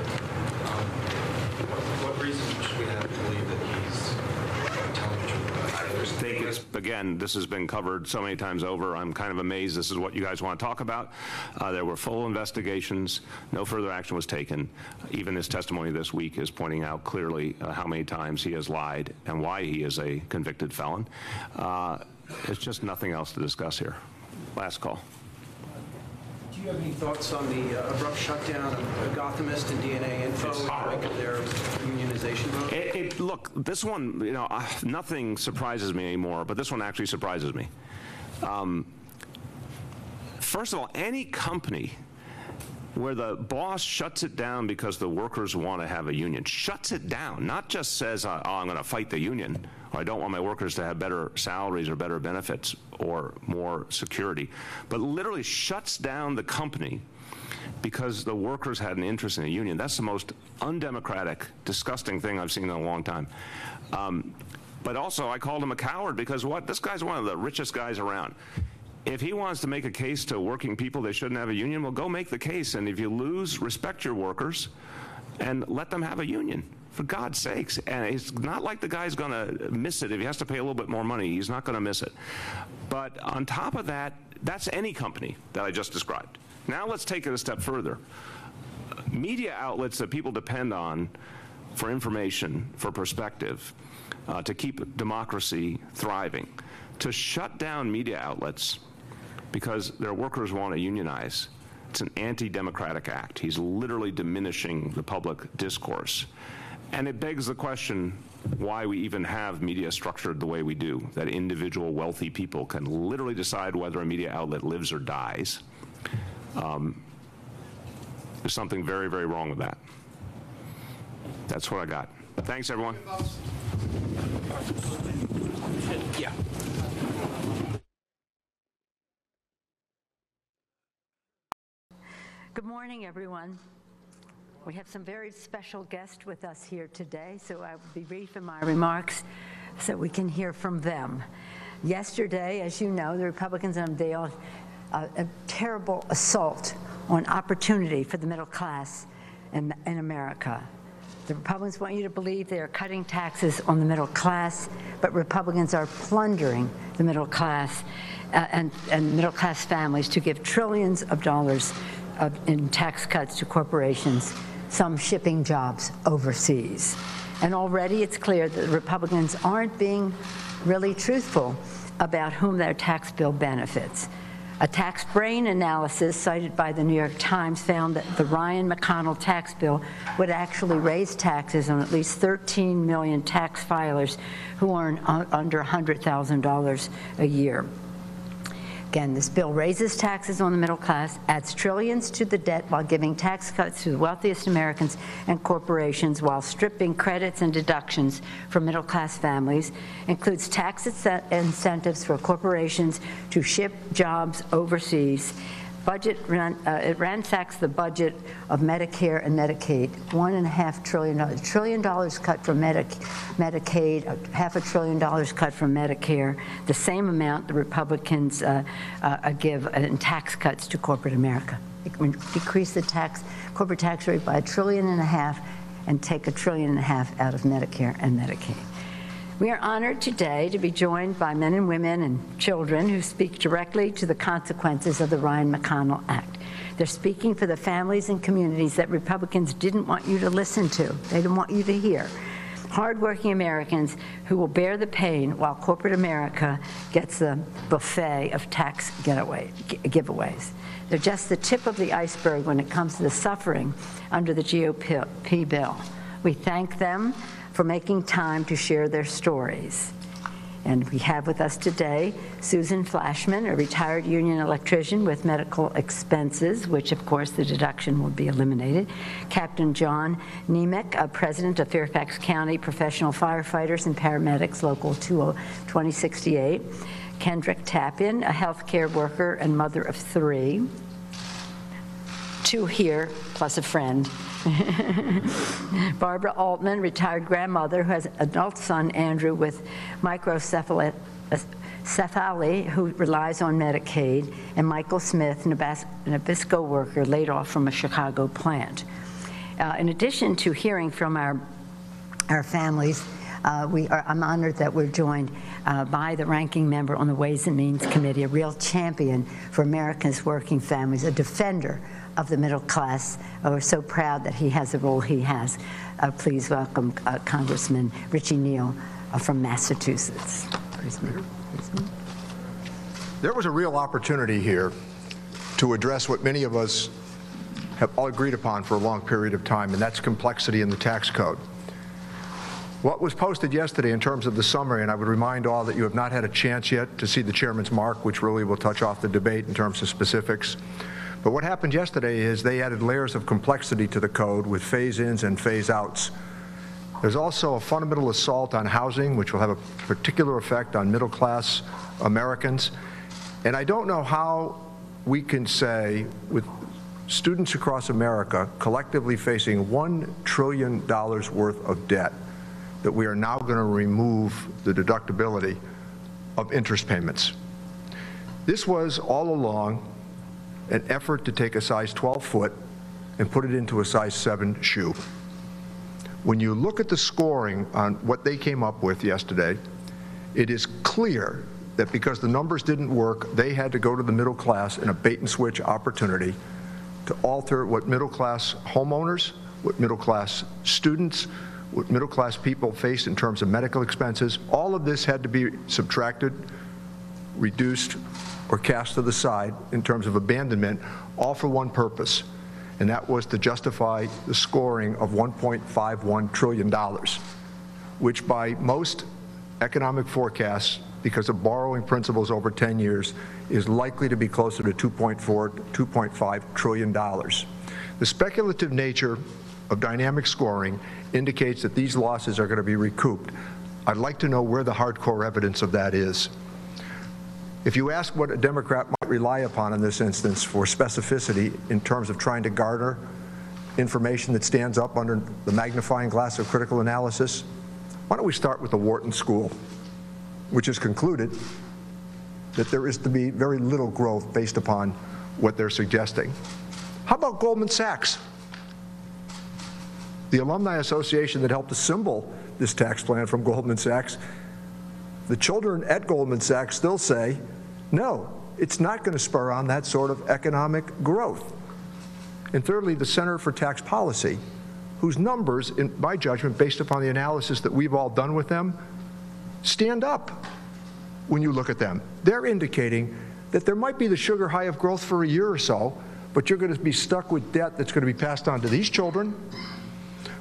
what reason should we have to believe that he's telling the truth about it? I just think it's, again, this has been covered so many times over. I'm kind of amazed this is what you guys want to talk about. There were full investigations. No further action was taken. Even his testimony this week is pointing out clearly how many times he has lied and why he is a convicted felon. It's just nothing else to discuss here. Last call. Do you have any thoughts on the abrupt shutdown of Gothamist and DNA Info of their unionization vote? Look, this one, nothing surprises me anymore, but this one actually surprises me. First of all, any company where the boss shuts it down because the workers want to have a union, shuts it down, not just says, oh, I'm going to fight the union, or I don't want my workers to have better salaries or better benefits or more security, but literally shuts down the company because the workers had an interest in a union. That's the most undemocratic, disgusting thing I've seen in a long time. But also, I called him a coward because what? This guy's one of the richest guys around. If he wants to make a case to working people they shouldn't have a union, well, go make the case. And if you lose, respect your workers and let them have a union, for God's sakes. And it's not like the guy's going to miss it. If he has to pay a little bit more money, he's not going to miss it. But on top of that, that's any company that I just described. Now let's take it a step further. Media outlets that people depend on for information, for perspective, to keep democracy thriving, to shut down media outlets because their workers want to unionize. It's an anti-democratic act. He's literally diminishing the public discourse. And it begs the question why we even have media structured the way we do, that individual wealthy people can literally decide whether a media outlet lives or dies. There's something very, very wrong with that. That's what I got. Thanks, everyone. Yeah. Good morning, everyone. We have some very special guests with us here today, so I will be brief in my remarks so we can hear from them. Yesterday, as you know, the Republicans unveiled a terrible assault on opportunity for the middle class in America. The Republicans want you to believe they are cutting taxes on the middle class, but Republicans are plundering the middle class and middle class families to give trillions of dollars in tax cuts to corporations, some shipping jobs overseas. And already it's clear that the Republicans aren't being really truthful about whom their tax bill benefits. A tax brain analysis cited by the New York Times found that the Ryan McConnell tax bill would actually raise taxes on at least 13 million tax filers who earn under $100,000 a year. Again, this bill raises taxes on the middle class, adds trillions to the debt while giving tax cuts to the wealthiest Americans and corporations while stripping credits and deductions from middle class families, includes tax incentives for corporations to ship jobs overseas. It ransacks the budget of Medicare and Medicaid, $1.5 trillion, $1 trillion cut from Medicaid, $500 billion cut from Medicare, the same amount the Republicans give in tax cuts to corporate America. It decreased the corporate tax rate by $1.5 trillion and take $1.5 trillion out of Medicare and Medicaid. We are honored today to be joined by men and women and children who speak directly to the consequences of the Ryan McConnell Act. They're speaking for the families and communities that Republicans didn't want you to listen to. They didn't want you to hear. Hardworking Americans who will bear the pain while corporate America gets the buffet of tax giveaways. They're just the tip of the iceberg when it comes to the suffering under the GOP bill. We thank them for making time to share their stories. And we have with us today Susan Flashman, a retired union electrician with medical expenses, which of course the deduction will be eliminated. Captain John Nemec, a president of Fairfax County Professional Firefighters and Paramedics, Local 2068. Kendrick Tappan, a healthcare worker and mother of 3. 2 here, plus a friend. Barbara Altman, retired grandmother who has an adult son, Andrew, with microcephaly, who relies on Medicaid, and Michael Smith, an Nabisco worker laid off from a Chicago plant. In addition to hearing from our families, I'm honored that we're joined by the ranking member on the Ways and Means Committee, a real champion for America's working families, a defender of the middle class. We're so proud that he has the role he has. Please welcome Congressman Richie Neal from Massachusetts. There was a real opportunity here to address what many of us have all agreed upon for a long period of time, and that's complexity in the tax code. What was posted yesterday in terms of the summary, and I would remind all that you have not had a chance yet to see the chairman's mark, which really will touch off the debate in terms of specifics. But what happened yesterday is they added layers of complexity to the code with phase-ins and phase-outs. There's also a fundamental assault on housing, which will have a particular effect on middle-class Americans. And I don't know how we can say, with students across America collectively facing $1 trillion worth of debt, that we are now going to remove the deductibility of interest payments. This was all along an effort to take a size 12 foot and put it into a size 7 shoe. When you look at the scoring on what they came up with yesterday, it is clear that because the numbers didn't work, they had to go to the middle class in a bait and switch opportunity to alter what middle class homeowners, what middle class students, what middle class people face in terms of medical expenses. All of this had to be subtracted, reduced, or cast to the side in terms of abandonment, all for one purpose, and that was to justify the scoring of $1.51 trillion, which by most economic forecasts, because of borrowing principles over 10 years, is likely to be closer to $2.4 to $2.5 trillion. The speculative nature of dynamic scoring indicates that these losses are going to be recouped. I'd like to know where the hardcore evidence of that is. If you ask what a Democrat might rely upon in this instance for specificity in terms of trying to garner information that stands up under the magnifying glass of critical analysis, why don't we start with the Wharton School, which has concluded that there is to be very little growth based upon what they're suggesting. How about Goldman Sachs? The Alumni Association that helped assemble this tax plan from Goldman Sachs, the children at Goldman Sachs still say, no, it's not going to spur on that sort of economic growth. And thirdly, the Center for Tax Policy, whose numbers, in my judgment, based upon the analysis that we've all done with them, stand up when you look at them. They're indicating that there might be the sugar high of growth for a year or so, but you're going to be stuck with debt that's going to be passed on to these children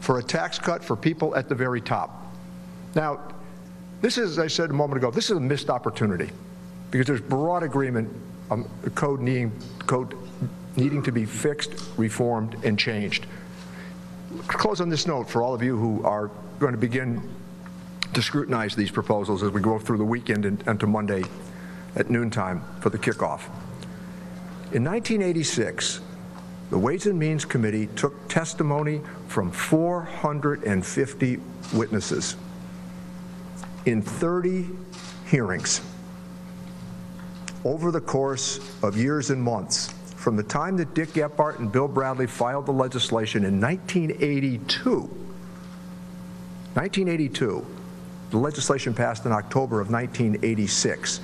for a tax cut for people at the very top. Now, this is, as I said a moment ago, this is a missed opportunity because there's broad agreement on the code needing to be fixed, reformed, and changed. I'll close on this note for all of you who are going to begin to scrutinize these proposals as we go through the weekend and to Monday at noontime for the kickoff. In 1986, the Ways and Means Committee took testimony from 450 witnesses in 30 hearings over the course of years and months. From the time that Dick Gephardt and Bill Bradley filed the legislation in 1982 1982, the legislation passed in October of 1986,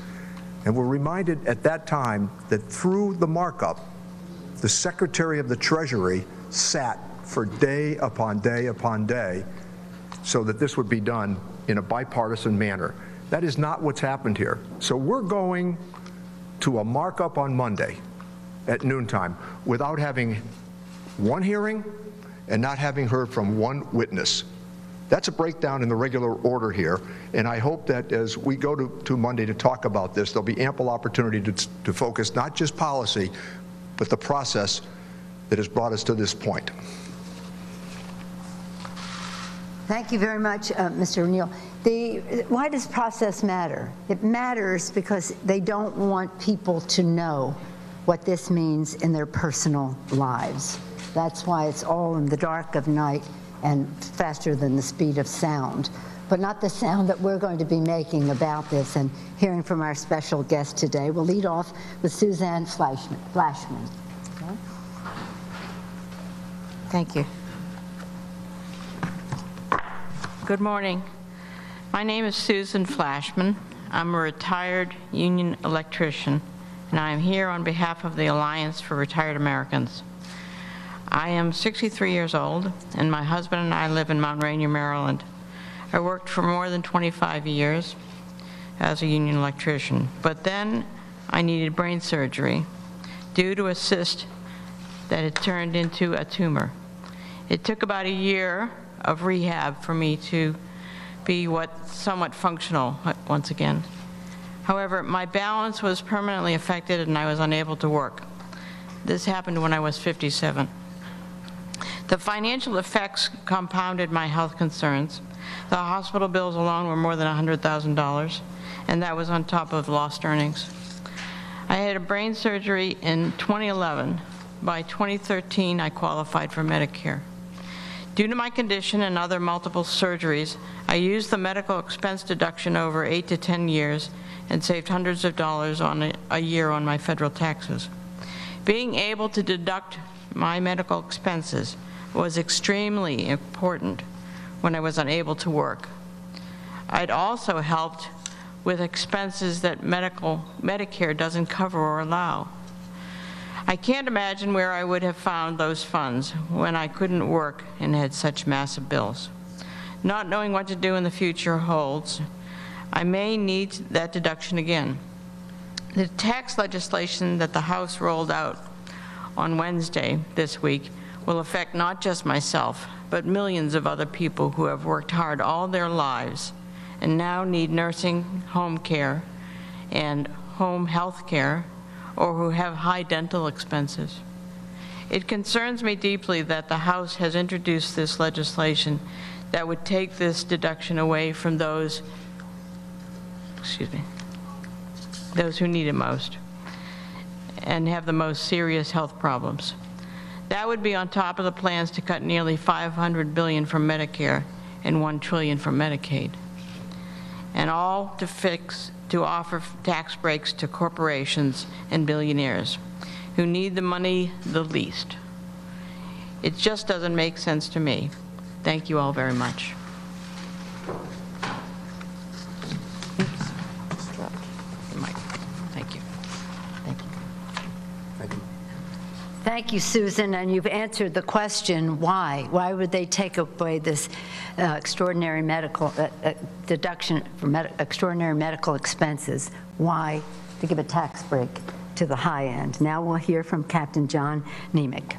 and we're reminded at that time that through the markup, the Secretary of the Treasury sat for day upon day upon day so that this would be done in a bipartisan manner. That is not what's happened here. So we're going to a markup on Monday at noontime without having one hearing and not having heard from one witness. That's a breakdown in the regular order here, and I hope that as we go to Monday to talk about this, there'll be ample opportunity to focus not just policy, but the process that has brought us to this point. Thank you very much, Mr. O'Neill. Why does process matter? It matters because they don't want people to know what this means in their personal lives. That's why it's all in the dark of night and faster than the speed of sound, but not the sound that we're going to be making about this and hearing from our special guest today. We'll lead off with Suzanne Flashman. Okay. Thank you. Good morning. My name is Susan Flashman. I'm a retired union electrician, and I am here on behalf of the Alliance for Retired Americans. I am 63 years old, and my husband and I live in Mount Rainier, Maryland. I worked for more than 25 years as a union electrician, but then I needed brain surgery due to a cyst that had turned into a tumor. It took about a year of rehab for me to be somewhat functional once again. However, my balance was permanently affected and I was unable to work. This happened when I was 57. The financial effects compounded my health concerns. The hospital bills alone were more than $100,000, and that was on top of lost earnings. I had a brain surgery in 2011. By 2013, I qualified for Medicare. Due to my condition and other multiple surgeries, I used the medical expense deduction over 8 to 10 years and saved hundreds of dollars a year on my federal taxes. Being able to deduct my medical expenses was extremely important when I was unable to work. I'd also helped with expenses that Medicare doesn't cover or allow. I can't imagine where I would have found those funds when I couldn't work and had such massive bills. Not knowing what to do in the future holds, I may need that deduction again. The tax legislation that the House rolled out on Wednesday this week will affect not just myself, but millions of other people who have worked hard all their lives and now need nursing home care and home health care, or who have high dental expenses. It concerns me deeply that the House has introduced this legislation that would take this deduction away from those who need it most and have the most serious health problems. That would be on top of the plans to cut nearly $500 billion from Medicare and $1 trillion from Medicaid, and all to offer tax breaks to corporations and billionaires who need the money the least. It just doesn't make sense to me. Thank you all very much. Thank you. Thank you. Thank you. Thank you, Susan, and you've answered the question, why? Why would they take away this extraordinary medical deduction for extraordinary medical expenses? Why? To give a tax break to the high end. Now we'll hear from Captain John Nemec.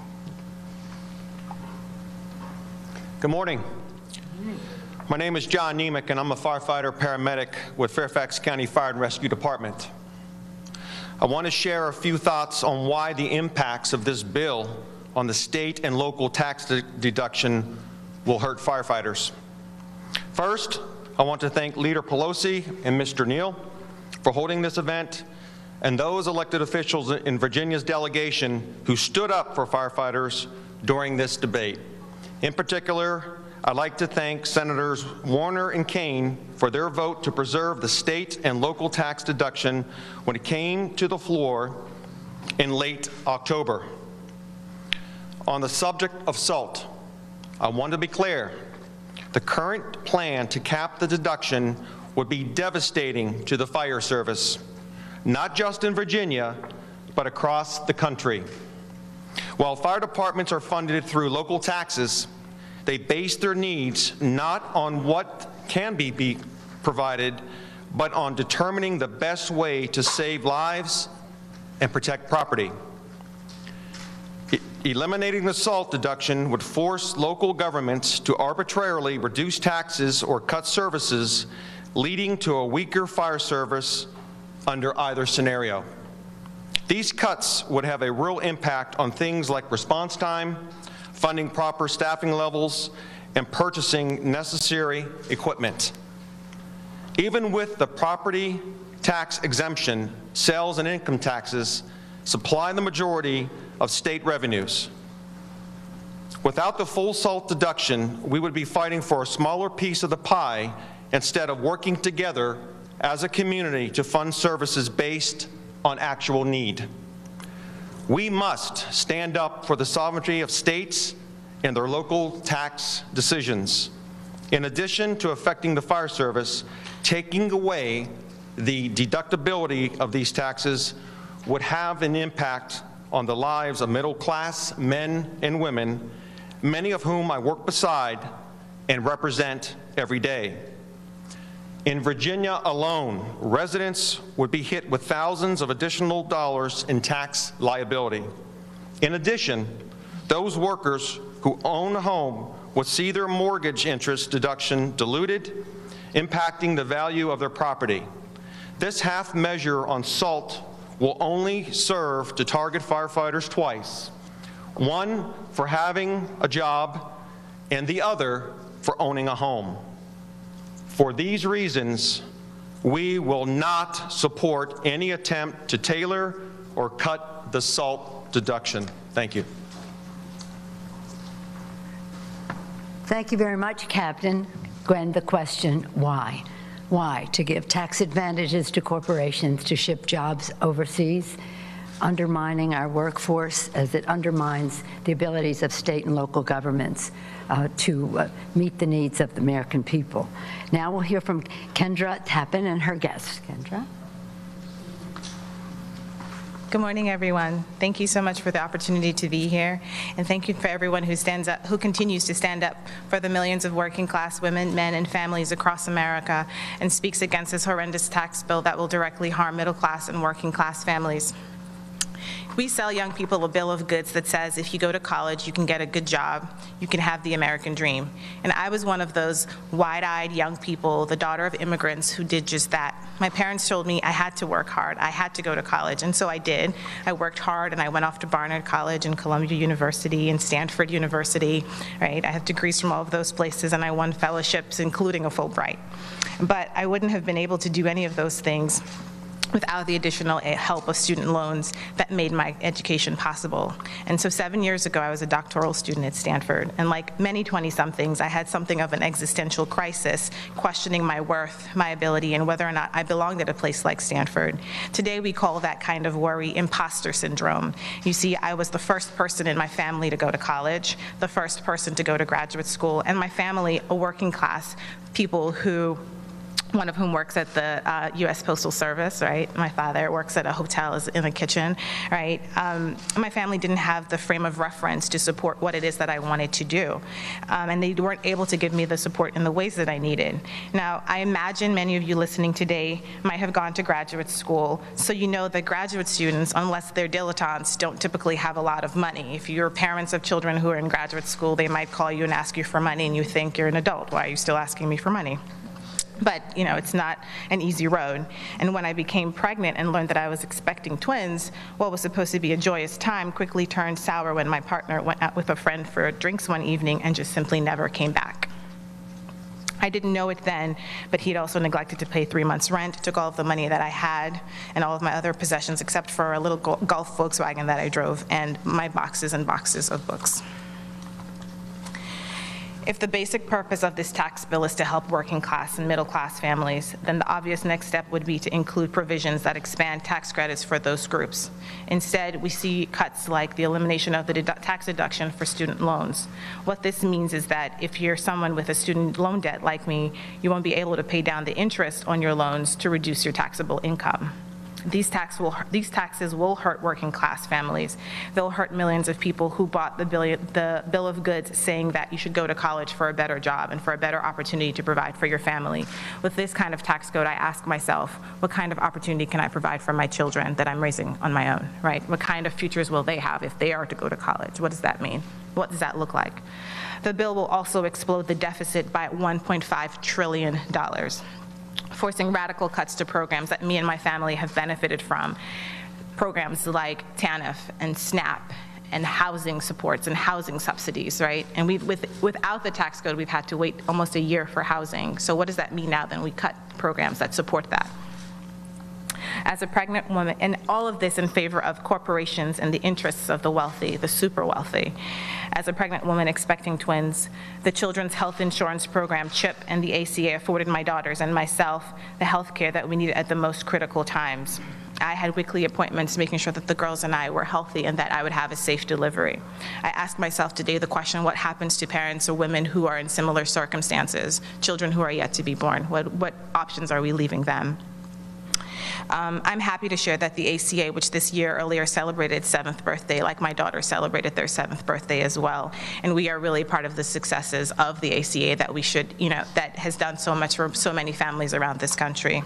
Good morning. My name is John Nemec, and I'm a firefighter paramedic with Fairfax County Fire and Rescue Department. I want to share a few thoughts on why the impacts of this bill on the state and local tax deduction will hurt firefighters. First, I want to thank Leader Pelosi and Mr. Neal for holding this event, and those elected officials in Virginia's delegation who stood up for firefighters during this debate. In particular, I'd like to thank Senators Warner and Kane for their vote to preserve the state and local tax deduction when it came to the floor in late October. On the subject of SALT, I want to be clear. The current plan to cap the deduction would be devastating to the fire service, not just in Virginia, but across the country. While fire departments are funded through local taxes, they base their needs not on what can be provided, but on determining the best way to save lives and protect property. Eliminating the SALT deduction would force local governments to arbitrarily reduce taxes or cut services, leading to a weaker fire service under either scenario. These cuts would have a real impact on things like response time, funding proper staffing levels, and purchasing necessary equipment. Even with the property tax exemption, sales and income taxes supply the majority of state revenues. Without the full SALT deduction, we would be fighting for a smaller piece of the pie instead of working together as a community to fund services based on actual need. We must stand up for the sovereignty of states and their local tax decisions. In addition to affecting the fire service, taking away the deductibility of these taxes would have an impact on the lives of middle-class men and women, many of whom I work beside and represent every day. In Virginia alone, residents would be hit with thousands of additional dollars in tax liability. In addition, those workers who own a home would see their mortgage interest deduction diluted, impacting the value of their property. This half measure on SALT will only serve to target firefighters twice, one for having a job and the other for owning a home. For these reasons, we will not support any attempt to tailor or cut the SALT deduction. Thank you. Thank you very much, Captain. Gwen, the question, why? Why? To give tax advantages to corporations to ship jobs overseas, undermining our workforce as it undermines the abilities of state and local governments to meet the needs of the American people. Now we'll hear from Kendra Tappan and her guests. Kendra? Good morning, everyone. Thank you so much for the opportunity to be here, and thank you for everyone who stands up, who continues to stand up for the millions of working class women, men, and families across America, and speaks against this horrendous tax bill that will directly harm middle class and working class families. We sell young people a bill of goods that says if you go to college, you can get a good job, you can have the American dream. And I was one of those wide-eyed young people, the daughter of immigrants, who did just that. My parents told me I had to work hard, I had to go to college, and so I did. I worked hard, and I went off to Barnard College and Columbia University and Stanford University, right? I have degrees from all of those places, and I won fellowships, including a Fulbright. But I wouldn't have been able to do any of those things without the additional help of student loans that made my education possible. And so 7 years ago, I was a doctoral student at Stanford, and like many 20-somethings, I had something of an existential crisis, questioning my worth, my ability, and whether or not I belonged at a place like Stanford. Today, we call that kind of worry imposter syndrome. You see, I was the first person in my family to go to college, the first person to go to graduate school, and my family, a working class people who one of whom works at the U.S. Postal Service, right? My father works at a hotel in the kitchen, right? My family didn't have the frame of reference to support what it is that I wanted to do. And they weren't able to give me the support in the ways that I needed. Now, I imagine many of you listening today might have gone to graduate school, so you know that graduate students, unless they're dilettantes, don't typically have a lot of money. If you're parents of children who are in graduate school, they might call you and ask you for money, and you think you're an adult. Why are you still asking me for money? But, you know, it's not an easy road. And when I became pregnant and learned that I was expecting twins, what was supposed to be a joyous time quickly turned sour when my partner went out with a friend for drinks one evening and just simply never came back. I didn't know it then, but he'd also neglected to pay 3 months' rent, took all of the money that I had and all of my other possessions except for a little Golf Volkswagen that I drove and my boxes and boxes of books. If the basic purpose of this tax bill is to help working class and middle class families, then the obvious next step would be to include provisions that expand tax credits for those groups. Instead, we see cuts like the elimination of the tax deduction for student loans. What this means is that if you're someone with a student loan debt like me, you won't be able to pay down the interest on your loans to reduce your taxable income. These taxes will hurt working class families. They'll hurt millions of people who bought the bill of goods saying that you should go to college for a better job and for a better opportunity to provide for your family. With this kind of tax code, I ask myself, what kind of opportunity can I provide for my children that I'm raising on my own, right? What kind of futures will they have if they are to go to college? What does that mean? What does that look like? The bill will also explode the deficit by $1.5 trillion. Forcing radical cuts to programs that me and my family have benefited from, programs like TANF and SNAP and housing supports and housing subsidies, right? And without the tax code, we've had to wait almost a year for housing. So what does that mean now? Then we cut programs that support that. As a pregnant woman, and all of this in favor of corporations and the interests of the wealthy, the super wealthy. As a pregnant woman expecting twins, the Children's Health Insurance Program, CHIP, and the ACA afforded my daughters and myself the health care that we needed at the most critical times. I had weekly appointments making sure that the girls and I were healthy and that I would have a safe delivery. I asked myself today the question, what happens to parents or women who are in similar circumstances, children who are yet to be born? What options are we leaving them? I'm happy to share that the ACA, which this year earlier celebrated its 7th birthday, like my daughter celebrated their 7th birthday as well. And we are really part of the successes of the ACA that we should, that has done so much for so many families around this country.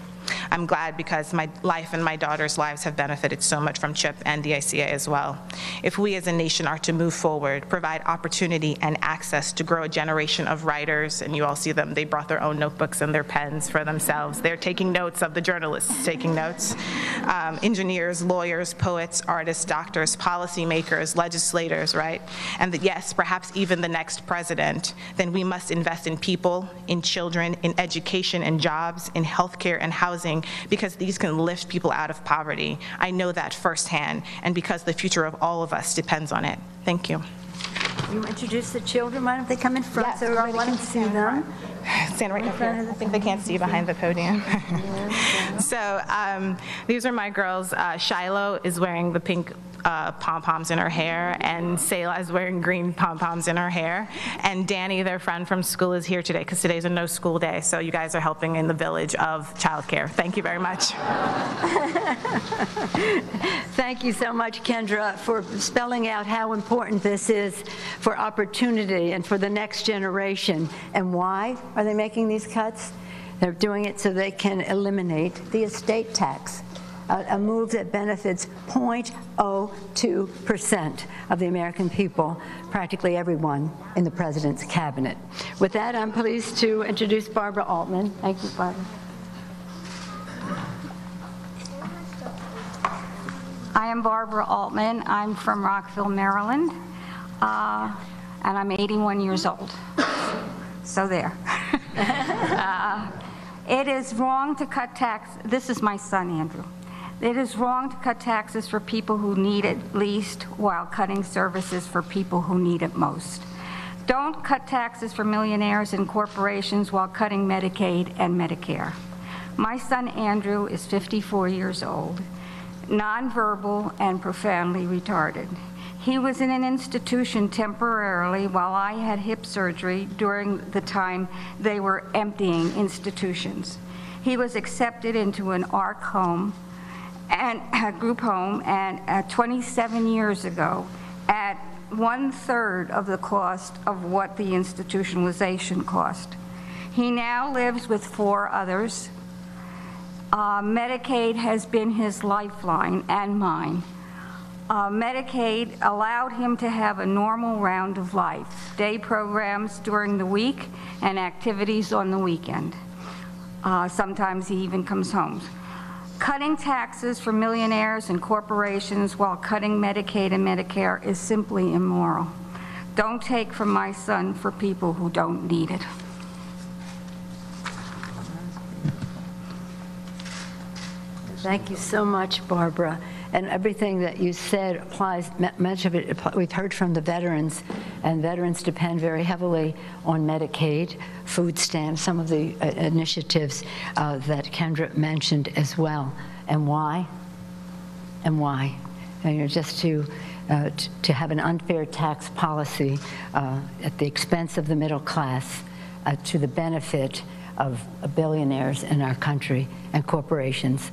I'm glad because my life and my daughter's lives have benefited so much from CHIP and the ACA as well. If we as a nation are to move forward, provide opportunity and access to grow a generation of writers, and you all see them, they brought their own notebooks and their pens for themselves. They're taking notes of the journalists taking notes. Engineers, lawyers, poets, artists, doctors, policymakers, legislators, right? And that yes, perhaps even the next president, then we must invest in people, in children, in education and jobs, in healthcare and housing, because these can lift people out of poverty. I know that firsthand, and because the future of all of us depends on it. Thank you. You introduce the children. Why don't they come in front, yes, so everybody can see them? Stand right up here. I think they can't see behind the podium. So these are my girls. Shiloh is wearing the pink pom-poms in her hair, and Selah is wearing green pom-poms in her hair. And Danny, their friend from school, is here today because today's a no school day. So you guys are helping in the village of childcare. Thank you very much. Thank you so much, Kendra, for spelling out how important this is for opportunity and for the next generation. And why are they making these cuts? They're doing it so they can eliminate the estate tax. A move that benefits 0.02% of the American people, practically everyone in the president's cabinet. With that, I'm pleased to introduce Barbara Altman. Thank you, Barbara. I am Barbara Altman. I'm from Rockville, Maryland, and I'm 81 years old. So there. It is wrong to cut tax. This is my son, Andrew. It is wrong to cut taxes for people who need it least while cutting services for people who need it most. Don't cut taxes for millionaires and corporations while cutting Medicaid and Medicare. My son, Andrew, is 54 years old, nonverbal and profoundly retarded. He was in an institution temporarily while I had hip surgery during the time they were emptying institutions. He was accepted into an ARC home and a group home, and 27 years ago at 1/3 of the cost of what the institutionalization cost. He now lives with 4 others. Medicaid has been his lifeline and mine. Medicaid allowed him to have a normal round of life, day programs during the week and activities on the weekend. Sometimes he even comes home. Cutting taxes for millionaires and corporations while cutting Medicaid and Medicare is simply immoral. Don't take from my son for people who don't need it. Thank you so much, Barbara. And everything that you said applies, much of it we've heard from the veterans, and veterans depend very heavily on Medicaid, food stamps, some of the initiatives that Kendra mentioned as well. And why? And why? And just to have an unfair tax policy at the expense of the middle class, to the benefit of billionaires in our country and corporations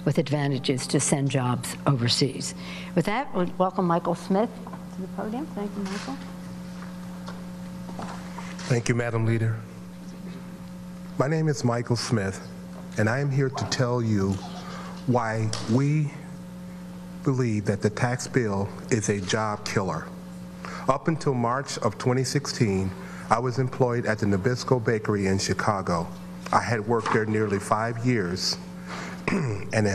with advantages to send jobs overseas. With that, we'll welcome Michael Smith to the podium. Thank you, Michael. Thank you, Madam Leader. My name is Michael Smith, and I am here to tell you why we believe that the tax bill is a job killer. Up until March of 2016, I was employed at the Nabisco Bakery in Chicago. I had worked there nearly 5 years, and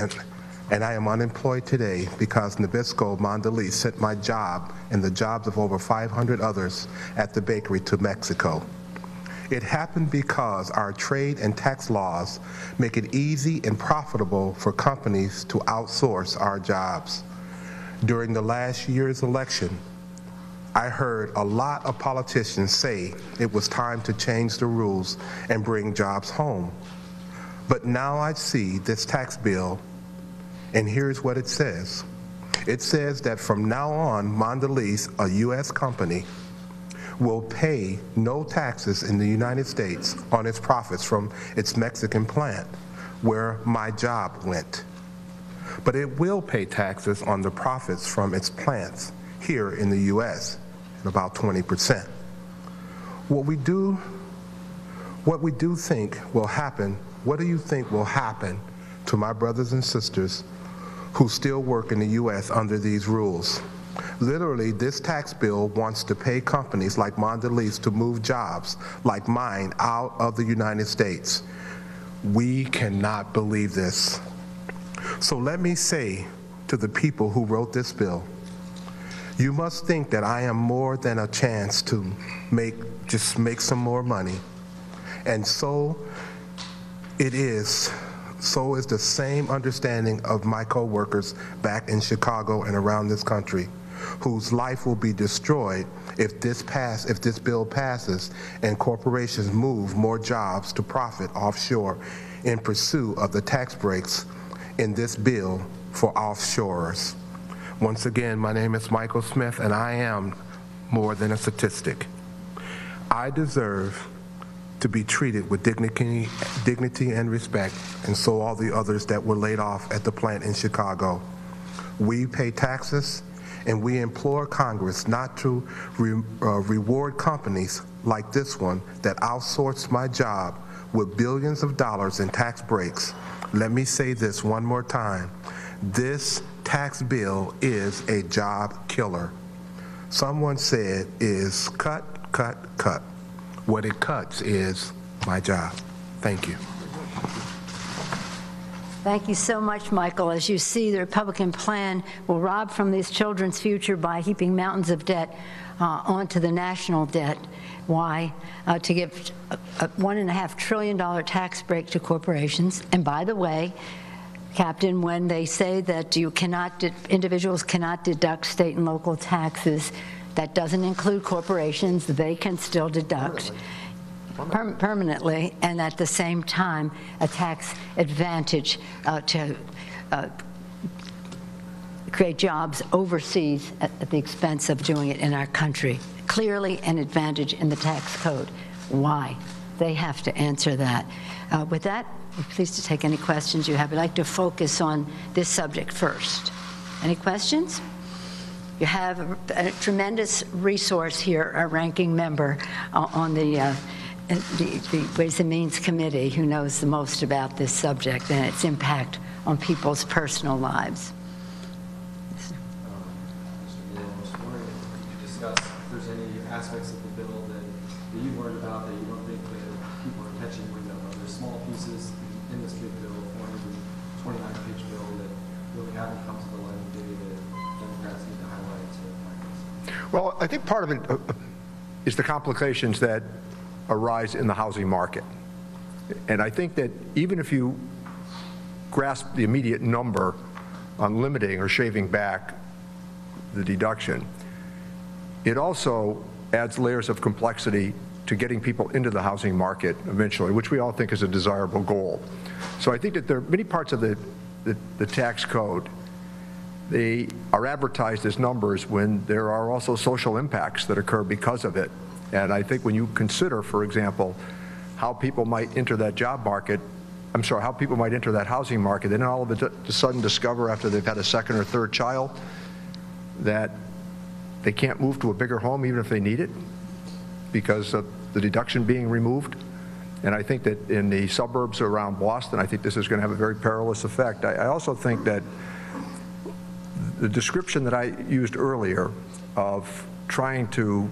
I am unemployed today because Nabisco Mondelez sent my job and the jobs of over 500 others at the bakery to Mexico. It happened because our trade and tax laws make it easy and profitable for companies to outsource our jobs. During the last year's election, I heard a lot of politicians say it was time to change the rules and bring jobs home. But now I see this tax bill, and here's what it says. It says that from now on, Mondelez, a U.S. company, will pay no taxes in the United States on its profits from its Mexican plant, where my job went. But it will pay taxes on the profits from its plants here in the U.S., at about 20%. What we do think will happen, what do you think will happen to my brothers and sisters who still work in the U.S. under these rules? Literally, this tax bill wants to pay companies like Mondelez to move jobs like mine out of the United States. We cannot believe this. So let me say to the people who wrote this bill, you must think that I am more than a chance to just make some more money. And so it is. So is the same understanding of my coworkers back in Chicago and around this country, whose life will be destroyed if this bill passes and corporations move more jobs to profit offshore in pursuit of the tax breaks in this bill for offshorers. Once again, my name is Michael Smith, and I am more than a statistic. I deserve to be treated with dignity and respect, and so all the others that were laid off at the plant in Chicago. We pay taxes, and we implore Congress not to reward companies like this one that outsourced my job with billions of dollars in tax breaks. Let me say this one more time. This tax bill is a job killer. Someone said is cut, cut, cut. What it cuts is my job. Thank you. Thank you so much, Michael. As you see, the Republican plan will rob from these children's future by heaping mountains of debt onto the national debt. Why? To give a $1.5 trillion tax break to corporations. And by the way, Captain, when they say that individuals cannot deduct state and local taxes, that doesn't include corporations. They can still deduct permanently, and at the same time, a tax advantage to create jobs overseas at the expense of doing it in our country. Clearly an advantage in the tax code. Why? They have to answer that. With that, I'm pleased to take any questions you have. I'd like to focus on this subject first. Any questions? You have a tremendous resource here, a ranking member on the Ways and Means Committee who knows the most about this subject and its impact on people's personal lives. Mr. Neal, I was wondering if you could discuss if there's any aspects of the bill that you learned about that you don't think that people are catching wind of. There's small pieces in this big bill, 429-page bill, that really haven't come to the light of day that Democrats need to highlight to Congress. Well, I think part of it is the complications that arise in the housing market. And I think that even if you grasp the immediate number on limiting or shaving back the deduction, it also adds layers of complexity to getting people into the housing market eventually, which we all think is a desirable goal. So I think that there are many parts of the tax code, they are advertised as numbers when there are also social impacts that occur because of it. And I think when you consider, for example, how people might enter that job market, how people might enter that housing market, and then all of a sudden discover after they've had a second or third child that they can't move to a bigger home even if they need it because of the deduction being removed. And I think that in the suburbs around Boston, I think this is going to have a very perilous effect. I also think that the description that I used earlier of trying to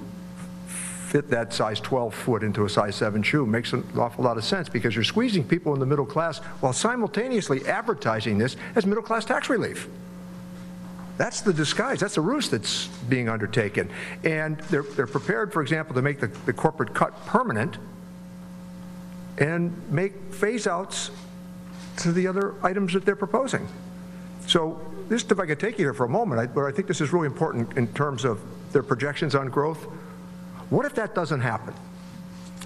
fit that size 12 foot into a size 7 shoe makes an awful lot of sense, because you're squeezing people in the middle class while simultaneously advertising this as middle class tax relief. That's the disguise, that's the ruse that's being undertaken. And they're prepared, for example, to make the corporate cut permanent and make phase outs to the other items that they're proposing. So this, if I could take you here for a moment, but I think this is really important in terms of their projections on growth. What if that doesn't happen?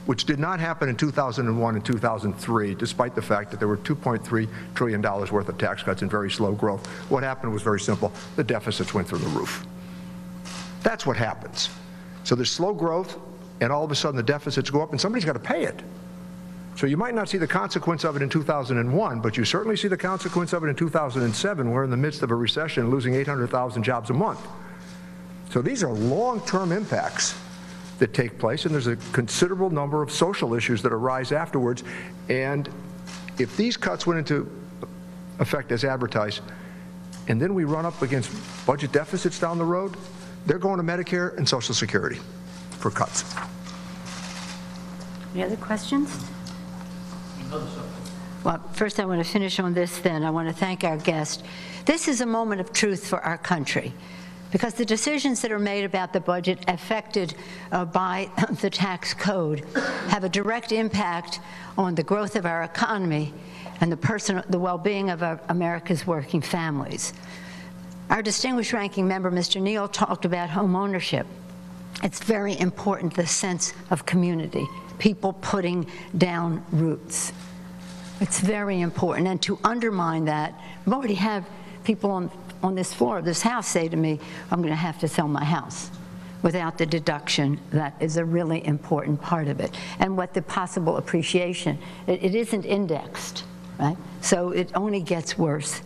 Which did not happen in 2001 and 2003, despite the fact that there were $2.3 trillion worth of tax cuts and very slow growth. What happened was very simple. The deficits went through the roof. That's what happens. So there's slow growth, and all of a sudden the deficits go up, and somebody's got to pay it. So you might not see the consequence of it in 2001, but you certainly see the consequence of it in 2007. We're in the midst of a recession, losing 800,000 jobs a month. So these are long-term impacts that take place, and there's a considerable number of social issues that arise afterwards. And if these cuts went into effect as advertised, and then we run up against budget deficits down the road, they're going to Medicare and Social Security for cuts. Any other questions? Well, first I want to finish on this then. I want to thank our guest. This is a moment of truth for our country, because the decisions that are made about the budget affected by the tax code have a direct impact on the growth of our economy and the well-being of America's working families. Our distinguished ranking member, Mr. Neal, talked about home ownership. It's very important, the sense of community, people putting down roots. It's very important, and to undermine that, we already have people on this floor of this house say to me, I'm going to have to sell my house without the deduction. That is a really important part of it. And what the possible appreciation, it isn't indexed, right? So it only gets worse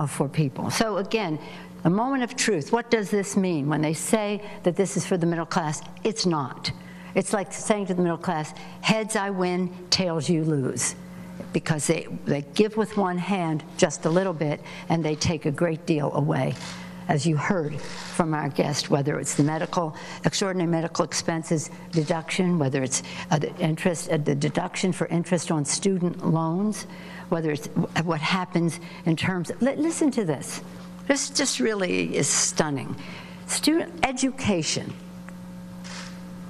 for people. So again, a moment of truth. What does this mean? When they say that this is for the middle class, it's not. It's like saying to the middle class, heads I win, tails you lose. Because they give with one hand just a little bit, and they take a great deal away, as you heard from our guest, whether it's the extraordinary medical expenses deduction, whether it's the deduction for interest on student loans, whether it's what happens in terms of, listen to this. This just really is stunning. Student education,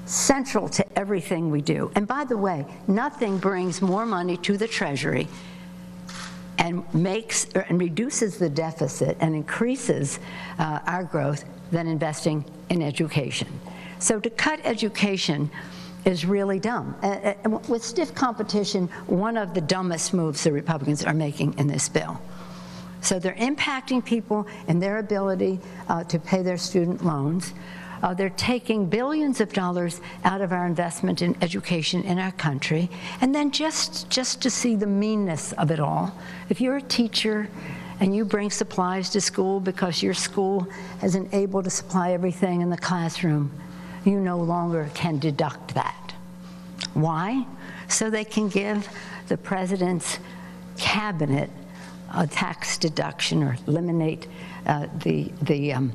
central to everything we do. And by the way, nothing brings more money to the Treasury and reduces the deficit and increases our growth than investing in education. So to cut education is really dumb. With stiff competition, one of the dumbest moves the Republicans are making in this bill. So they're impacting people and their ability to pay their student loans. They're taking billions of dollars out of our investment in education in our country. And then just to see the meanness of it all, if you're a teacher and you bring supplies to school because your school isn't able to supply everything in the classroom, you no longer can deduct that. Why? So they can give the president's cabinet a tax deduction or eliminate the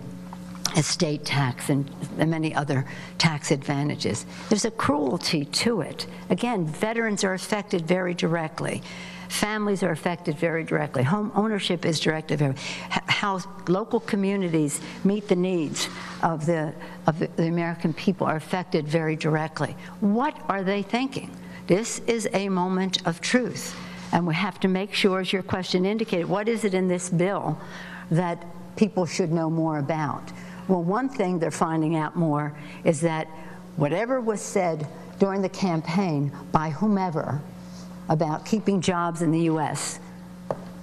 estate tax and many other tax advantages. There's a cruelty to it. Again, veterans are affected very directly. Families are affected very directly. Home ownership is directed very. How local communities meet the needs of the American people are affected very directly. What are they thinking? This is a moment of truth. And we have to make sure, as your question indicated, what is it in this bill that people should know more about? Well, one thing they're finding out more is that whatever was said during the campaign by whomever about keeping jobs in the U.S.,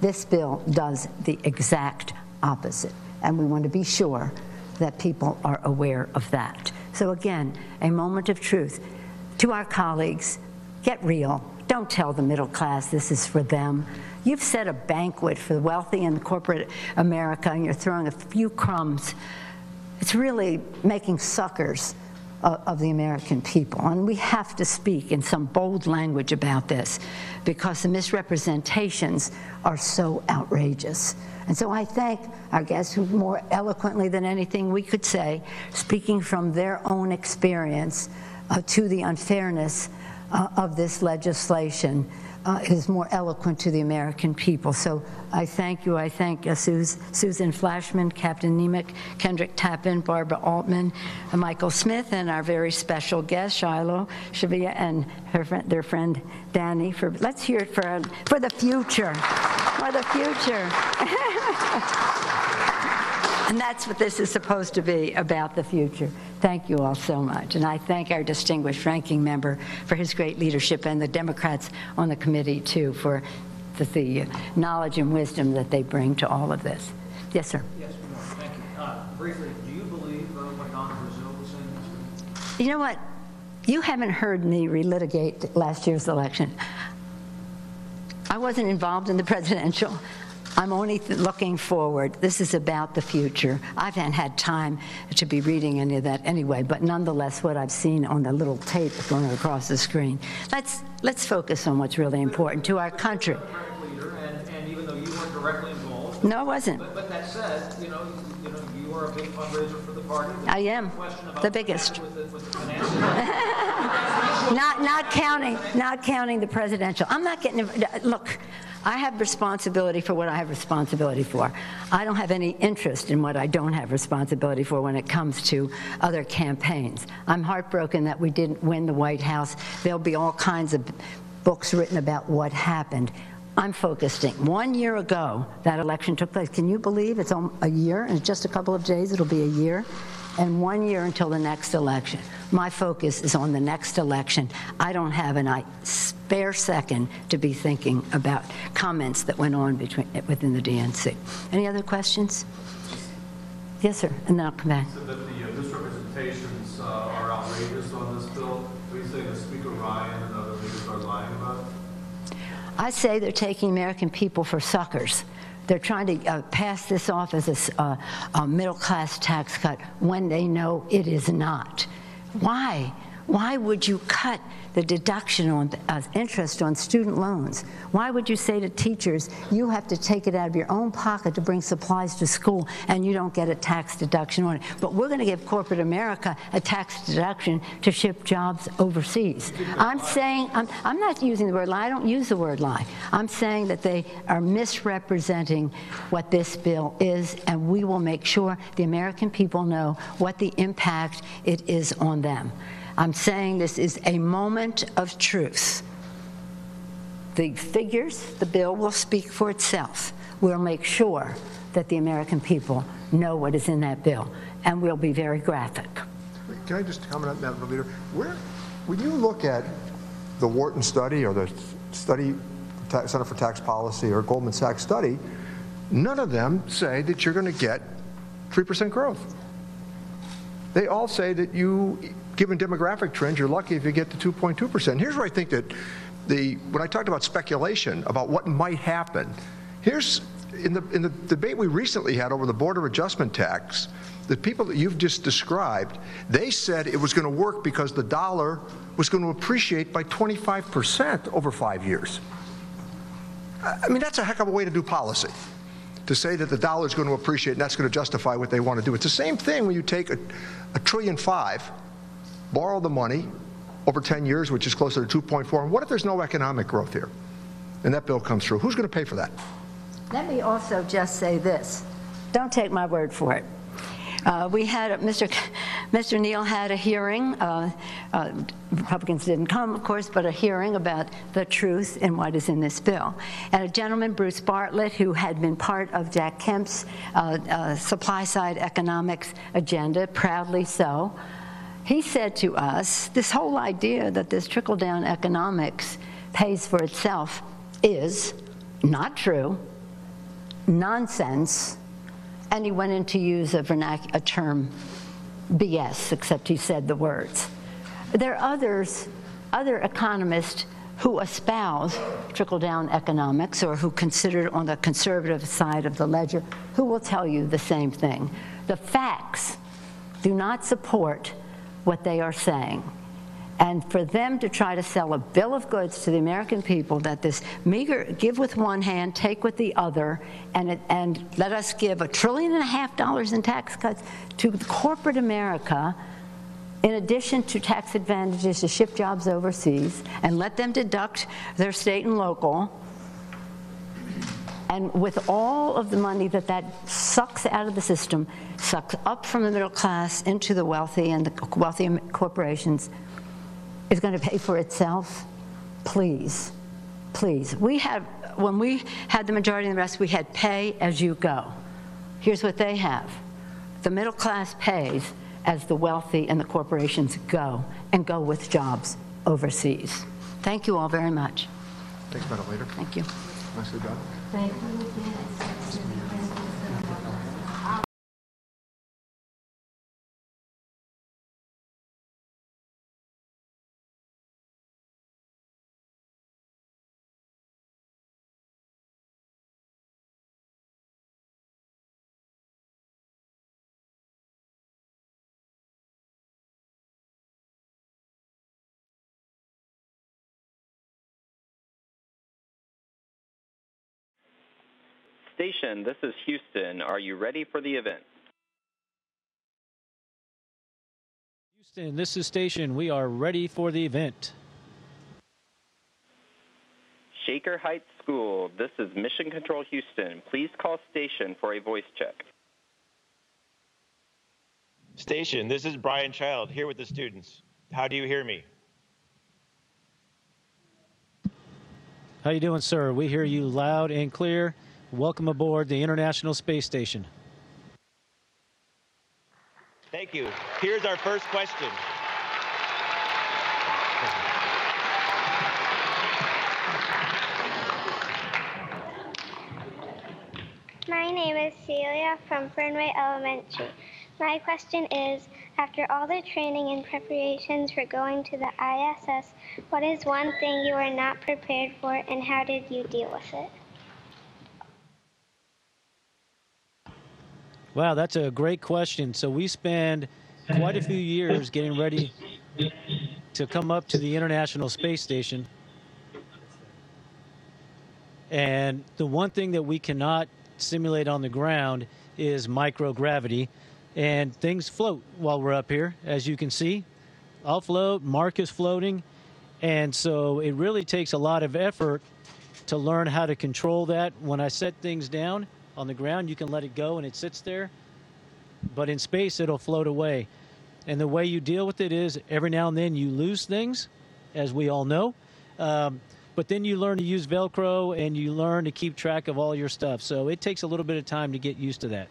this bill does the exact opposite. And we want to be sure that people are aware of that. So again, a moment of truth. To our colleagues, get real. Don't tell the middle class this is for them. You've set a banquet for the wealthy in corporate America, and you're throwing a few crumbs. It's really making suckers of the American people. And we have to speak in some bold language about this because the misrepresentations are so outrageous. And so I thank our guests who more eloquently than anything we could say, speaking from their own experience to the unfairness of this legislation, is more eloquent to the American people. So I thank you. I thank Susan Flashman, Captain Nemec, Kendrick Tappan, Barbara Altman, Michael Smith, and our very special guest, Shiloh Shavia, and their friend Danny. Let's hear it for the future. For the future. And that's what this is supposed to be, about the future. Thank you all so much. And I thank our distinguished ranking member for his great leadership, and the Democrats on the committee, too, for the knowledge and wisdom that they bring to all of this. Yes, sir. Yes, thank you. Briefly, do you believe what Donna Brazile was saying? You know what? You haven't heard me relitigate last year's election. I wasn't involved in the presidential. I'm only looking forward. This is about the future. I haven't had time to be reading any of that anyway, but nonetheless, what I've seen on the little tape going across the screen. Let's focus on what's really important to our country. Leader, and even though you weren't directly involved. No, I wasn't. But that said, you are a big fundraiser for the party. I am the biggest. With the not counting the presidential. I'm not getting. Look, I have responsibility for what I have responsibility for. I don't have any interest in what I don't have responsibility for when it comes to other campaigns. I'm heartbroken that we didn't win the White House. There'll be all kinds of books written about what happened. I'm focusing. 1 year ago, that election took place. Can you believe it's a year? In just a couple of days, it'll be a year. And 1 year until the next election. My focus is on the next election. I don't have a spare second to be thinking about comments that went on within the DNC. Any other questions? Yes, sir, and then I'll come back. You said that the misrepresentations are outrageous on this bill. What do you say that Speaker Ryan and other leaders are lying about it? I say they're taking American people for suckers. They're trying to pass this off as a middle-class tax cut when they know it is not. Why? Why would you cut the deduction on interest on student loans? Why would you say to teachers, you have to take it out of your own pocket to bring supplies to school and you don't get a tax deduction on it? But we're going to give corporate America a tax deduction to ship jobs overseas. I'm saying, I'm not using the word lie. I don't use the word lie. I'm saying that they are misrepresenting what this bill is, and we will make sure the American people know what the impact it is on them. I'm saying this is a moment of truth. The figures, the bill will speak for itself. We'll make sure that the American people know what is in that bill, and we'll be very graphic. Can I just comment on that, Madam Leader? When you look at the Wharton study or the study, Center for Tax Policy or Goldman Sachs study, none of them say that you're going to get 3% growth. They all say that given demographic trends, you're lucky if you get to 2.2%. Here's where I think that when I talked about speculation about what might happen, here's in the debate we recently had over the border adjustment tax, the people that you've just described, they said it was going to work because the dollar was going to appreciate by 25% over 5 years. I mean, that's a heck of a way to do policy, to say that the dollar is going to appreciate and that's going to justify what they want to do. It's the same thing when you take $1.5 trillion, borrow the money over 10 years, which is closer to 2.4, and what if there's no economic growth here? And that bill comes through. Who's going to pay for that? Let me also just say this. Don't take my word for it. We had Mr. Mr. Neal had a hearing. Republicans didn't come, of course, but a hearing about the truth in what is in this bill. And a gentleman, Bruce Bartlett, who had been part of Jack Kemp's supply-side economics agenda, proudly so, he said to us, this whole idea that this trickle-down economics pays for itself is not true, nonsense, and he went in to use a term, BS, except he said the words. There are other economists who espouse trickle-down economics or who consider it on the conservative side of the ledger, who will tell you the same thing. The facts do not support what they are saying. And for them to try to sell a bill of goods to the American people that this meager give with one hand, take with the other, and let us give $1.5 trillion in tax cuts to corporate America, in addition to tax advantages to ship jobs overseas, and let them deduct their state and local, and with all of the money that sucks out of the system, sucks up from the middle class into the wealthy and the wealthy corporations, is going to pay for itself? Please, please. When we had the majority of the rest, we had pay as you go. Here's what they have. The middle class pays as the wealthy and the corporations go, and go with jobs overseas. Thank you all very much. Thanks, Madam Leader. Thank you. Nicely done. Thank you. Station, this is Houston. Are you ready for the event? Houston, this is Station. We are ready for the event. Shaker Heights School, this is Mission Control Houston. Please call Station for a voice check. Station, this is Brian Child here with the students. How do you hear me? How you doing, sir? We hear you loud and clear. Welcome aboard the International Space Station. Thank you. Here's our first question. My name is Celia from Fernway Elementary. My question is, after all the training and preparations for going to the ISS, what is one thing you were not prepared for, and how did you deal with it? Wow, that's a great question. So we spend quite a few years getting ready to come up to the International Space Station. And the one thing that we cannot simulate on the ground is microgravity. And things float while we're up here, as you can see. I'll float, Mark is floating. And so it really takes a lot of effort to learn how to control that. When I set things down on the ground, you can let it go and it sits there. But in space, it'll float away. And the way you deal with it is every now and then you lose things, as we all know. But then you learn to use Velcro and you learn to keep track of all your stuff. So it takes a little bit of time to get used to that.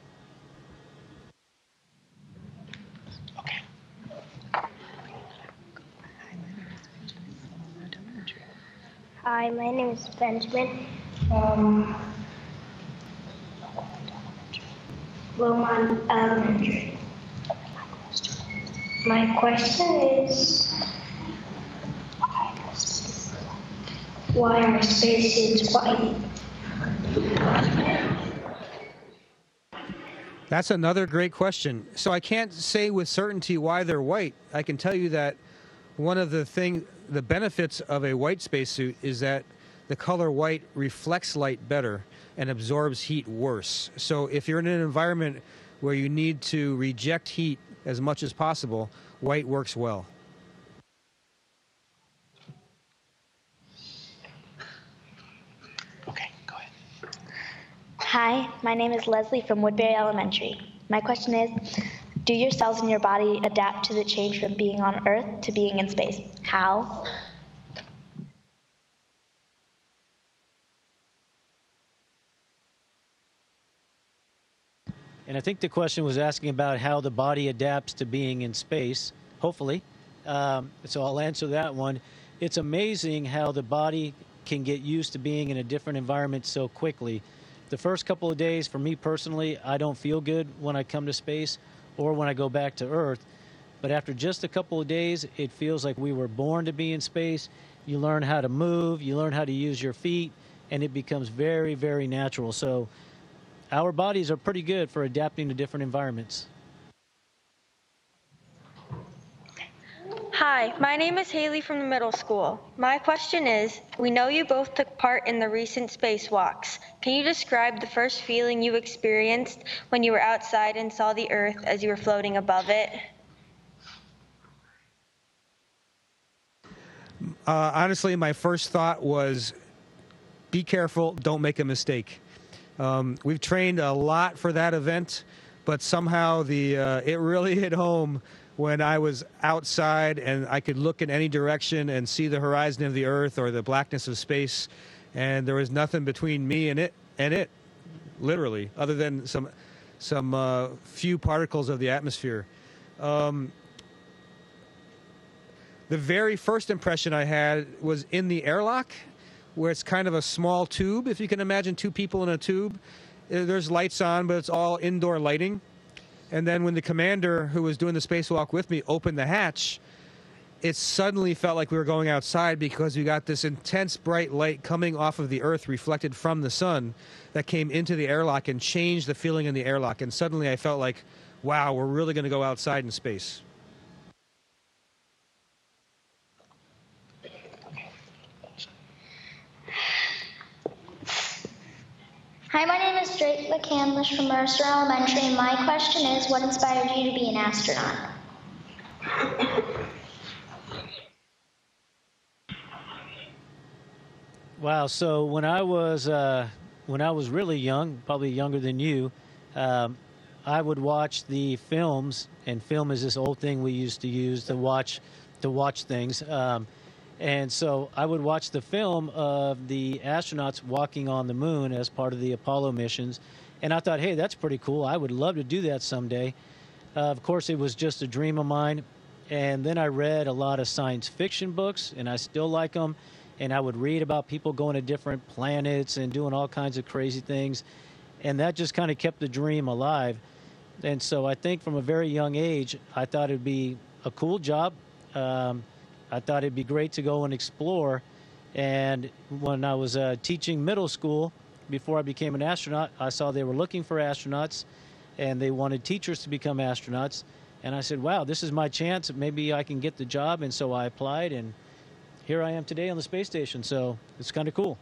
Hi, my name is Benjamin. Wilmot Elementary. My question is, why are spacesuits white? That's another great question. So I can't say with certainty why they're white. I can tell you that one of the benefits of a white spacesuit is that the color white reflects light better and absorbs heat worse. So if you're in an environment where you need to reject heat as much as possible, white works well. Okay, go ahead. Hi, my name is Leslie from Woodbury Elementary. My question is, Do your cells in your body adapt to the change from being on Earth to being in space? How? And I think the question was asking about how the body adapts to being in space, hopefully. So I'll answer that one. It's amazing how the body can get used to being in a different environment so quickly. The first couple of days, for me personally, I don't feel good when I come to space or when I go back to Earth. But after just a couple of days, it feels like we were born to be in space. You learn how to move, you learn how to use your feet, and it becomes very, very natural. So our bodies are pretty good for adapting to different environments. Hi, my name is Haley from the middle school. My question is, we know you both took part in the recent spacewalks. Can you describe the first feeling you experienced when you were outside and saw the Earth as you were floating above it? Honestly, my first thought was, be careful, don't make a mistake. We've trained a lot for that event, but somehow it really hit home when I was outside and I could look in any direction and see the horizon of the Earth or the blackness of space, and there was nothing between me and it, literally, other than some few particles of the atmosphere. The very first impression I had was in the airlock, where it's kind of a small tube. If you can imagine two people in a tube, there's lights on, but it's all indoor lighting. And then when the commander who was doing the spacewalk with me opened the hatch, it suddenly felt like we were going outside because we got this intense bright light coming off of the Earth reflected from the sun that came into the airlock and changed the feeling in the airlock. And suddenly I felt like, wow, we're really going to go outside in space. Hi, my name is Drake McCandlish from Mercer Elementary, and my question is, what inspired you to be an astronaut? Wow, so when I was really young, probably younger than you, I would watch the films, and film is this old thing we used to use to watch things. And so I would watch the film of the astronauts walking on the moon as part of the Apollo missions. And I thought, hey, that's pretty cool. I would love to do that someday. Of course, it was just a dream of mine. And then I read a lot of science fiction books, and I still like them. And I would read about people going to different planets and doing all kinds of crazy things. And that just kind of kept the dream alive. And so I think from a very young age, I thought it'd be a cool job. I thought it'd be great to go and explore. And when I was teaching middle school, before I became an astronaut, I saw they were looking for astronauts, and they wanted teachers to become astronauts. And I said, wow, this is my chance. Maybe I can get the job. And so I applied, and here I am today on the space station. So it's kind of cool.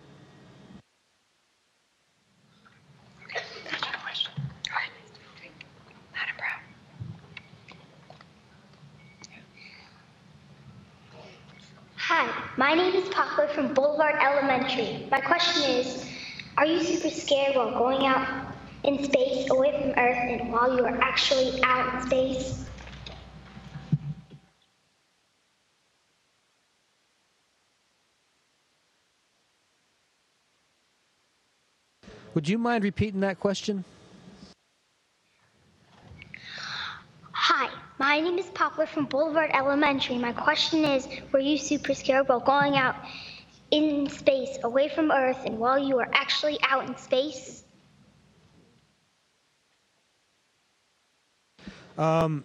Hi, my name is Poplar from Boulevard Elementary. My question is, are you super scared while going out in space away from Earth and while you are actually out in space? Would you mind repeating that question? Hi, my name is Poplar from Boulevard Elementary. My question is, were you super scared while going out in space away from Earth and while you were actually out in space? I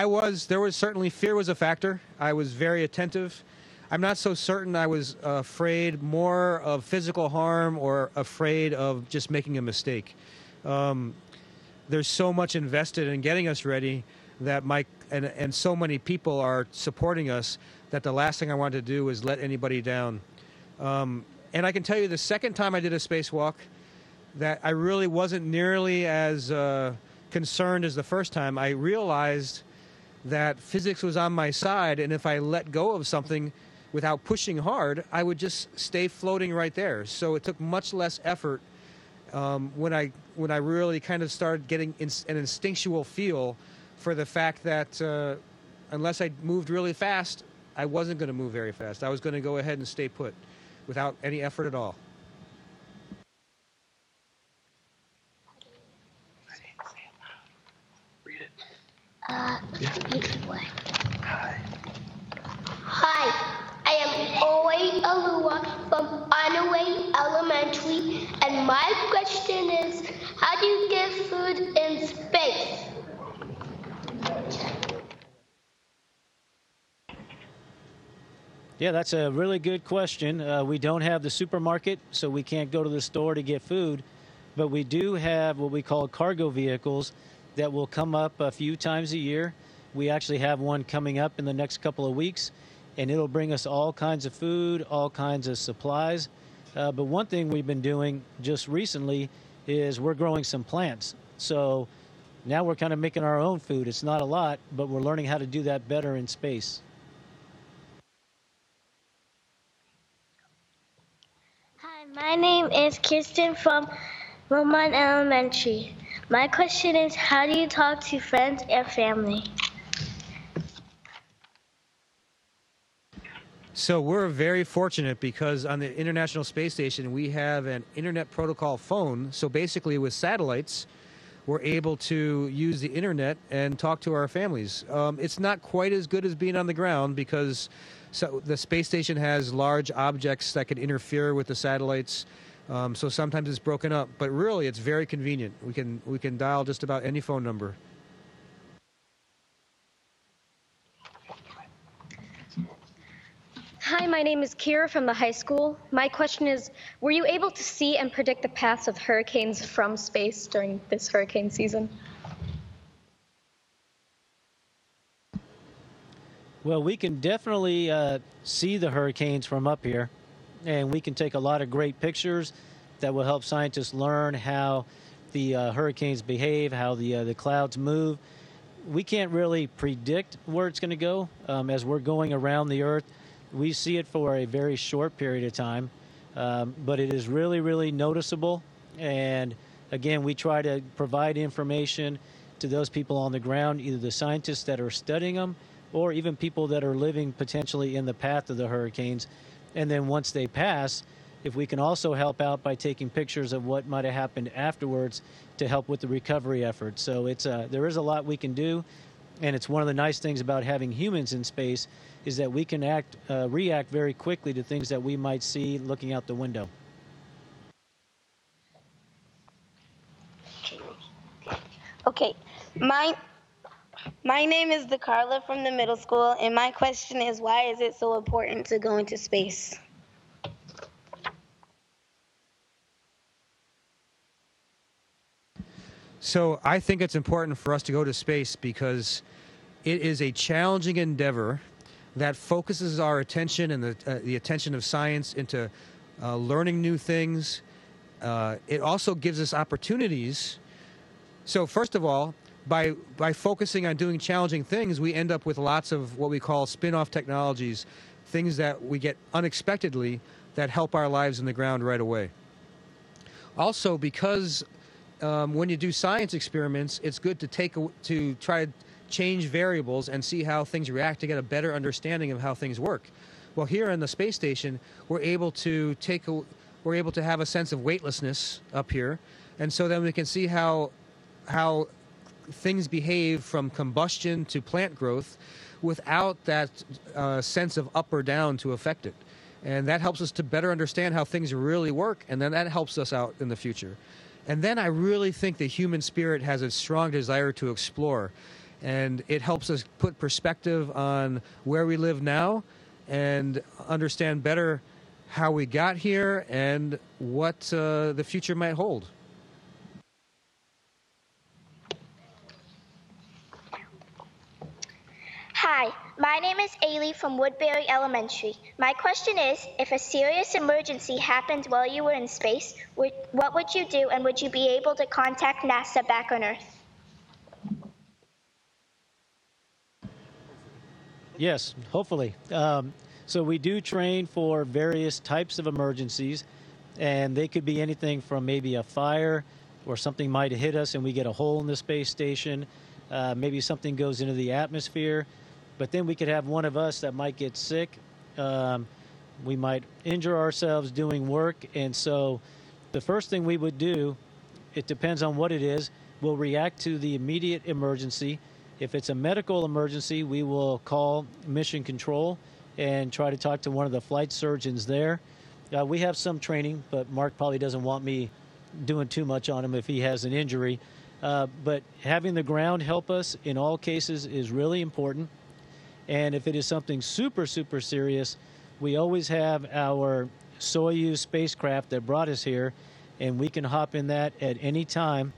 was, there was certainly, fear was a factor. I was very attentive. I'm not so certain I was afraid more of physical harm or afraid of just making a mistake. There's so much invested in getting us ready that and so many people are supporting us that the last thing I wanted to do is let anybody down. And I can tell you the second time I did a spacewalk that I really wasn't nearly as concerned as the first time. I realized that physics was on my side, and if I let go of something without pushing hard, I would just stay floating right there. So it took much less effort when I really kind of started getting an instinctual feel for the fact that unless I moved really fast, I wasn't going to move very fast. I was going to go ahead and stay put without any effort at all. Hi, I am Owe Alua from Onaway Elementary, and my question is, how do you get food in space? Yeah, that's a really good question. We don't have the supermarket, so we can't go to the store to get food, but we do have what we call cargo vehicles that will come up a few times a year. We actually have one coming up in the next couple of weeks, and it'll bring us all kinds of food, all kinds of supplies. But one thing we've been doing just recently is we're growing some plants. So now we're kind of making our own food. It's not a lot, but we're learning how to do that better in space. Hi, my name is Kirsten from Roman Elementary. My question is, how do you talk to friends and family? So we're very fortunate because on the International Space Station, we have an internet protocol phone. So basically with satellites, we're able to use the internet and talk to our families. It's not quite as good as being on the ground because the space station has large objects that could interfere with the satellites. So sometimes it's broken up, but really it's very convenient. We can dial just about any phone number. Hi, my name is Kira from the high school. My question is, were you able to see and predict the paths of hurricanes from space during this hurricane season? Well, we can definitely see the hurricanes from up here, and we can take a lot of great pictures that will help scientists learn how the hurricanes behave, how the clouds move. We can't really predict where it's going to go as we're going around the Earth. We see it for a very short period of time, but it is really, really noticeable. And again, we try to provide information to those people on the ground, either the scientists that are studying them or even people that are living potentially in the path of the hurricanes. And then once they pass, if we can also help out by taking pictures of what might have happened afterwards to help with the recovery effort. So there is a lot we can do. And it's one of the nice things about having humans in space is that we can react very quickly to things that we might see looking out the window. Okay, my name is DeCarla from the middle school, and my question is, why is it so important to go into space? So I think it's important for us to go to space because it is a challenging endeavor that focuses our attention and the attention of science into learning new things. It also gives us opportunities. So first of all, by focusing on doing challenging things, we end up with lots of what we call spin-off technologies, things that we get unexpectedly that help our lives in the ground right away. Also, because when you do science experiments, it's good to try to change variables and see how things react to get a better understanding of how things work. Well, here in the space station, we're able to have a sense of weightlessness up here, and so then we can see how things behave from combustion to plant growth without that sense of up or down to affect it. And that helps us to better understand how things really work, and then that helps us out in the future. And then I really think the human spirit has a strong desire to explore, and it helps us put perspective on where we live now and understand better how we got here and what the future might hold. Hi, my name is Ailey from Woodbury Elementary. My question is, if a serious emergency happened while you were in space, what would you do, and would you be able to contact NASA back on Earth? Yes, hopefully. So we do train for various types of emergencies, and they could be anything from maybe a fire or something might hit us and we get a hole in the space station. Maybe something goes into the atmosphere, but then we could have one of us that might get sick. We might injure ourselves doing work, and so the first thing we would do, it depends on what it is, we'll react to the immediate emergency. If it's a medical emergency, we will call Mission Control and try to talk to one of the flight surgeons there. We have some training, but Mark probably doesn't want me doing too much on him if he has an injury. But having the ground help us in all cases is really important. And if it is something super, super serious, we always have our Soyuz spacecraft that brought us here, and we can hop in that at any time,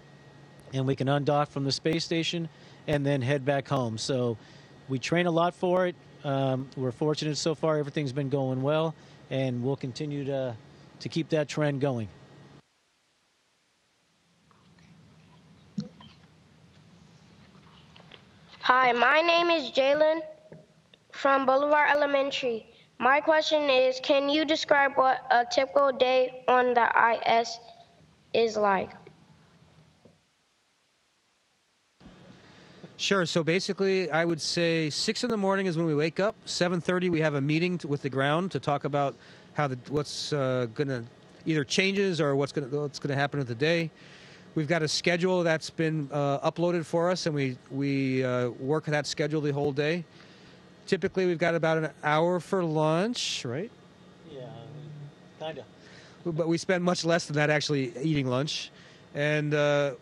and we can undock from the space station and then head back home. So we train a lot for it. We're fortunate so far. Everything's been going well, and we'll continue to keep that trend going. Hi, my name is Jalen from Boulevard Elementary. My question is, can you describe what a typical day on the IS is like? Sure. So basically, I would say 6 in the morning is when we wake up. 7:30, we have a meeting with the ground to talk about how what's going to either changes or what's going to happen with the day. We've got a schedule that's been uploaded for us, and we work that schedule the whole day. Typically, we've got about an hour for lunch, right? Yeah, kind of. But we spend much less than that actually eating lunch. And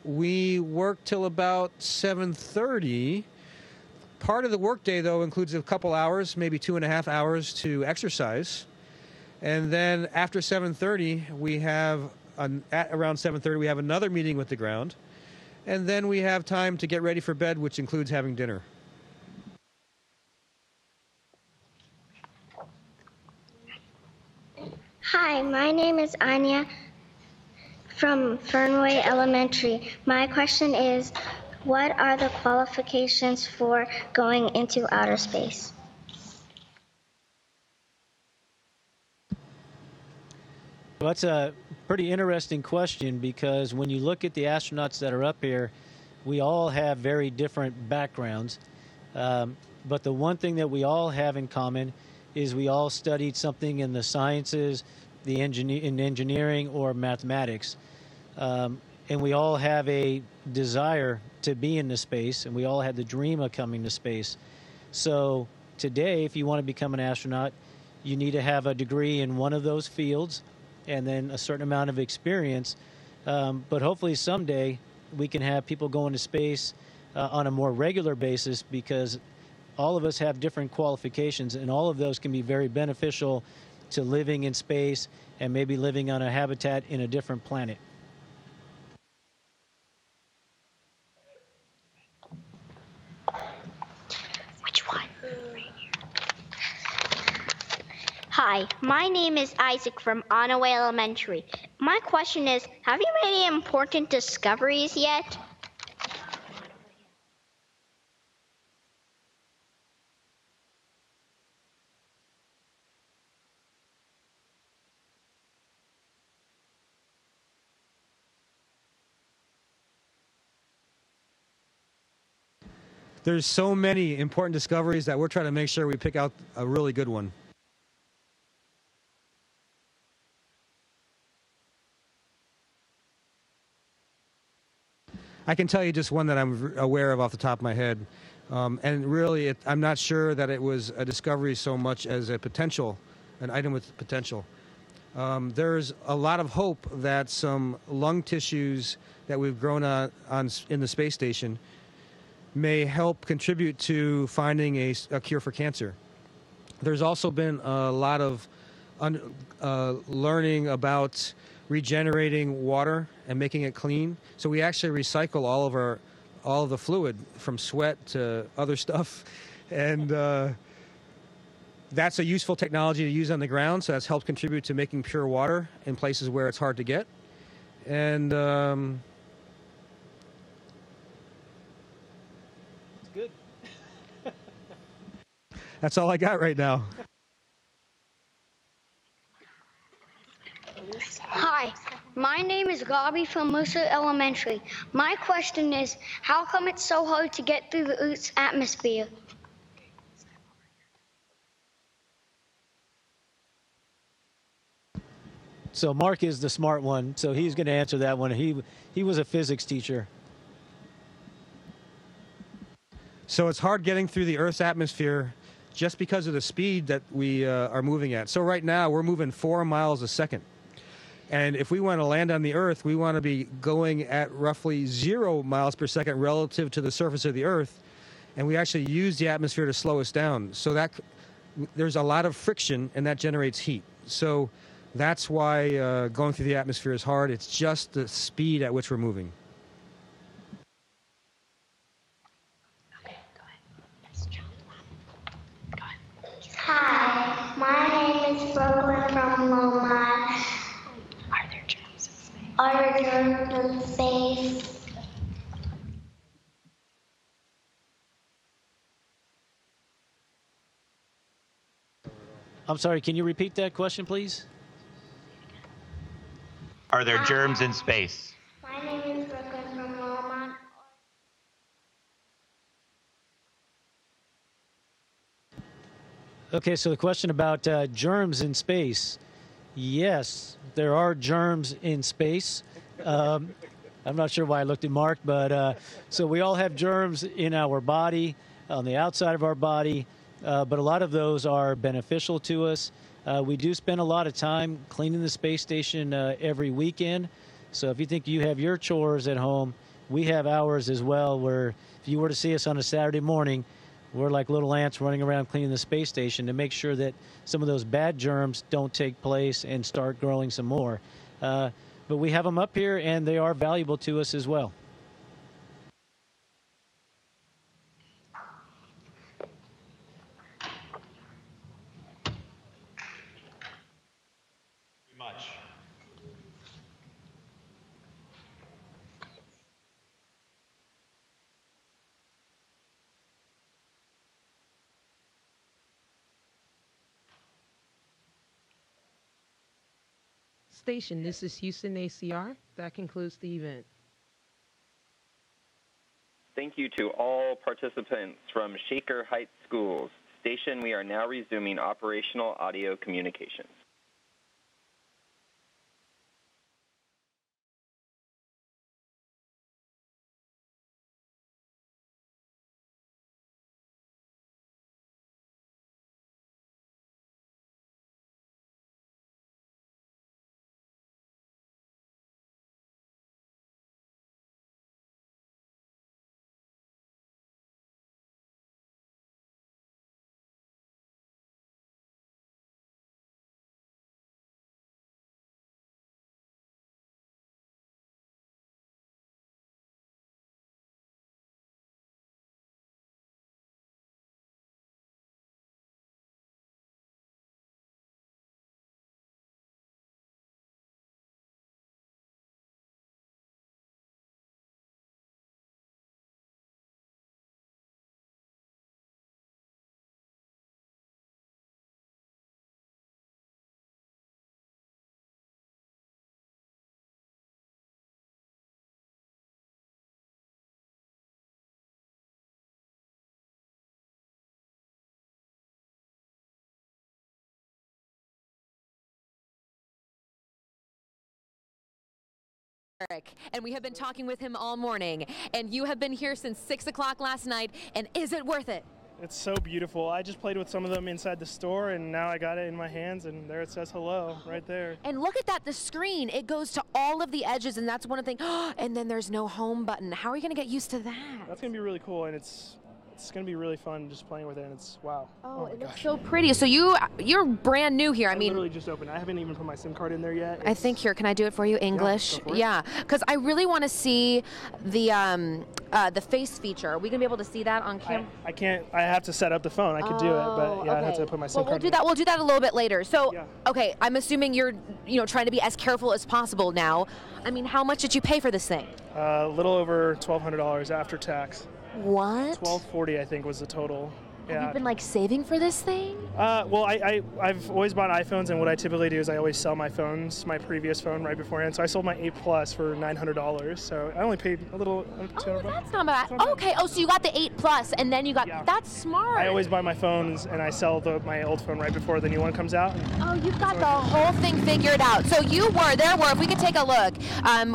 we work till about 7:30. Part of the workday, though, includes a couple hours, maybe 2.5 hours to exercise. And then after 7:30, we have, at around 7:30, we have another meeting with the ground. And then we have time to get ready for bed, which includes having dinner. Hi, my name is Anya from Fernway Elementary. My question is, what are the qualifications for going into outer space? Well, that's a pretty interesting question, because when you look at the astronauts that are up here, we all have very different backgrounds. But the one thing that we all have in common is we all studied something in the sciences, in engineering or mathematics. And we all have a desire to be in the space, and we all had the dream of coming to space. So today, if you want to become an astronaut, you need to have a degree in one of those fields and then a certain amount of experience. But hopefully someday we can have people go into space on a more regular basis, because all of us have different qualifications, and all of those can be very beneficial to living in space and maybe living on a habitat in a different planet. Which one? Hi, my name is Isaac from Onaway Elementary. My question is, have you made any important discoveries yet? There's so many important discoveries that we're trying to make sure we pick out a really good one. I can tell you just one that I'm aware of off the top of my head. And really, I'm not sure that it was a discovery so much as a potential, an item with potential. There's a lot of hope that some lung tissues that we've grown in the space station may help contribute to finding a cure for cancer. There's also been a lot of learning about regenerating water and making it clean. So we actually recycle all of the fluid from sweat to other stuff, and that's a useful technology to use on the ground. So that's helped contribute to making pure water in places where it's hard to get. And Good. that's all I got right now. Hi, Garby from Mercer Elementary. My question is, how come it's so hard to get through the Earth's atmosphere? So Mark is the smart one, so he's going to answer that one. He was a physics teacher. So it's hard getting through the Earth's atmosphere just because of the speed that we are moving at. So right now we're moving 4 miles a second. And if we want to land on the Earth, we want to be going at roughly 0 miles per second relative to the surface of the Earth. And we actually use the atmosphere to slow us down. So that there's a lot of friction, and that generates heat. So that's why going through the atmosphere is hard. It's just the speed at which we're moving. Hi, my name is Brooklyn from Loma. Are there germs in space? Are there germs in space? I'm sorry, can you repeat that question, please? Are there germs in space? My name is Brooklyn from Loma. Okay, so the question about germs in space. Yes, there are germs in space. I'm not sure why I looked at Mark, but so we all have germs in our body, on the outside of our body, but a lot of those are beneficial to us. We do spend a lot of time cleaning the space station every weekend. So if you think you have your chores at home, we have ours as well, where if you were to see us on a Saturday morning, we're like little ants running around cleaning the space station to make sure that some of those bad germs don't take place and start growing some more. But we have them up here, and they are valuable to us as well. Much. Station, this is Houston ACR. That concludes the event. Thank you to all participants from Shaker Heights Schools. Station, we are now resuming operational audio communications. And we have been talking with him all morning, and you have been here since 6 o'clock last night, and is it worth it? It's so beautiful. I just played with some of them inside the store, and now I got it in my hands, and there it says hello right there. And look at that, the screen, it goes to all of the edges, and that's one of the things. And then there's no home button. How are you going to get used to that? That's going to be really cool, and it's going to be really fun just playing with it, and it's wow. Oh, it looks so pretty. So you're brand new here. I mean, literally just opened. I haven't even put my SIM card in there yet. I think here, can I do it for you? English? Yeah, because I really want to see the face feature. Are we gonna be able to see that on camera? I can't. I have to set up the phone. I could do it, but yeah, I have to put my SIM card in. We'll do that a little bit later. So, okay, I'm assuming you're trying to be as careful as possible now. I mean, how much did you pay for this thing? A little over $1,200 after tax. What? $1,240, I think, was the total. Yeah. Have you been like saving for this thing? Well, I've always bought iPhones, and what I typically do is I always sell my previous phone right beforehand. So I sold my 8 Plus for $900. So I only paid a little, $200. That's not bad. Okay. Oh, so you got the 8 Plus, and then you got. Yeah. That's smart. I always buy my phones, and I sell my old phone right before the new one comes out. Oh, you've got the whole thing figured out. So if we could take a look,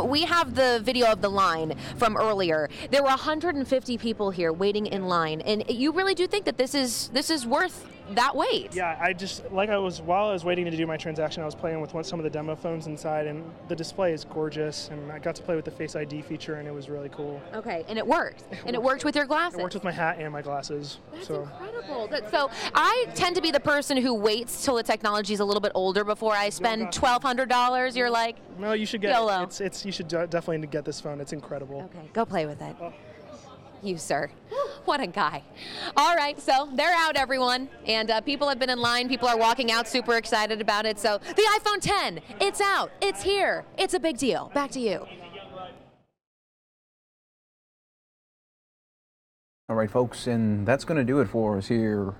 we have the video of the line from earlier. There were 150 people here waiting in line, and you really do think that this is worth that wait? Yeah, while I was waiting to do my transaction, I was playing with some of the demo phones inside, and the display is gorgeous, and I got to play with the Face ID feature, and it was really cool. Okay, and it worked. And it worked with your glasses. It worked with my hat and my glasses. That's incredible. So I tend to be the person who waits till the technology is a little bit older before I spend $1,200. You're like, no, you should get YOLO. You should definitely get this phone. It's incredible. Okay, go play with it. You, sir. What a guy. All right, so they're out, everyone. And people have been in line. People are walking out super excited about it. So the iPhone 10, it's out. It's here. It's a big deal. Back to you. All right, folks, and that's going to do it for us here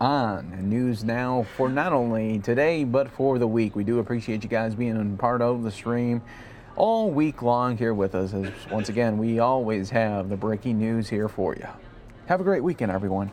on News Now for not only today, but for the week. We do appreciate you guys being a part of the stream all week long here with us, as once again we always have the breaking news here for you. Have a great weekend, everyone.